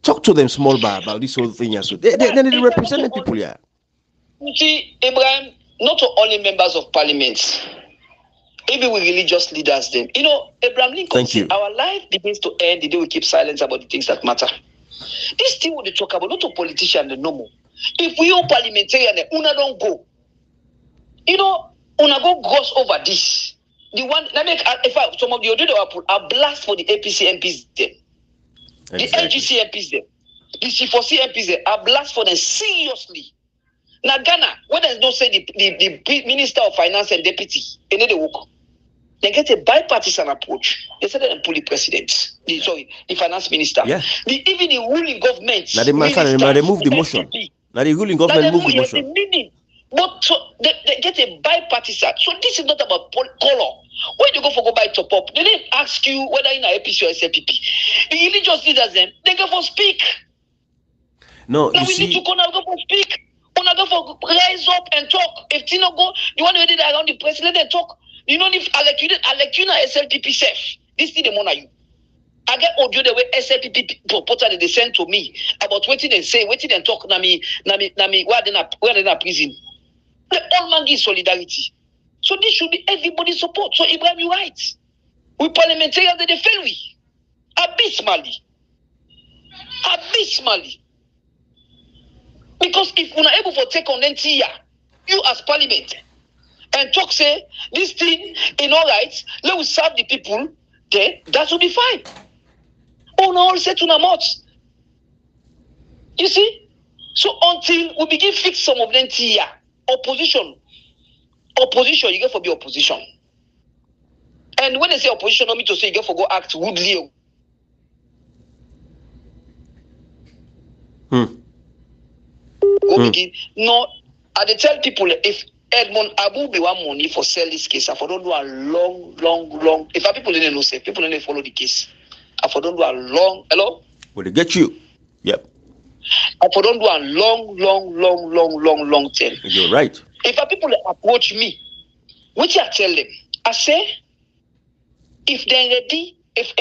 [SPEAKER 6] Talk to them small about this whole thing. So they represent the people here.
[SPEAKER 4] You see, Ibrahim, not only members of parliament, even we religious leaders then. Abraham Lincoln said, our life begins to end the day we keep silence about the things that matter. This thing what they talk about, not a politician, the normal. If we all parliamentarian, una don't go. Una go gloss over this. The one that make some of the other are blast for the APC MPs there. The LGC MPs there. The C4C MPs there are blast for them seriously. Now Ghana, when there's no say the Minister of Finance and Deputy, they work. They get a bipartisan approach. They said they pull the president, the finance minister.
[SPEAKER 6] Yeah.
[SPEAKER 4] Even the ruling government.
[SPEAKER 6] Now they move the motion. Now the ruling government move the motion.
[SPEAKER 4] But so they get a bipartisan. So this is not about color. When you go buy top up, they didn't ask you whether in a APC or SLPP. The religious leaders then they go for speak.
[SPEAKER 6] No,
[SPEAKER 4] now we need to go for speak. Una go for rise up and talk. If Tino go, you want to read it around the president and talk. You know if Alekuna SLPP safe. This thing they want you. I get audio the way SLPP reporter they send to me about what they say, what they talk nami where they na prison. The all man give solidarity. So this should be everybody's support. So Ibrahim, you right. We parliamentarians they fail we. Abysmally. Because if we're not able to take on NTIA, you as parliament, and talk say this thing in all rights, let us serve the people, then that will be fine. Oh no, all say to Namot. You see? So until we begin fix some of them NTIA, opposition, you get for be opposition. And when they say opposition, don't mean to say you get for go act rudely. Begin. No, I tell people if Edmond Abu be want money for sell this case, I for don't do a long. If our people didn't know, say people didn't follow the case. I for don't do a long. Hello.
[SPEAKER 6] Will they get you? Yep.
[SPEAKER 4] I for don't do a long term.
[SPEAKER 6] You're right.
[SPEAKER 4] If our people approach me, what I tell them, I say, if they're ready. If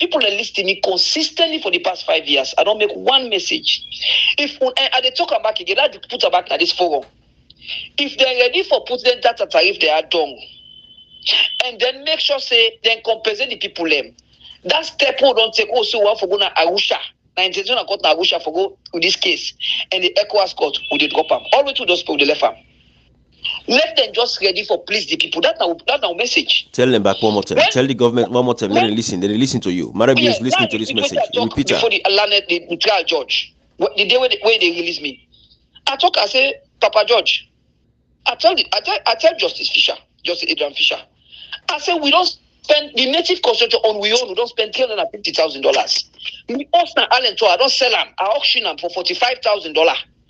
[SPEAKER 4] people are listening to me consistently for the past 5 years, I don't make one message. If they talk about again, I put her back at this forum. If they're ready for putting data tariff, they are done. And then make sure say then compensate the people them. That step don't take also one for going to Arusha. Now intention I got to Arusha for go with this case. And the ECOWAS court will drop them. All the way to those people they left them. Let them just ready for please the people. That's our message.
[SPEAKER 6] Tell them back one more time. Tell the government one more time. Let them listen. They listen to you. Marabi is listening to this message. Repeat
[SPEAKER 4] before the trial judge. The day where they release me, I talk. I say, Papa George. I tell Justice Fisher, Justice Adrian Fisher. I say we don't spend the native construction on we own. We don't spend $350,000. We Austin Allen I don't sell them. I auction them for $45,000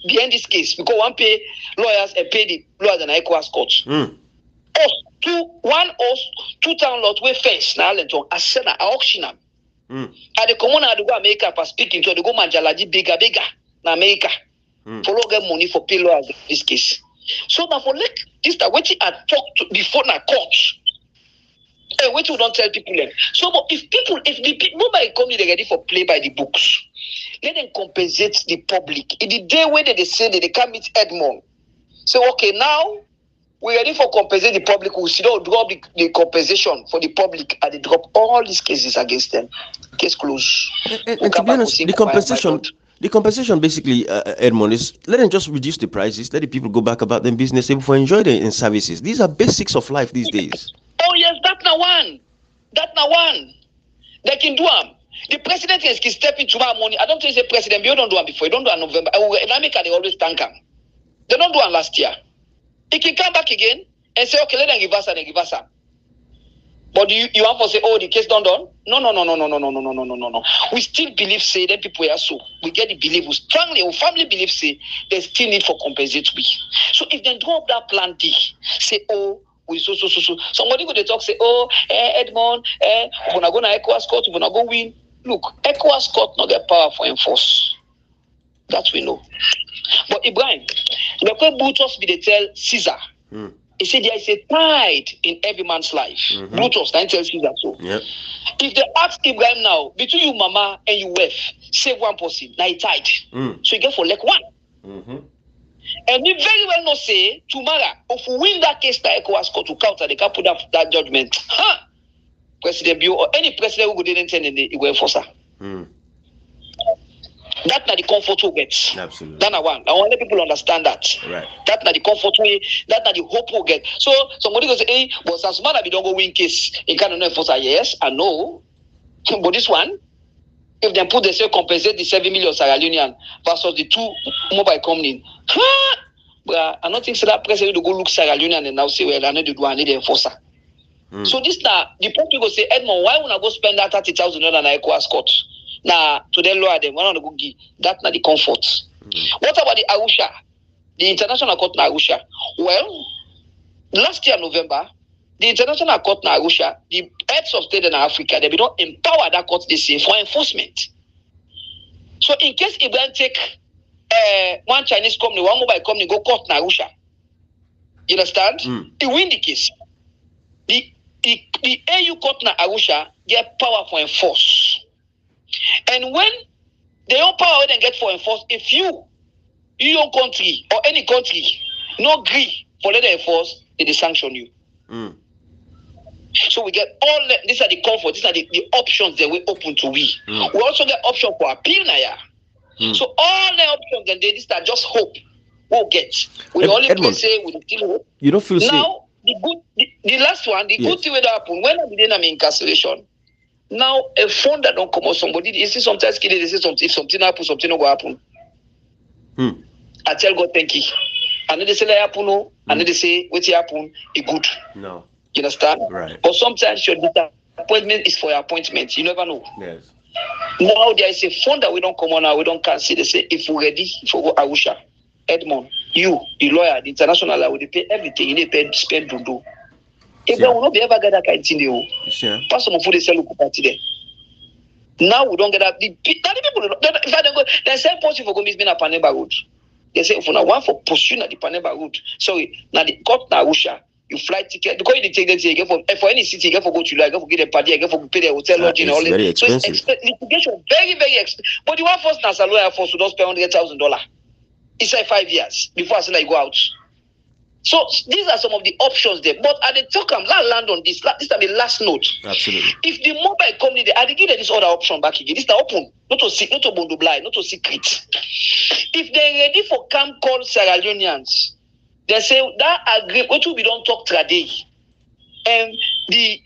[SPEAKER 4] behind this case because one pay lawyers and pay the lawyers and ECOWAS courts. Two town lots we face na Allen I sell I auction them. At the common I go America for speaking to the go Manjalaji bigger na America. Follow get money for pay lawyers in this case. So now for like this that waiting I talk to before na court. Wait till don't tell people them. So but if the people nobody come they ready for play by the books, let them compensate the public. In the day when they say that they can't meet Edmond. So okay, now we're ready for compensate the public. We'll still drop the compensation for the public and they drop all these cases against them. Case closed.
[SPEAKER 6] And to be honest, the compensation basically, Edmond, is let them just reduce the prices, let the people go back about their business, able for enjoy their services. These are basics of life these days.
[SPEAKER 4] Oh yes, that's now one. They can do them. The president can step into my money. I don't think the president, you don't do them before. You don't do them in November. In America, they always thank them. They don't do them last year. He can come back again and say, okay, let them give us and give us some. But you want to say, oh, the case done? No. We still believe, say, that people are so. We get the belief, we strongly, our family believe, say, they still need for compensate we. So if they drop that plan D, say, oh, we so. Somebody go to talk, say, oh, Edmond, we're gonna go to ECOWAS court, we're gonna go win. Look, ECOWAS court not get power for enforce. That we know. But Ibrahim, the way Brutus be they tell Caesar. He said there is a pride in every man's life. Brutus, then tell Caesar so. Yep. If they ask Ibrahim now, between you mama and you wife, save one person, now he tied. So you get for like one. And we very well not say tomorrow, if we win that case, that ECOWAS court to counter, they can put up that judgment. President Bio or any president who didn't intend it will enforce her. That's not the comfort we get.
[SPEAKER 6] Absolutely.
[SPEAKER 4] That's not one. I want to let people understand that.
[SPEAKER 6] Right.
[SPEAKER 4] That's not the comfort we. That's not the hope we get. So somebody goes say, hey, but as man we don't go win case, it cannot enforce her. Yes, I know. But this one, if they put the say compensate the 7 million Sierra Leonean versus the 2 mobile company, but I don't think so that president will go look Sierra Leonean and now say, well, I need to do I need to enforce her. So this now the people go say, Edmond, why would I go spend that $30,000 on ECOWAS court? Now to the lawyer them, why not go give? That's not the comfort. What about the Arusha? The international court in Arusha? Well, last year November, the international court in Arusha, the heads of state in Africa, they don't empower that court this year for enforcement. So in case Ibrahim take one Chinese company, one mobile company go court in Arusha, you understand? He win the case. The AU court in Arusha get power for enforce. And when they don't power they get for enforce, if your country or any country no agree for let them enforce, they sanction you. So we get all these are the comfort, these are the options that we open to we. We also get option for appeal now. So all the options and these are just hope we'll get. We only Edmond, say we still hope.
[SPEAKER 6] You don't feel
[SPEAKER 4] now the last one, the good thing will happen when I begin incarceration. Now a phone that don't come out somebody, you see sometimes they say something, if something happens, something not go happen. I tell God thank you. And then they say that happen, and then they say what happen, it good.
[SPEAKER 6] No.
[SPEAKER 4] You understand?
[SPEAKER 6] Right.
[SPEAKER 4] But sometimes your disappointment is for your appointment. You never know.
[SPEAKER 6] Yes.
[SPEAKER 4] Now there is a fund that we don't come on now, we don't cancel. They say if we're ready for Arusha, Edmond, you, the lawyer, the international lawyer, they pay everything. You need to spend to do. If we will not be ever get that kind of thing, pass some food they sell party there. Now we don't get that. The people, if I don't go, they say possible for go meet me at Paneba Road. They say if we not want for pursuing at the Paneba Road. Sorry, now the court na Arusha, you fly ticket because you take them to you get for any city, you get for go to like, get for get a party, you get for pay the hotel lodging and all that. So it's litigation very expensive. But the one first na lawyer force to don't spend $100,000. It's like 5 years before I say like go out. So these are some of the options there. But at the talk, I'm land on this. This is the last note.
[SPEAKER 6] Absolutely. If
[SPEAKER 4] the mobile company, I give them this other option back again. This is open, not to bondo blind, not to secret. If they're ready for camp called Sierra Leoneans, They say that agree what we don't talk today. And we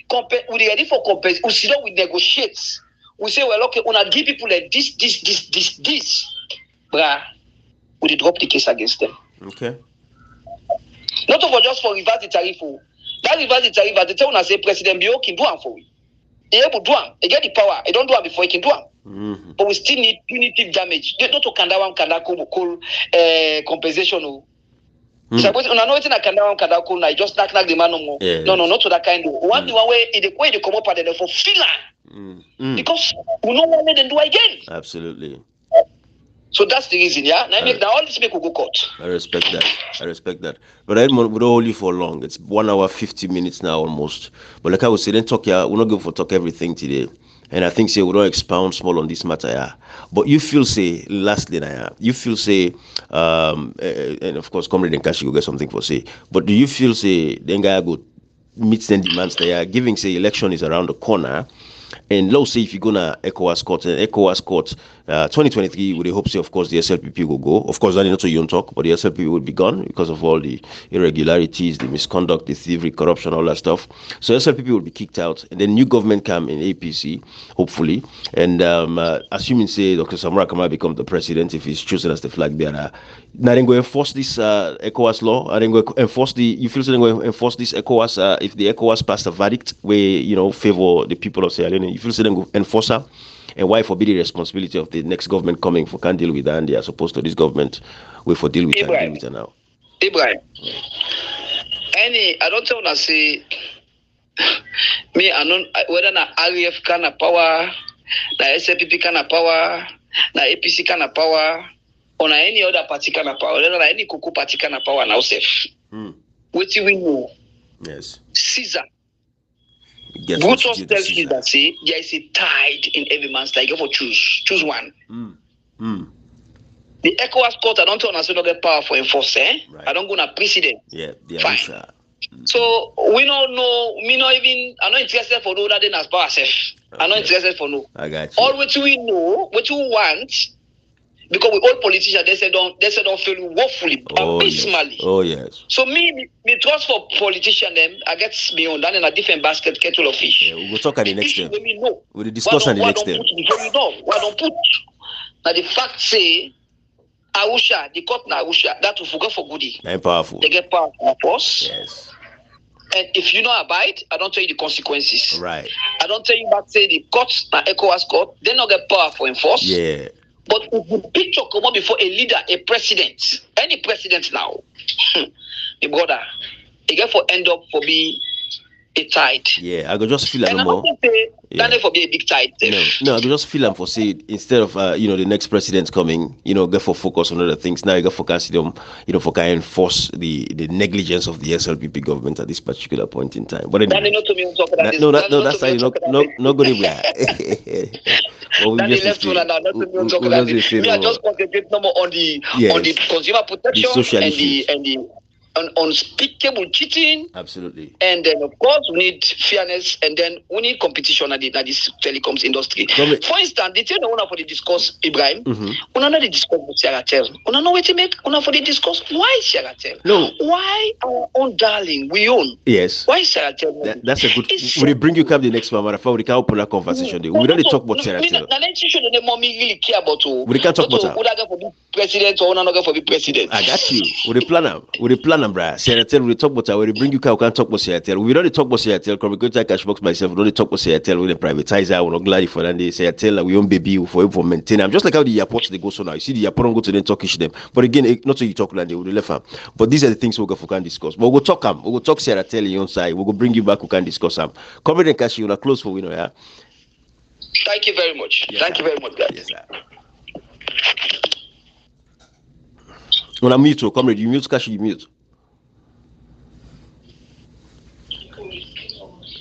[SPEAKER 4] ready for compensation. We sit down, we negotiate. We say, well, okay, wanna give people like this. Bruh, we drop the case against them.
[SPEAKER 6] Okay.
[SPEAKER 4] Not for just for reverse the tariff. That reverse the tariff, they tell us say President Bio can do it for we. He able to do it. He get the power. He don't do it before he can do it.
[SPEAKER 6] Mm-hmm.
[SPEAKER 4] But we still need punitive damage. They don't talk about compensation. Suppose una know wetin I can now just knock the man no more.
[SPEAKER 6] Yes.
[SPEAKER 4] No, not to that kind of one the one way they come up and they for feel because we no want them do again.
[SPEAKER 6] Absolutely.
[SPEAKER 4] So that's the reason, yeah. Now all this make we go court.
[SPEAKER 6] I respect that. But I don't hold you for long. It's 1 hour 50 minutes now almost. But like I was saying, talk here. We're not going for talk everything today. And I think say we don't expound small on this matter, yeah. But you feel say lastly, yeah. You feel say, and of course, Comrade Nkashi will get something for say. But do you feel say then guy go meet the demands they are giving? Say election is around the corner. And let's say if you go to ECOWAS court, 2023, with the hope, say, of course, the SLPP will go. Of course, that is not so you don't talk, but the SLPP will be gone because of all the irregularities, the misconduct, the thievery, corruption, all that stuff. So SLPP will be kicked out, and then new government come in APC, hopefully. And assuming, say, Dr. Samura Kamara become the president if he's chosen as the flag bearer, now then go enforce this ECOWAS law. And then go enforce you feel so then go enforce this ECOWAS if the ECOWAS passed a verdict where favor the people of Sierra Leone. You feel so then go enforce her. And why forbid the responsibility of the next government coming for can't deal with that, and they are supposed to this government wait for deal with her now.
[SPEAKER 4] Ibrahim. I don't tell you say me I don't whether na RF kind of power, na SLPP kind of power, na APC kind of power, or na any other party kind of power, whether na any Kuku party kind of power now safe. What do we know?
[SPEAKER 6] Yes.
[SPEAKER 4] Caesar. Brutus tells Caesar say there is a tide in every man's life. You have to choose one. The ECOWAS court, I don't tell us not get power for enforce. Right. I don't go on a precedent.
[SPEAKER 6] Yeah,
[SPEAKER 4] fine. So we don't know. Me not even. I'm not interested for no that then as power safe. Okay. I'm not interested for no.
[SPEAKER 6] I got you.
[SPEAKER 4] All what we know, what you want, because we all politicians they say don't feel woefully, abysmally.
[SPEAKER 6] Yes. Oh yes.
[SPEAKER 4] So me trust for politicians them I get me on that in a different basket kettle of fish.
[SPEAKER 6] Yeah, we'll talk at the next step. We'll discuss
[SPEAKER 4] on
[SPEAKER 6] the next step.
[SPEAKER 4] Why don't put now the fact say Arusha, the court na Arusha, that will forget for goodie.
[SPEAKER 6] I'm powerful.
[SPEAKER 4] They get power for force.
[SPEAKER 6] Yes.
[SPEAKER 4] And if you not abide, I don't tell you the consequences.
[SPEAKER 6] Right.
[SPEAKER 4] I don't tell you that say the courts na ECOWAS court, they not get power for enforce.
[SPEAKER 6] Yeah.
[SPEAKER 4] But if the picture come up before a leader, a president, any president now, the brother, they get for end up for be a tide.
[SPEAKER 6] Yeah, I could just feel
[SPEAKER 4] and
[SPEAKER 6] more.
[SPEAKER 4] That for be a big tide.
[SPEAKER 6] No, I could just feel for say instead of the next president coming, get for focus on other things. Now you got focus them, for kind of enforce the negligence of the SLPP government at this particular point in time. But anyway, that's how not good anywhere.
[SPEAKER 4] I just concentrate no more on the consumer protection and the unspeakable cheating.
[SPEAKER 6] Absolutely.
[SPEAKER 4] And then of course we need fairness, and then we need competition at this telecoms industry. For instance, the thing I want for the discuss, Ibrahim, we not the discuss with Sierra-Tel. We not know what to make. We not for the discuss why Sierra-Tel.
[SPEAKER 6] No.
[SPEAKER 4] Why our own darling we own?
[SPEAKER 6] Yes.
[SPEAKER 4] Why Sierra-Tel?
[SPEAKER 6] That's a good. Will bring you come the next one, but we can open a conversation. We don't talk about Sierra-Tel.
[SPEAKER 4] Now let's show the mommy really care about.
[SPEAKER 6] We can't talk about that.
[SPEAKER 4] Would I go for the president or not go for the president?
[SPEAKER 6] I got you. With the plan. Sierra-Tel, we talk about we bring you can talk about Sierra-Tel. We don't talk about Sierra-Tel because we go to Cashbox myself. We don't talk about Sierra-Tel. We privatize. We're not glad for that. Sierra-Tel, we own baby for maintain. I'm just like how the airports they go so now. You see the airport don't go to them talkish them. But again, not so you talk like they would left them. But these are the things we can discuss. But we'll talk them. We'll talk Sierra-Tel on your side. We'll bring you back. We can discuss them. Comrade Nkashi, you're close for winner. Yeah.
[SPEAKER 4] Thank you very much.
[SPEAKER 6] Yes,
[SPEAKER 4] Thank you very much, guys.
[SPEAKER 6] Yes, sir. When I'm mute, comrade, you mute, Kashi, you mute.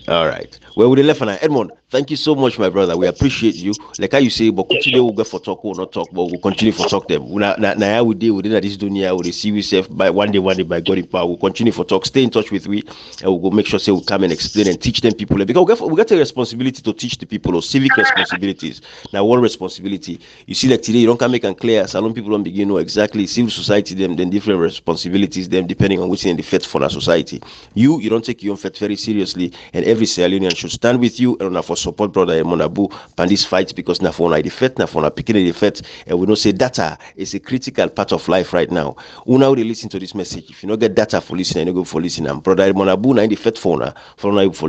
[SPEAKER 6] All right. Well, with the left and Edmond, thank you so much, my brother. We appreciate you. Like how you say, but today we'll go for talk or not talk, but we'll continue for talk them. Now we deal within this dunya, we'll receive yourself by one day by God in power. We'll continue for talk. Stay in touch with we, and we'll go make sure say we'll come and explain and teach them people. Because we got a responsibility to teach the people or civic responsibilities. Now, one responsibility. You see, like today, you don't come make and clear. Salon people don't begin know exactly civil society them, then different responsibilities them depending on which in the fit for our society. You don't take your own fit very seriously, and every Sierra Leonean should stand with you and for support brother Monabu and this fight because na for the fit, na for picking the fit, and we know say data is a critical part of life right now. Una will listen to this message. If you don't get data for listening, you go for listening. And brother Monabu na in the fit for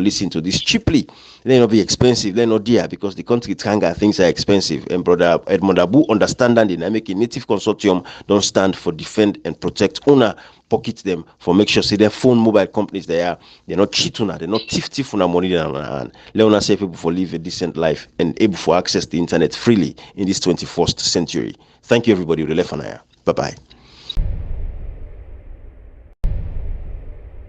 [SPEAKER 6] listening to this cheaply. They not be expensive, they're not dear because the country Tanga things are expensive. And brother Edmond Abu understand that dynamic native consortium don't stand for defend and protect owner. Pocket them for make sure say their phone mobile companies they're not cheat on they're not thief on money and let us say people for live a decent life and able for access the internet freely in this 21st century. Thank you everybody. Bye bye.